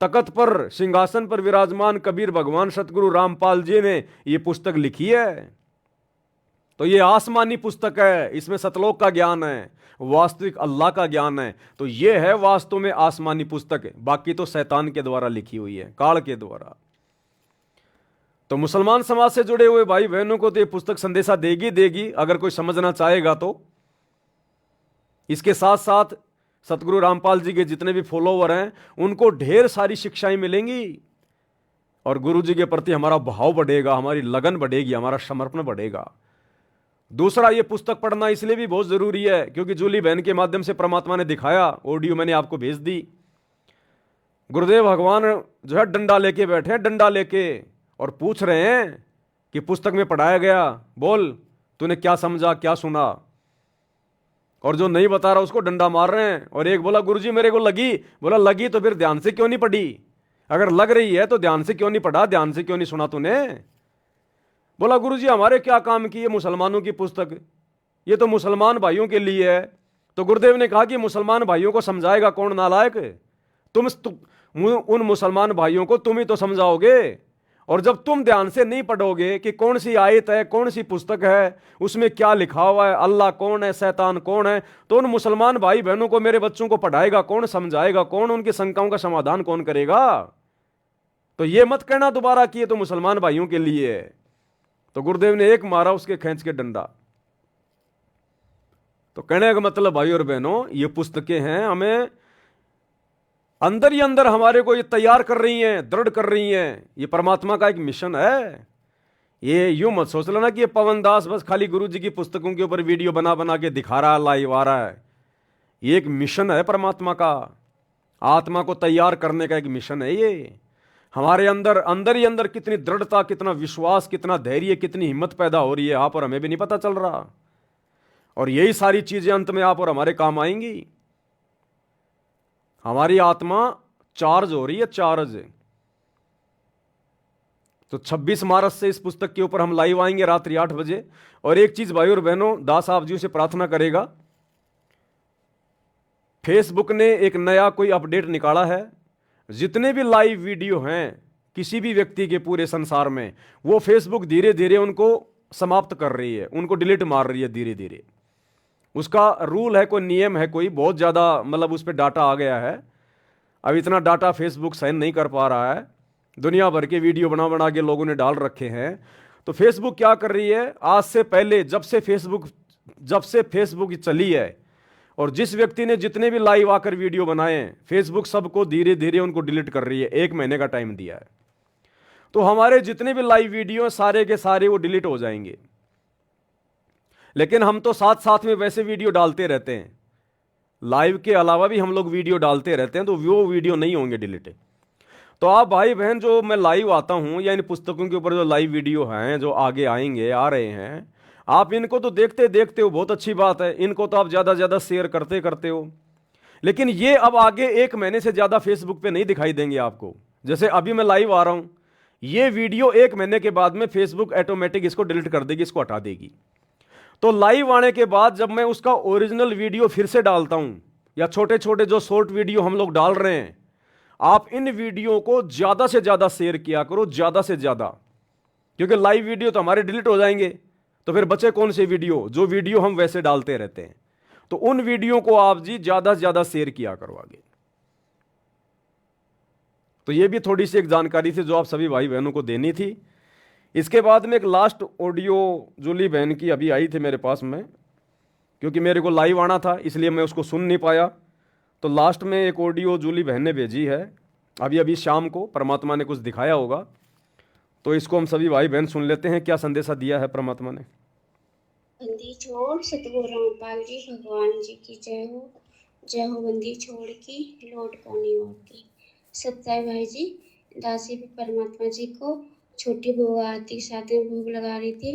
तकत पर, सिंहासन पर विराजमान कबीर भगवान सतगुरु रामपाल जी ने ये पुस्तक लिखी है। तो ये आसमानी पुस्तक है, इसमें सतलोक का ज्ञान है, वास्तविक अल्लाह का ज्ञान है। तो ये है वास्तव में आसमानी पुस्तक है, बाकी तो शैतान के द्वारा लिखी हुई है, काल के द्वारा। तो मुसलमान समाज से जुड़े हुए भाई बहनों को तो ये पुस्तक संदेशा देगी देगी, अगर कोई समझना चाहेगा तो। इसके साथ साथ सतगुरु रामपाल जी के जितने भी फॉलोवर हैं, उनको ढेर सारी शिक्षाएं मिलेंगी और गुरु जी के प्रति हमारा भाव बढ़ेगा, हमारी लगन बढ़ेगी, हमारा समर्पण बढ़ेगा। दूसरा, ये पुस्तक पढ़ना इसलिए भी बहुत जरूरी है क्योंकि जूली बहन के माध्यम से परमात्मा ने दिखाया, ऑडियो मैंने आपको भेज दी। गुरुदेव भगवान जो है डंडा लेके बैठे हैं, डंडा लेके, और पूछ रहे हैं कि पुस्तक में पढ़ाया गया, बोल तूने क्या समझा, क्या सुना। और जो नहीं बता रहा उसको डंडा मार रहे हैं। और एक बोला, गुरुजी मेरे को लगी। बोला लगी तो फिर ध्यान से क्यों नहीं पढ़ी? अगर लग रही है तो ध्यान से क्यों नहीं पढ़ा, ध्यान से क्यों नहीं सुना तूने? बोला गुरुजी हमारे क्या काम की, ये मुसलमानों की पुस्तक, ये तो मुसलमान भाइयों के लिए है। तो गुरुदेव ने कहा कि मुसलमान भाइयों को समझाएगा कौन नालायक? उन मुसलमान भाइयों को तुम ही तो समझाओगे। और जब तुम ध्यान से नहीं पढ़ोगे कि कौन सी आयत है, कौन सी पुस्तक है, उसमें क्या लिखा हुआ है, अल्लाह कौन है, शैतान कौन है, तो उन मुसलमान भाई बहनों को, मेरे बच्चों को पढ़ाएगा कौन, समझाएगा कौन, उनकी शंकाओं का समाधान कौन करेगा? तो ये मत कहना दोबारा कि ये तो मुसलमान भाइयों के लिए है। तो गुरुदेव ने एक मारा उसके खींच के डंडा। तो कहने का मतलब भाई और बहनों, ये पुस्तकें हैं, हमें अंदर ही अंदर हमारे को ये तैयार कर रही हैं, दृढ़ कर रही हैं। ये परमात्मा का एक मिशन है। ये यूं मत सोच लेना कि ये पवन दास बस खाली गुरु जी की पुस्तकों के ऊपर वीडियो बना बना के दिखा रहा है, लाइव आ रहा है। ये एक मिशन है परमात्मा का, आत्मा को तैयार करने का एक मिशन है ये। हमारे अंदर अंदर ही अंदर कितनी दृढ़ता, कितना विश्वास, कितना धैर्य, कितनी हिम्मत पैदा हो रही है, आप और हमें भी नहीं पता चल रहा। और यही सारी चीजें अंत में आप और हमारे काम आएंगी। हमारी आत्मा चार्ज हो रही है, चार्ज। तो 26 मार्च से इस पुस्तक के ऊपर हम लाइव आएंगे रात्रि 8 बजे। और एक चीज भाई और बहनों, दास आप जी से प्रार्थना करेगा फेसबुक ने एक नया कोई अपडेट निकाला है, जितने भी लाइव वीडियो हैं किसी भी व्यक्ति के पूरे संसार में, वो फेसबुक धीरे धीरे उनको समाप्त कर रही है, उनको डिलीट मार रही है धीरे धीरे। उसका रूल है, कोई नियम है, कोई बहुत ज़्यादा मतलब उस पर डाटा आ गया है। अब इतना डाटा फेसबुक सहन नहीं कर पा रहा है, दुनिया भर के वीडियो बना बना के लोगों ने डाल रखे हैं। तो फेसबुक क्या कर रही है, आज से पहले जब से फेसबुक चली है और जिस व्यक्ति ने जितने भी लाइव आकर वीडियो बनाए हैं, फेसबुक सबको धीरे धीरे उनको डिलीट कर रही है। 1 महीने का टाइम दिया है। तो हमारे जितने भी लाइव वीडियो हैं सारे के सारे वो डिलीट हो जाएंगे। लेकिन हम तो साथ साथ में वैसे वीडियो डालते रहते हैं, लाइव के अलावा भी हम लोग वीडियो डालते रहते हैं, तो वो वीडियो नहीं होंगे डिलीट। तो आप भाई बहन जो मैं लाइव आता हूं या इन पुस्तकों के ऊपर जो लाइव वीडियो हैं जो आगे आएंगे, आ रहे हैं, आप इनको तो देखते देखते हो, बहुत अच्छी बात है, इनको तो आप ज़्यादा ज़्यादा शेयर करते हो। लेकिन ये अब आगे 1 महीने से ज़्यादा फेसबुक पे नहीं दिखाई देंगे आपको। जैसे अभी मैं लाइव आ रहा हूं, ये वीडियो 1 महीने के बाद में फेसबुक ऑटोमेटिक इसको डिलीट कर देगी, इसको हटा देगी। तो लाइव आने के बाद जब मैं उसका ओरिजिनल वीडियो फिर से डालता हूं, या छोटे छोटे जो शॉर्ट वीडियो हम लोग डाल रहे हैं, आप इन वीडियो को ज़्यादा से ज़्यादा शेयर किया करो, ज़्यादा से ज़्यादा, क्योंकि लाइव वीडियो तो हमारे डिलीट हो जाएंगे, तो फिर बचे कौन से वीडियो, जो वीडियो हम वैसे डालते रहते हैं। तो उन वीडियो को आप जी ज़्यादा से ज़्यादा शेयर किया करो आगे। तो ये भी थोड़ी सी एक जानकारी थी जो आप सभी भाई बहनों को देनी थी। इसके बाद में एक लास्ट ऑडियो जूली बहन की अभी आई थी मेरे पास में, क्योंकि मेरे को लाइव आना था इसलिए मैं उसको सुन नहीं पाया। तो लास्ट में एक ऑडियो जूली बहन ने भेजी है अभी शाम को, परमात्मा ने कुछ दिखाया होगा, तो इसको हम सभी भाई बहन सुन लेते हैं, क्या संदेशा दिया है परमात्मा ने। बंदी छोड़ सतगुरु रामपाल जी भगवान जी की जय हो बंदी छोड़ की लौट पानी और की। सत्य भाई जी दासी भी परमात्मा जी को छोटी भोग आरती के साथ में भोग लगा रही थी,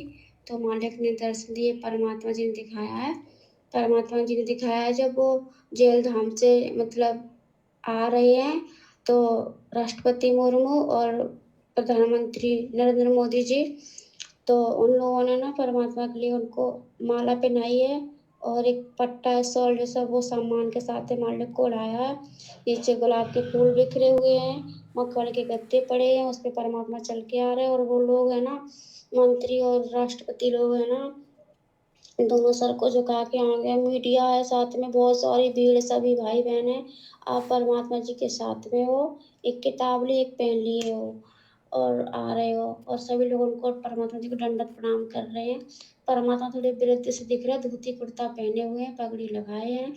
तो मालिक ने दर्शन दिए, परमात्मा जी ने दिखाया है। परमात्मा जी ने दिखाया है जब वो जेल धाम से मतलब आ रहे हैं, तो राष्ट्रपति मुर्मू और प्रधानमंत्री नरेंद्र मोदी जी, तो उन लोगों ने ना परमात्मा के लिए उनको माला पहनाई है और एक पट्टा शॉल जैसा वो सम्मान के साथ मालिक को उड़ाया है। नीचे गुलाब के फूल बिखरे हुए हैं, मखमल के गत्ते पड़े हैं, उस पर परमात्मा चल के आ रहे हैं। और वो लोग है ना, मंत्री और राष्ट्रपति लोग है ना, दोनों सर को झुका के आ गए। मीडिया है साथ में, बहुत सारी भीड़, सभी भाई बहन है, आप परमात्मा जी के साथ में हो, एक किताब लिए, एक पेन लिए हो और आ रहे हो, और सभी लोग उनको परमात्मा जी को दंडवत प्रणाम कर रहे हैं। परमात्मा थोड़े विरुद्ध से दिख रहे हैं, धोती कुर्ता पहने हुए हैं, पगड़ी लगाए हैं,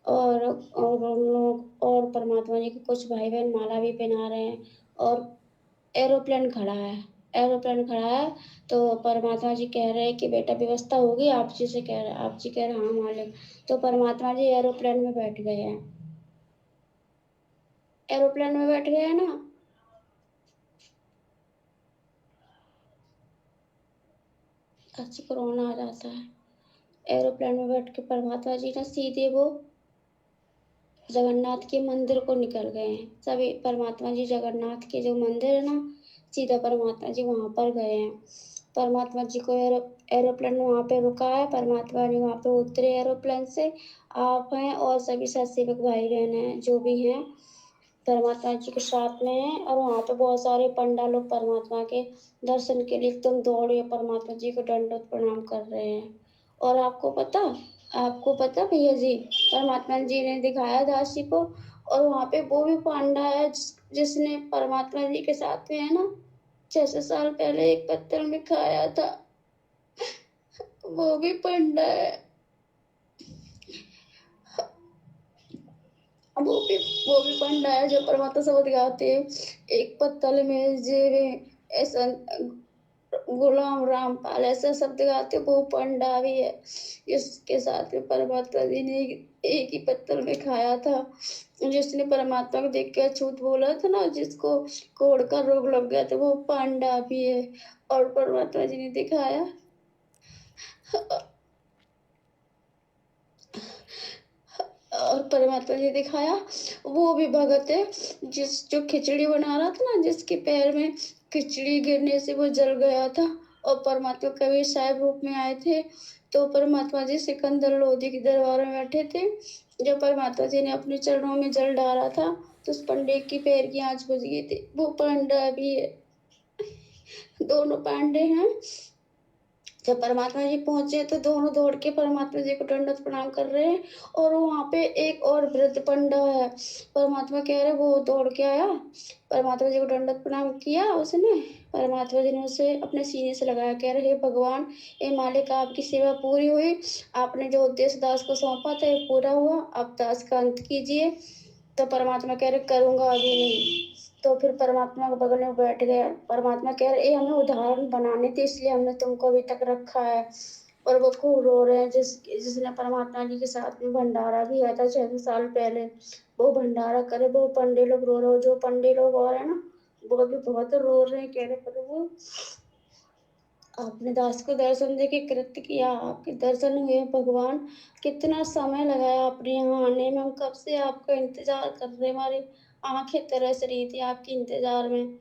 और उन लोग और परमात्मा जी के कुछ भाई बहन माला भी पहना रहे हैं। और एरोप्लेन खड़ा है, तो परमात्मा जी कह रहे हैं कि बेटा व्यवस्था होगी, आप जी से कह रहे हैं, आप जी कह रहे हैं हाँ मालिक। तो परमात्मा जी एरोप्लेन में बैठ गए हैं, एरोप्लेन में बैठ गए हैं ना। अच्छी कोरोना आ जाता है। एरोप्लेन में बैठ के परमात्मा जी ना सीधे वो जगन्नाथ के मंदिर को निकल गए हैं। सभी परमात्मा जी जगन्नाथ के जो मंदिर है ना, सीधा परमात्मा जी वहाँ पर गए हैं। परमात्मा जी को एरोप्लेन वहाँ पे रुका है, परमात्मा जी वहाँ पे उतरे एरोप्लेन से, आप हैं और सभी सत्सेवक भाई बहन हैं जो भी हैं परमात्मा जी के साथ में हैं। और वहाँ पे बहुत सारे पंडा लोग परमात्मा के दर्शन के लिए एकदम दौड़े परमात्मा जी को दंडवत प्रणाम कर रहे हैं। और आपको पता भैया जी, परमात्मा जी ने दिखाया दासी को, और वहाँ पे वो भी पांडा है जिसने परमात्मा जी के साथ में है ना 600 साल पहले एक पत्थर में खाया था, वो भी पंडा है। वो भी पंडा है जो परमात्मा शब्द गाते हैं, एक पत्तल में जेवे ऐसा गुलाम रामपाल ऐसा शब्द गाते, वो पंडा भी है। इसके साथ में परमात्मा जी ने एक ही पत्तल में खाया था। जिसने परमात्मा को देख के अछूत बोला था ना, जिसको कोढ़ का रोग लग गया था, वो पांडा भी है। और परमात्मा जी ने दिखाया वो भी भगत है जो खिचड़ी बना रहा था ना, जिसके पैर में खिचड़ी गिरने से वो जल गया था, और परमात्मा कबीर साहब रूप में आए थे। तो परमात्मा जी सिकंदर लोधी के दरबार में बैठे थे। जब परमात्मा जी ने अपने चरणों में जल डाला था तो उस पंडित की पैर की आंच बुझ गई थी। वो पांडा भी है, दोनों पांडे हैं। जब परमात्मा जी पहुंचे तो दोनों दौड़ के परमात्मा जी को दंडवत प्रणाम कर रहे हैं। और वहां पे एक और वृद्ध पंडा है। परमात्मा कह रहे वो दौड़ के आया, परमात्मा जी को दंडवत प्रणाम किया उसने। परमात्मा जी ने उसे अपने सीने से लगाया, कह रहे हे भगवान, हे मालिक, आपकी सेवा पूरी हुई, आपने जो उद्देश्य दास को सौंपा था ये पूरा हुआ, अब दास का अंत कीजिए। तो परमात्मा कह रहे करूंगा, अभी नहीं। तो फिर परमात्मा के बगल में बैठ गया। परमात्मा कह रहे ये हमें उदाहरण बनाने थे, इसलिए हमने तुमको अभी तक रखा है। और वो खूब रो रहे हैं। जिसने परमात्मा जी के साथ में भंडारा भी आया था 600 साल पहले, वो भंडारा करे, वो पंडे लोग रो रहे हो, जो पंडे लोग और है ना, वो भी बहुत रो रहे हैं। कह रहे प्रभु, आपने दास को दर्शन देके कृत्य किया, आपके दर्शन हुए भगवान, कितना समय लगाया आपने यहाँ आने में, हम कब से आपका इंतजार कर रहे, हमारी आंखें तरस रही थी आपके इंतजार में।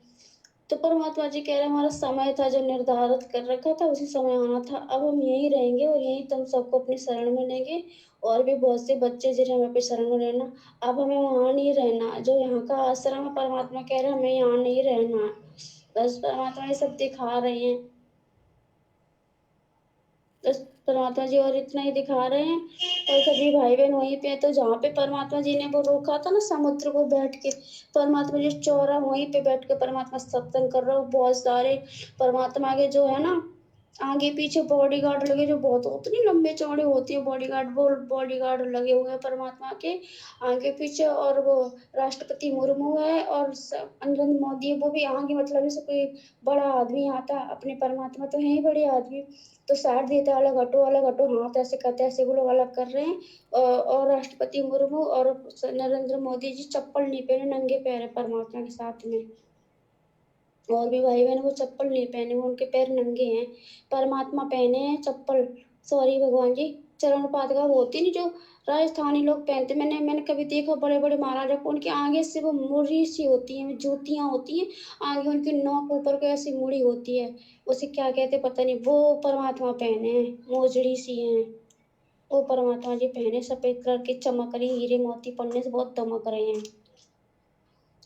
तो परमात्मा जी कह रहे हमारा समय था जो निर्धारित कर रखा था, उसी समय आना था, अब हम यहीं रहेंगे और यहीं तुम सबको अपनी शरण में लेंगे। और भी बहुत से बच्चे जिन्हें हमें अपनी शरण में लेना, अब हमें वहाँ नहीं रहना, जो यहाँ का आश्रम है परमात्मा कह रहे हमें यहाँ नहीं रहना। बस परमात्मा ये सब दिखा रहे हैं, बस परमात्मा जी और इतना ही दिखा रहे हैं। और सभी भाई बहन वहीं पे, तो जहाँ पे परमात्मा जी ने वो रोका था ना समुद्र को, बैठ के परमात्मा जी चौरा वहीं पे बैठ के परमात्मा सत्संग कर रहे हो। बहुत सारे परमात्मा के जो है ना आगे पीछे बॉडीगार्ड लगे, जो बहुत उतनी लंबे चौड़े होती है बॉडीगार्ड, वो बॉडीगार्ड लगे हुए हैं परमात्मा के आगे पीछे। और वो राष्ट्रपति मुर्मू है और नरेंद्र मोदी, वो भी आगे, मतलब जैसे कोई बड़ा आदमी आता अपने, परमात्मा तो है ही बड़े आदमी, तो साथ देते अलग हटो अलग हटो, हाथ ऐसे करते, ऐसे वो लोग अलग कर रहे हैं। और राष्ट्रपति मुर्मू और नरेंद्र मोदी जी चप्पल नहीं पहने, नंगे पैर है परमात्मा के साथ में। और भी भाई बहन वो चप्पल नहीं पहने, वो उनके पैर नंगे हैं, परमात्मा पहने हैं चप्पल। सॉरी भगवान जी, चरण पादुका होती नहीं जो राजस्थानी लोग पहनते, मैंने कभी देखा बड़े बड़े महाराजा को, उनके आगे से वो मुड़ी सी होती है, जूतियां होती हैं, आगे उनकी नोक ऊपर को ऐसी मुड़ी होती है, उसे क्या कहते पता नहीं, वो परमात्मा पहने हैं, मोजड़ी सी हैं वो परमात्मा जी पहने, सफेद कलर की चमक रही, हीरे मोती पन्ने से बहुत दमक रहे हैं।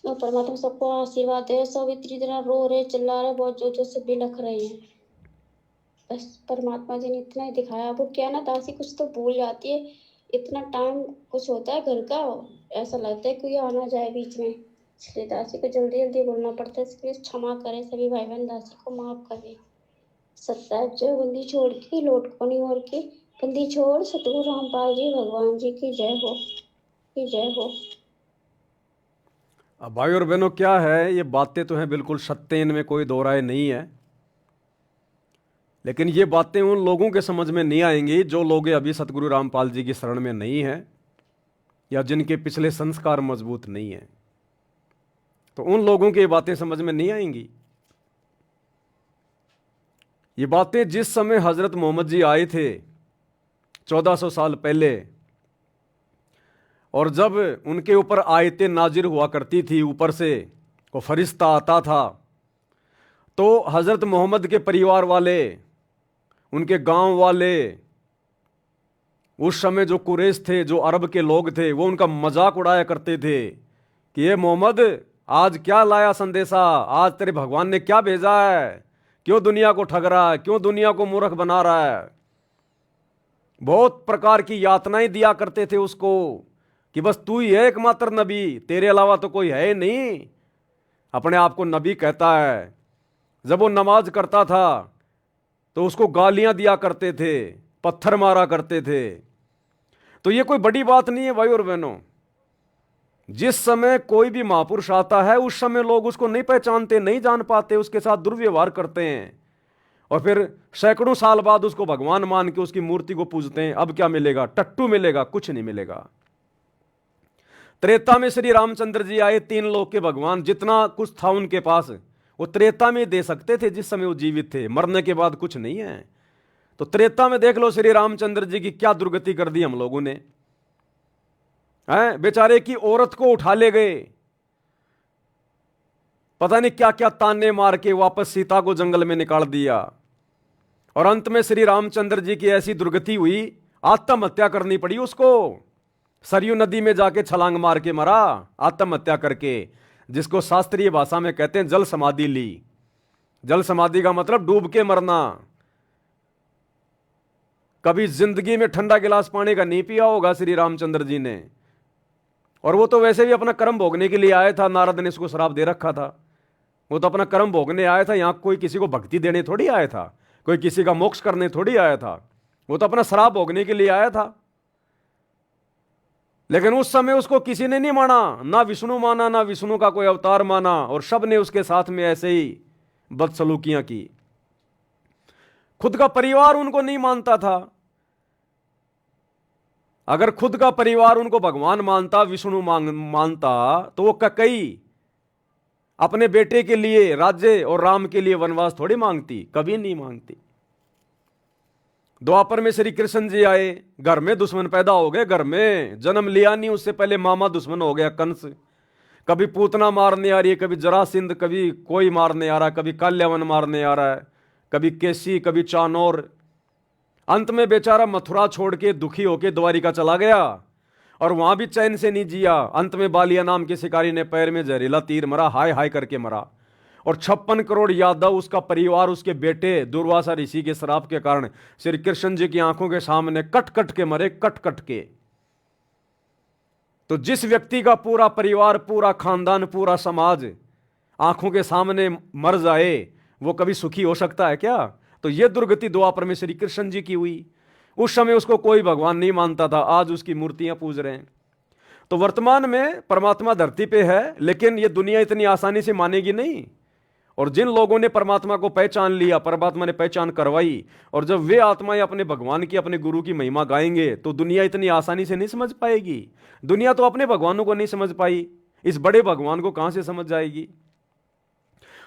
और परमात्मा सबको आशीर्वाद दे। सब इतनी तरह रो रहे, चिल्ला रहे, बहुत जोर जोर से बिलख रहे हैं। बस परमात्मा जी ने इतना ही दिखाया। वो क्या ना दासी कुछ तो भूल जाती है, इतना टाइम कुछ होता है घर का, ऐसा लगता है कोई आना जाए बीच में, इसलिए दासी को जल्दी जल्दी बोलना पड़ता है। इसलिए क्षमा करें सभी भाई बहन, दासी को माफ करें। सत्ताज जो बंदी छोड़ के लोट कोनी और की बंदी छोड़, सतगुरु रामपाल जी भगवान जी की जय हो, की जय हो। अब भाई और बहनों, क्या है, ये बातें तो हैं बिल्कुल सत्य, इनमें कोई दो राय नहीं है। लेकिन ये बातें उन लोगों के समझ में नहीं आएंगी जो लोग अभी सतगुरु रामपाल जी की शरण में नहीं हैं या जिनके पिछले संस्कार मजबूत नहीं हैं। तो उन लोगों की ये बातें समझ में नहीं आएंगी। ये बातें जिस समय हजरत मोहम्मद जी आए थे 1400 साल पहले, और जब उनके ऊपर आयतें नाजिर हुआ करती थी, ऊपर से वो फरिश्ता आता था, तो हजरत मोहम्मद के परिवार वाले, उनके गांव वाले, उस समय जो कुरैश थे, जो अरब के लोग थे, वो उनका मजाक उड़ाया करते थे कि ये मोहम्मद आज क्या लाया संदेशा, आज तेरे भगवान ने क्या भेजा है, क्यों दुनिया को ठग रहा है, क्यों दुनिया को मूर्ख बना रहा है। बहुत प्रकार की यातनाएं दिया करते थे उसको कि बस तू ही है एकमात्र नबी, तेरे अलावा तो कोई है ही नहीं। अपने आप को नबी कहता है। जब वो नमाज करता था तो उसको गालियां दिया करते थे, पत्थर मारा करते थे। तो ये कोई बड़ी बात नहीं है भाई और बहनों। जिस समय कोई भी महापुरुष आता है उस समय लोग उसको नहीं पहचानते, नहीं जान पाते, उसके साथ दुर्व्यवहार करते हैं, और फिर सैकड़ों साल बाद उसको भगवान मान के उसकी मूर्ति को पूजते हैं। अब क्या मिलेगा? टट्टू मिलेगा, कुछ नहीं मिलेगा। त्रेता में श्री रामचंद्र जी आए, 3 लोक के भगवान, जितना कुछ था उनके पास वो त्रेता में दे सकते थे जिस समय वो जीवित थे, मरने के बाद कुछ नहीं है। तो त्रेता में देख लो श्री रामचंद्र जी की क्या दुर्गति कर दी हम लोगों ने, हैं? बेचारे की औरत को उठा ले गए, पता नहीं क्या क्या ताने मार के वापस सीता को जंगल में निकाल दिया। और अंत में श्री रामचंद्र जी की ऐसी दुर्गति हुई, आत्महत्या करनी पड़ी उसको। सरयू नदी में जाके छलांग मार के मरा, आत्महत्या करके, जिसको शास्त्रीय भाषा में कहते हैं जल समाधि ली। जल समाधि का मतलब डूब के मरना। कभी जिंदगी में ठंडा गिलास पानी का नहीं पिया होगा श्री रामचंद्र जी ने, और वो तो वैसे भी अपना कर्म भोगने के लिए आया था। नारद ने इसको श्राप दे रखा था। वो तो अपना कर्म भोगने आया था, यहां कोई किसी को भक्ति देने थोड़ी आया था, कोई किसी का मोक्ष करने थोड़ी आया था। वो तो अपना श्राप भोगने के लिए आया था। लेकिन उस समय उसको किसी ने नहीं माना, ना विष्णु माना, ना विष्णु का कोई अवतार माना, और सब ने उसके साथ में ऐसे ही बदसलूकियां की। खुद का परिवार उनको नहीं मानता था। अगर खुद का परिवार उनको भगवान मानता, विष्णु मानता, तो वो कई अपने बेटे के लिए राज्य और राम के लिए वनवास थोड़ी मांगती, कभी नहीं मांगती। द्वापर में श्री कृष्ण जी आए, घर में दुश्मन पैदा हो गए। घर में जन्म लिया नहीं, उससे पहले मामा दुश्मन हो गया कंस। कभी पूतना मारने आ रही है, कभी जरासिंध, कभी कोई मारने आ रहा है, कभी काल्यावन मारने आ रहा है, कभी केसी, कभी चानौर। अंत में बेचारा मथुरा छोड़ के दुखी होके द्वारिका चला गया, और वहां भी चैन से नहीं जिया। अंत में बालिया नाम के शिकारी ने पैर में जहरीला तीर मरा, हाय हाय करके मरा। और 56 करोड़ यादव, उसका परिवार, उसके बेटे दुर्वासा ऋषि के श्राप के कारण श्री कृष्ण जी की आंखों के सामने कट कट के मरे, कट कट के। तो जिस व्यक्ति का पूरा परिवार, पूरा खानदान, पूरा समाज आंखों के सामने मर जाए, वो कभी सुखी हो सकता है क्या? तो यह दुर्गति द्वापर में श्री कृष्ण जी की हुई। उस समय उसको कोई भगवान नहीं मानता था, आज उसकी मूर्तियां पूज रहे हैं। तो वर्तमान में परमात्मा धरती पे है, लेकिन यह दुनिया इतनी आसानी से मानेगी नहीं। और जिन लोगों ने परमात्मा को पहचान लिया, परमात्मा ने पहचान करवाई, और जब वे आत्माएं अपने भगवान की, अपने गुरु की महिमा गाएंगे, तो दुनिया इतनी आसानी से नहीं समझ पाएगी। दुनिया तो अपने भगवानों को नहीं समझ पाई, इस बड़े भगवान को कहां से समझ जाएगी?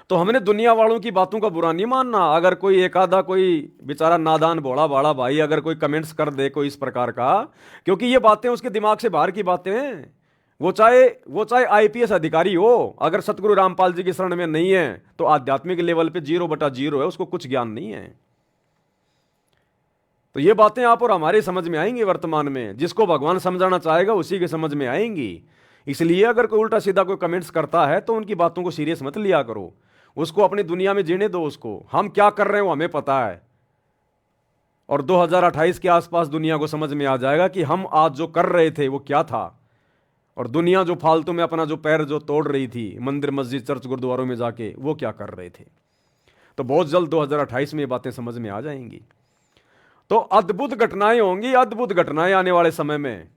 तो हमने दुनिया वालों की बातों का बुरा नहीं मानना। अगर कोई एक आधा, कोई बेचारा नादान भोला भाड़ा भाई अगर कोई कमेंट्स कर दे कोई इस प्रकार का, क्योंकि ये बातें उसके दिमाग से बाहर की बातें हैं। वो चाहे आईपीएस अधिकारी हो, अगर सतगुरु रामपाल जी की शरण में नहीं है तो आध्यात्मिक लेवल पे 0/0 है, उसको कुछ ज्ञान नहीं है। तो ये बातें आप और हमारे समझ में आएंगी वर्तमान में। जिसको भगवान समझाना चाहेगा उसी के समझ में आएंगी। इसलिए अगर कोई उल्टा सीधा कोई कमेंट्स करता है तो उनकी बातों को सीरियस मत लिया करो, उसको अपनी दुनिया में जीने दो। उसको हम क्या कर रहे हैं वो हमें पता है, और 2028 के आसपास दुनिया को समझ में आ जाएगा कि हम आज जो कर रहे थे वो क्या था, और दुनिया जो फालतू में अपना जो पैर जो तोड़ रही थी मंदिर, मस्जिद, चर्च, गुरुद्वारों में जाके, वो क्या कर रहे थे। तो बहुत जल्द 2028 में ये बातें समझ में आ जाएंगी। तो अद्भुत घटनाएं होंगी, अद्भुत घटनाएं आने वाले समय में।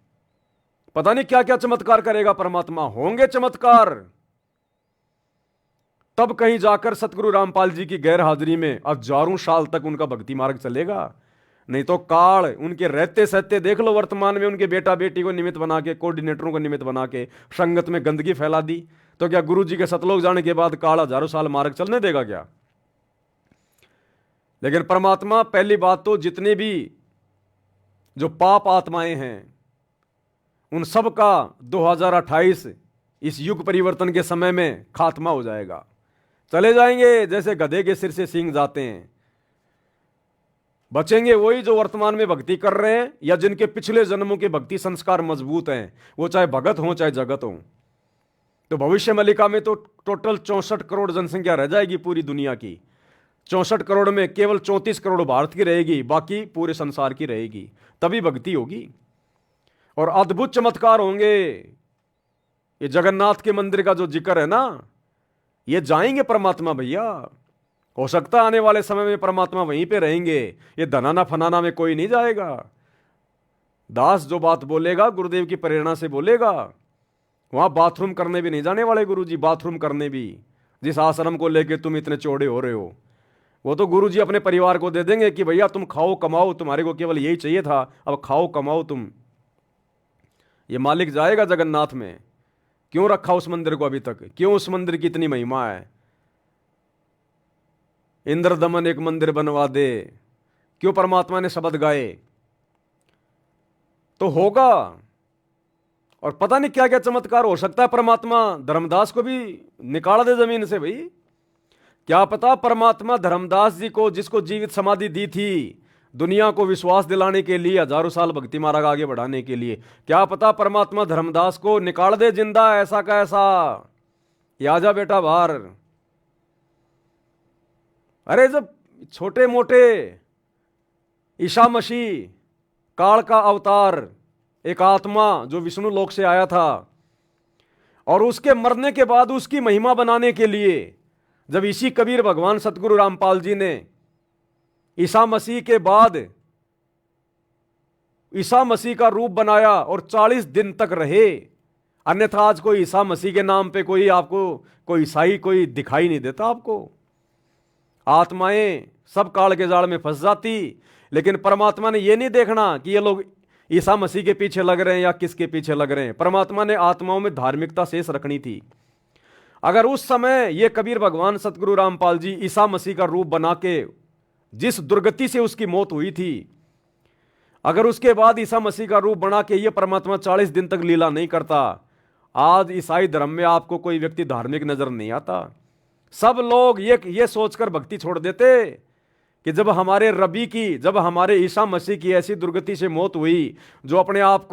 पता नहीं क्या क्या चमत्कार करेगा परमात्मा, होंगे चमत्कार। तब कहीं जाकर सतगुरु रामपाल जी की गैर हाजिरी में हजारों साल तक उनका भक्ति मार्ग चलेगा। नहीं तो काल उनके रहते सहते देख लो, वर्तमान में उनके बेटा बेटी को निमित्त बना के, कोऑर्डिनेटरों को निमित्त बना के संगत में गंदगी फैला दी। तो क्या गुरु जी के सतलोक जाने के बाद काल हजारों साल मार्ग चलने देगा क्या? लेकिन परमात्मा, पहली बात तो जितने भी जो पाप आत्माएं हैं उन सब का 2028 इस युग परिवर्तन के समय में खात्मा हो जाएगा। चले जाएंगे जैसे गधे के सिर से सींग जाते हैं। बचेंगे वही जो वर्तमान में भक्ति कर रहे हैं या जिनके पिछले जन्मों के भक्ति संस्कार मजबूत हैं, वो चाहे भगत हो चाहे जगत हो। तो भविष्य मलिका में तो टोटल 64 करोड़ जनसंख्या रह जाएगी पूरी दुनिया की। 64 करोड़ में केवल 34 करोड़ भारत की रहेगी, बाकी पूरे संसार की रहेगी। तभी भक्ति होगी और अद्भुत चमत्कार होंगे। ये जगन्नाथ के मंदिर का जो जिक्र है ना, ये जाएंगे परमात्मा भैया। हो सकता है आने वाले समय में परमात्मा वहीं पे रहेंगे, ये धनाना फनाना में कोई नहीं जाएगा। दास जो बात बोलेगा गुरुदेव की प्रेरणा से बोलेगा। वहां बाथरूम करने भी नहीं जाने वाले गुरुजी, बाथरूम करने भी। जिस आश्रम को लेके तुम इतने चौड़े हो रहे हो, वो तो गुरुजी अपने परिवार को दे देंगे कि भैया तुम खाओ कमाओ, तुम्हारे को केवल यही चाहिए था, अब खाओ कमाओ तुम। ये मालिक जाएगा जगन्नाथ में। क्यों रखा उस मंदिर को अभी तक? क्यों उस मंदिर की इतनी महिमा है? इंद्र दमन एक मंदिर बनवा दे, क्यों परमात्मा ने शब्द गाए? तो होगा। और पता नहीं क्या क्या चमत्कार हो सकता है। परमात्मा धर्मदास को भी निकाल दे जमीन से भाई। क्या पता परमात्मा धर्मदास जी को, जिसको जीवित समाधि दी थी दुनिया को विश्वास दिलाने के लिए, हजारों साल भक्ति मार्ग आगे बढ़ाने के लिए, क्या पता परमात्मा धर्मदास को निकाल दे जिंदा ऐसा का ऐसा। ये आजा बेटा बाहर। अरे जब छोटे मोटे ईसा मसीह, काल का अवतार, एक आत्मा जो विष्णु लोक से आया था, और उसके मरने के बाद उसकी महिमा बनाने के लिए जब इसी कबीर भगवान सतगुरु रामपाल जी ने ईसा मसीह के बाद ईसा मसीह का रूप बनाया और 40 दिन तक रहे, अन्यथा आज कोई ईसा मसीह के नाम पे कोई आपको, कोई ईसाई कोई दिखाई नहीं देता आपको। आत्माएं सब काल के जाल में फंस जाती, लेकिन परमात्मा ने यह नहीं देखना कि ये लोग ईसा मसीह के पीछे लग रहे हैं या किसके पीछे लग रहे हैं। परमात्मा ने आत्माओं में धार्मिकता शेष रखनी थी। अगर उस समय ये कबीर भगवान सतगुरु रामपाल जी ईसा मसीह का रूप बना के, जिस दुर्गति से उसकी मौत हुई थी, अगर उसके बाद ईसा मसीह का रूप बना के ये परमात्मा 40 दिन तक लीला नहीं करता, आज ईसाई धर्म में आपको कोई व्यक्ति धार्मिक नजर नहीं आता। सब लोग ये सोचकर भक्ति छोड़ देते कि जब हमारे रबी की, जब हमारे ईसा मसीह की ऐसी दुर्गति से मौत हुई, जो अपने आप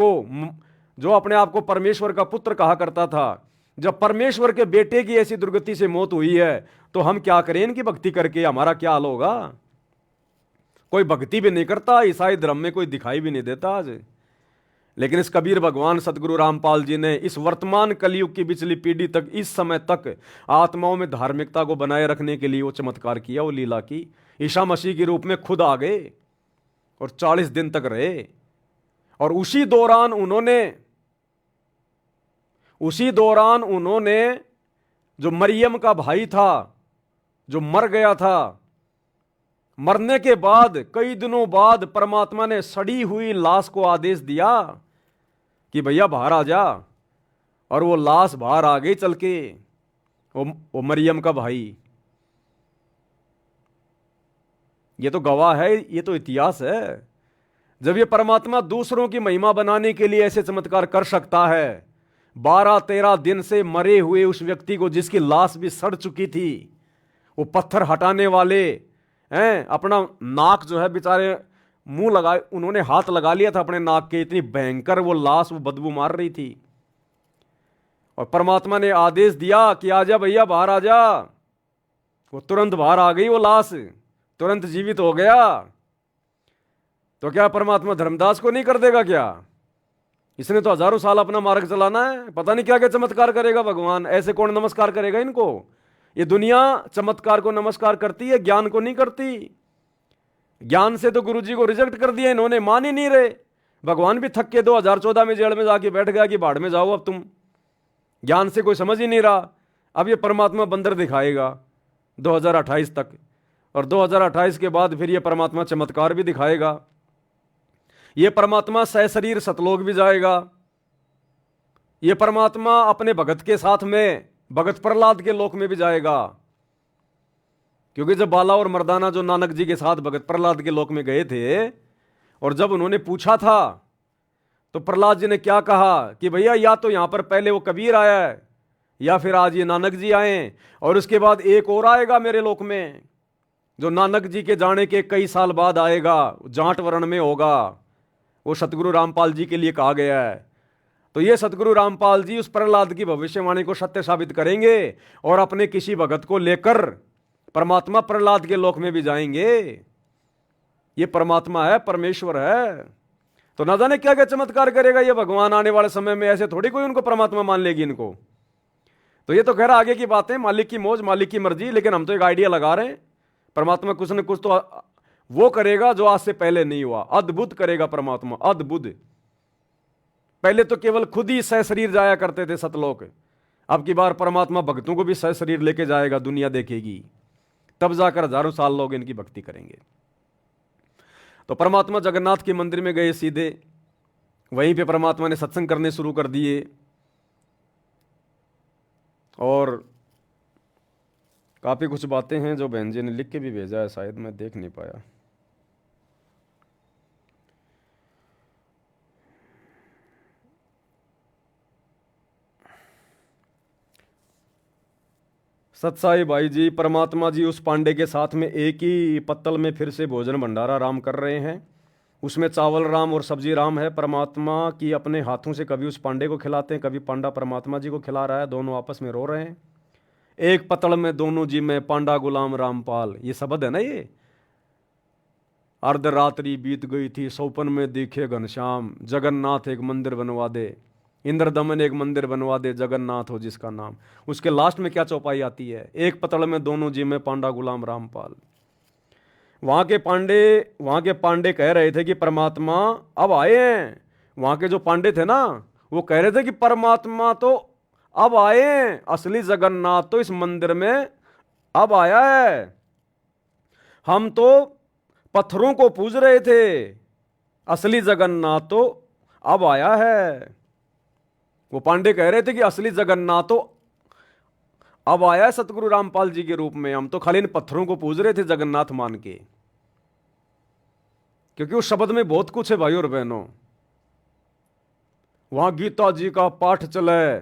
को परमेश्वर का पुत्र कहा करता था, जब परमेश्वर के बेटे की ऐसी दुर्गति से मौत हुई है, तो हम क्या करें इनकी भक्ति करके, हमारा क्या हाल होगा। कोई भक्ति भी नहीं करता, ईसाई धर्म में कोई दिखाई भी नहीं देता आज। लेकिन इस कबीर भगवान सतगुरु रामपाल जी ने इस वर्तमान कलयुग की पिछली पीढ़ी तक, इस समय तक आत्माओं में धार्मिकता को बनाए रखने के लिए वो चमत्कार किया, वो लीला की। ईसा मसीह के रूप में खुद आ गए और 40 दिन तक रहे, और उसी दौरान उन्होंने जो मरियम का भाई था, जो मर गया था, मरने के बाद कई दिनों बाद परमात्मा ने सड़ी हुई लाश को आदेश दिया कि भैया बाहर आ जा, और वो लाश बाहर आ गई चल के, वो मरियम का भाई। ये तो गवाह है, ये तो इतिहास है। जब ये परमात्मा दूसरों की महिमा बनाने के लिए ऐसे चमत्कार कर सकता है, 12-13 दिन से मरे हुए उस व्यक्ति को, जिसकी लाश भी सड़ चुकी थी, वो पत्थर हटाने वाले हैं, अपना नाक जो है बेचारे मुंह लगाए, उन्होंने हाथ लगा लिया था अपने नाक के, इतनी भयंकर वो लाश, वो बदबू मार रही थी, और परमात्मा ने आदेश दिया कि आजा भैया बाहर आ जा। वो तुरंत बाहर आ गई, वो लाश तुरंत जीवित हो गया। तो क्या परमात्मा धर्मदास को नहीं कर देगा क्या? इसने तो हजारों साल अपना मार्ग चलाना है, पता नहीं क्या क्या चमत्कार करेगा भगवान। ऐसे कौन नमस्कार करेगा इनको? ये दुनिया चमत्कार को नमस्कार करती है, ज्ञान को नहीं करती। ज्ञान से तो गुरुजी को रिजेक्ट कर दिया इन्होंने, मान ही नहीं रहे। भगवान भी थक के 2014 में जेल में जाके बैठ गया कि बाढ़ में जाओ अब तुम, ज्ञान से कोई समझ ही नहीं रहा। अब ये परमात्मा बंदर दिखाएगा 2028 तक, और 2028 के बाद फिर ये परमात्मा चमत्कार भी दिखाएगा। ये परमात्मा सहशरीर सतलोक भी जाएगा। ये परमात्मा अपने भगत के साथ में भगत प्रहलाद के लोक में भी जाएगा, क्योंकि जब बाला और मर्दाना जो नानक जी के साथ भगत प्रहलाद के लोक में गए थे, और जब उन्होंने पूछा था तो प्रहलाद जी ने क्या कहा कि भैया या तो यहां पर पहले वो कबीर आया है, या फिर आज ये नानक जी आए, और उसके बाद एक और आएगा मेरे लोक में, जो नानक जी के जाने के कई साल बाद आएगा, जाट वर्ण में होगा। वो सतगुरु रामपाल जी के लिए कहा गया है। तो ये सतगुरु रामपाल जी उस प्रहलाद की भविष्यवाणी को सत्य साबित करेंगे, और अपने किसी भगत को लेकर परमात्मा प्रहलाद के लोक में भी जाएंगे। ये परमात्मा है, परमेश्वर है। तो ना जाने क्या क्या चमत्कार करेगा ये भगवान आने वाले समय में। ऐसे थोड़ी कोई उनको परमात्मा मान लेगी इनको। तो ये तो खैर आगे की बातें, मालिक की मौज, मालिक की मर्जी। लेकिन हम तो एक आइडिया लगा रहे हैं, परमात्मा कुछ न कुछ तो वो करेगा जो आज से पहले नहीं हुआ। अद्भुत करेगा परमात्मा, अद्भुत। पहले तो केवल खुद ही सहशरीर जाया करते थे सतलोक, अब की बार परमात्मा भक्तों को भी सहशरीर लेके जाएगा, दुनिया देखेगी, तब जाकर हजारों साल लोग इनकी भक्ति करेंगे। तो परमात्मा जगन्नाथ के मंदिर में गए सीधे, वहीं पे परमात्मा ने सत्संग करने शुरू कर दिए, और काफी कुछ बातें हैं जो बहन जी ने लिख के भी भेजा है, शायद मैं देख नहीं पाया। सतसाई भाई जी, परमात्मा जी उस पांडे के साथ में एक ही पत्तल में फिर से भोजन भंडारा राम कर रहे हैं। उसमें चावल राम और सब्जी राम है। परमात्मा की अपने हाथों से कभी उस पांडे को खिलाते हैं, कभी पांडा परमात्मा जी को खिला रहा है। दोनों आपस में रो रहे हैं। एक पतल में दोनों जी में पांडा गुलाम रामपाल, ये शब्द है ना। ये अर्धरात्रि बीत गई थी, सौपन में दिखे घनश्याम, जगन्नाथ एक मंदिर बनवा दे, इंद्रदमन एक मंदिर बनवा दे, जगन्नाथ हो जिसका नाम। उसके लास्ट में क्या चौपाई आती है? एक पतल में दोनों जी में पांडा गुलाम रामपाल। वहां के पांडे कह रहे थे कि परमात्मा अब आए हैं। वहां के जो पांडे थे ना, वो कह रहे थे कि परमात्मा तो अब आए हैं, असली जगन्नाथ तो इस मंदिर में अब आया है। हम तो पत्थरों को पूज रहे थे, असली जगन्नाथ तो अब आया है। वो पांडे कह रहे थे कि असली जगन्नाथ तो अब आया है सतगुरु रामपाल जी के रूप में। हम तो खाली इन पत्थरों को पूज रहे थे जगन्नाथ मान के, क्योंकि उस शब्द में बहुत कुछ है भाई और बहनों। वहां गीता जी का पाठ चले,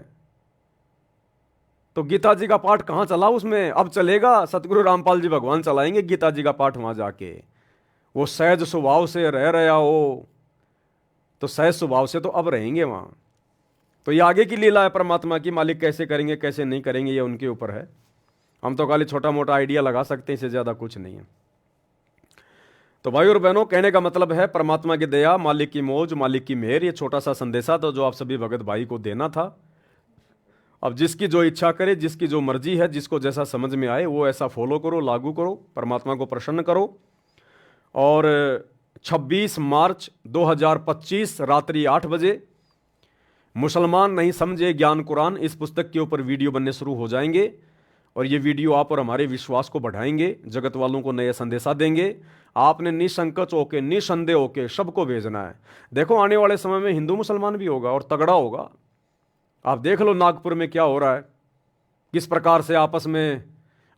तो गीता जी का पाठ कहां चला उसमें? अब चलेगा, सतगुरु रामपाल जी भगवान चलाएंगे गीता जी का पाठ वहां जाके। वो सहज स्वभाव से रह रहा हो, तो सहज स्वभाव से तो अब रहेंगे वहां। तो ये आगे की लीला है परमात्मा की, मालिक कैसे करेंगे कैसे नहीं करेंगे ये उनके ऊपर है। हम तो खाली छोटा मोटा आइडिया लगा सकते हैं, इससे ज़्यादा कुछ नहीं है। तो भाई और बहनों, कहने का मतलब है परमात्मा की दया, मालिक की मौज, मालिक की मेहर, ये छोटा सा संदेशा था जो आप सभी भगत भाई को देना था। अब जिसकी जो इच्छा करे, जिसकी जो मर्जी है, जिसको जैसा समझ में आए वो ऐसा फॉलो करो, लागू करो, परमात्मा को प्रसन्न करो। और 26 मार्च 2025 रात्रि 8 बजे मुसलमान नहीं समझे ज्ञान कुरान, इस पुस्तक के ऊपर वीडियो बनने शुरू हो जाएंगे। और ये वीडियो आप और हमारे विश्वास को बढ़ाएंगे, जगत वालों को नया संदेशा देंगे। आपने निसंकोच होके, निसंदेह होके सबको भेजना है। देखो आने वाले समय में हिंदू मुसलमान भी होगा और तगड़ा होगा। आप देख लो नागपुर में क्या हो रहा है, किस प्रकार से आपस में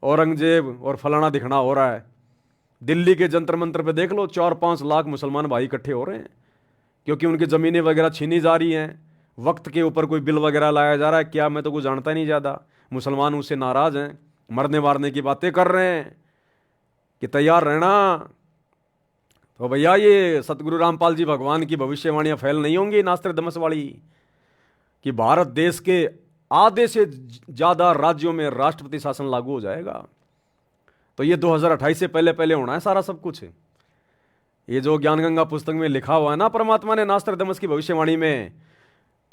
औरंगजेब और फलाना दिखना हो रहा है। दिल्ली के जंतर मंतर पे देख लो, 4-5 लाख मुसलमान भाई इकट्ठे हो रहे हैं, क्योंकि उनकी ज़मीनें वगैरह छीनी जा रही हैं। वक्त के ऊपर कोई बिल वगैरह लाया जा रहा है क्या, मैं तो कुछ जानता नहीं ज़्यादा। मुसलमान उससे नाराज़ हैं, मरने मारने की बातें कर रहे हैं कि तैयार रहना। तो भैया ये सतगुरु रामपाल जी भगवान की भविष्यवाणियाँ फैल नहीं होंगी नास्त्रदमस वाली, कि भारत देश के आधे से ज़्यादा राज्यों में राष्ट्रपति शासन लागू हो जाएगा। तो ये 2028 से पहले पहले होना है सारा सब कुछ। ये जो ज्ञानगंगा पुस्तक में लिखा हुआ है ना परमात्मा ने नास्त्रदमस की भविष्यवाणी में,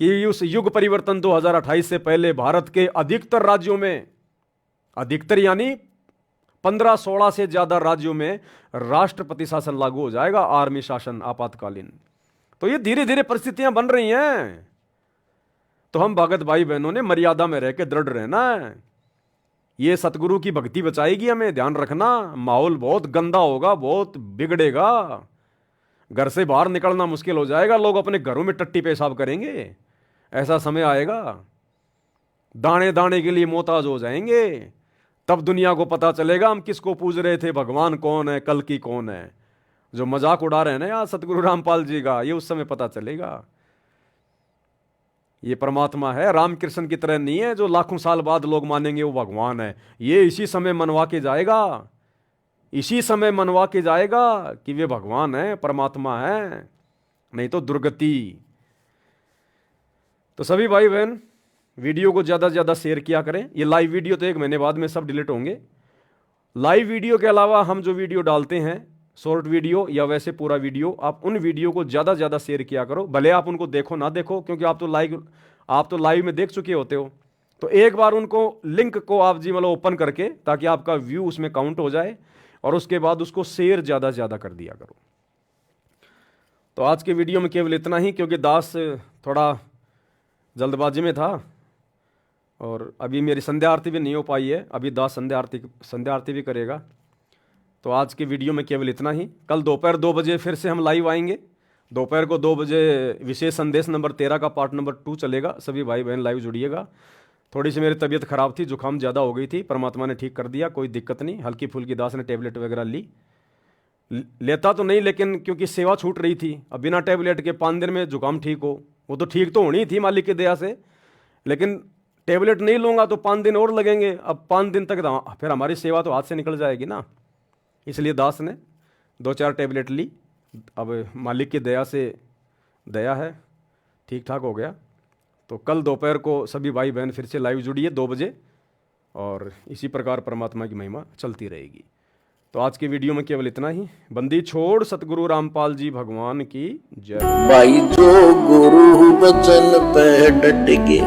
कि उस युग परिवर्तन 2028 से पहले भारत के अधिकतर राज्यों में, अधिकतर यानी 15-16 से ज़्यादा राज्यों में राष्ट्रपति शासन लागू हो जाएगा, आर्मी शासन आपातकालीन। तो ये धीरे धीरे परिस्थितियां बन रही हैं। तो हम भगत भाई बहनों ने मर्यादा में रह के दृढ़ रहना है। ये सतगुरु की भक्ति बचाएगी हमें, ध्यान रखना। माहौल बहुत गंदा होगा, बहुत बिगड़ेगा, घर से बाहर निकलना मुश्किल हो जाएगा, लोग अपने घरों में टट्टी पेशाब करेंगे। ऐसा समय आएगा, दाने दाने के लिए मोहताज हो जाएंगे। तब दुनिया को पता चलेगा हम किसको पूज रहे थे, भगवान कौन है, कल की कौन है। जो मजाक उड़ा रहे हैं ना यार सतगुरु रामपाल जी का, ये उस समय पता चलेगा। ये परमात्मा है, रामकृष्ण की तरह नहीं है जो लाखों साल बाद लोग मानेंगे वो भगवान है। ये इसी समय मनवा के जाएगा, इसी समय मनवा के जाएगा कि वे भगवान है, परमात्मा है, नहीं तो दुर्गति। तो सभी भाई बहन वीडियो को ज़्यादा से ज़्यादा शेयर किया करें। ये लाइव वीडियो तो 1 महीने बाद में सब डिलीट होंगे। लाइव वीडियो के अलावा हम जो वीडियो डालते हैं, शॉर्ट वीडियो या वैसे पूरा वीडियो, आप उन वीडियो को ज़्यादा से ज़्यादा शेयर किया करो। भले आप उनको देखो ना देखो, क्योंकि आप तो लाइव में देख चुके होते हो। तो एक बार उनको लिंक को आप जी मतलब ओपन करके, ताकि आपका व्यू उसमें काउंट हो जाए, और उसके बाद उसको शेयर ज़्यादा से ज़्यादा कर दिया करो। तो आज के वीडियो में केवल इतना ही, क्योंकि दास थोड़ा जल्दबाजी में था और अभी मेरी संध्या आरती भी नहीं हो पाई है। अभी दास संध्या आरती भी करेगा। तो आज के वीडियो में केवल इतना ही। कल दोपहर 2 बजे फिर से हम लाइव आएंगे। दोपहर को 2 बजे विशेष संदेश नंबर 13 का पार्ट नंबर 2 चलेगा। सभी भाई बहन लाइव जुड़िएगा। थोड़ी सी मेरी तबीयत खराब थी, जुकाम ज़्यादा हो गई थी, परमात्मा ने ठीक कर दिया, कोई दिक्कत नहीं। हल्की फुल्की दास ने टेबलेट वगैरह लेता तो नहीं, लेकिन क्योंकि सेवा छूट रही थी। अब बिना टेबलेट के 5 दिन में जुकाम ठीक हो, वो तो ठीक तो होनी थी मालिक की दया से, लेकिन टेबलेट नहीं लूँगा तो 5 दिन और लगेंगे, अब 5 दिन तक फिर हमारी सेवा तो हाथ से निकल जाएगी ना। इसलिए दास ने 2-4 टेबलेट ली। अब मालिक की दया से, दया है, ठीक ठाक हो गया। तो कल दोपहर को सभी भाई बहन फिर से लाइव जुड़िए 2 बजे, और इसी प्रकार परमात्मा की महिमा चलती रहेगी। तो आज के वीडियो में केवल इतना ही। बंदी छोड़ सतगुरु रामपाल जी भगवान की जय। भाई जो गुरु वचन पे डट के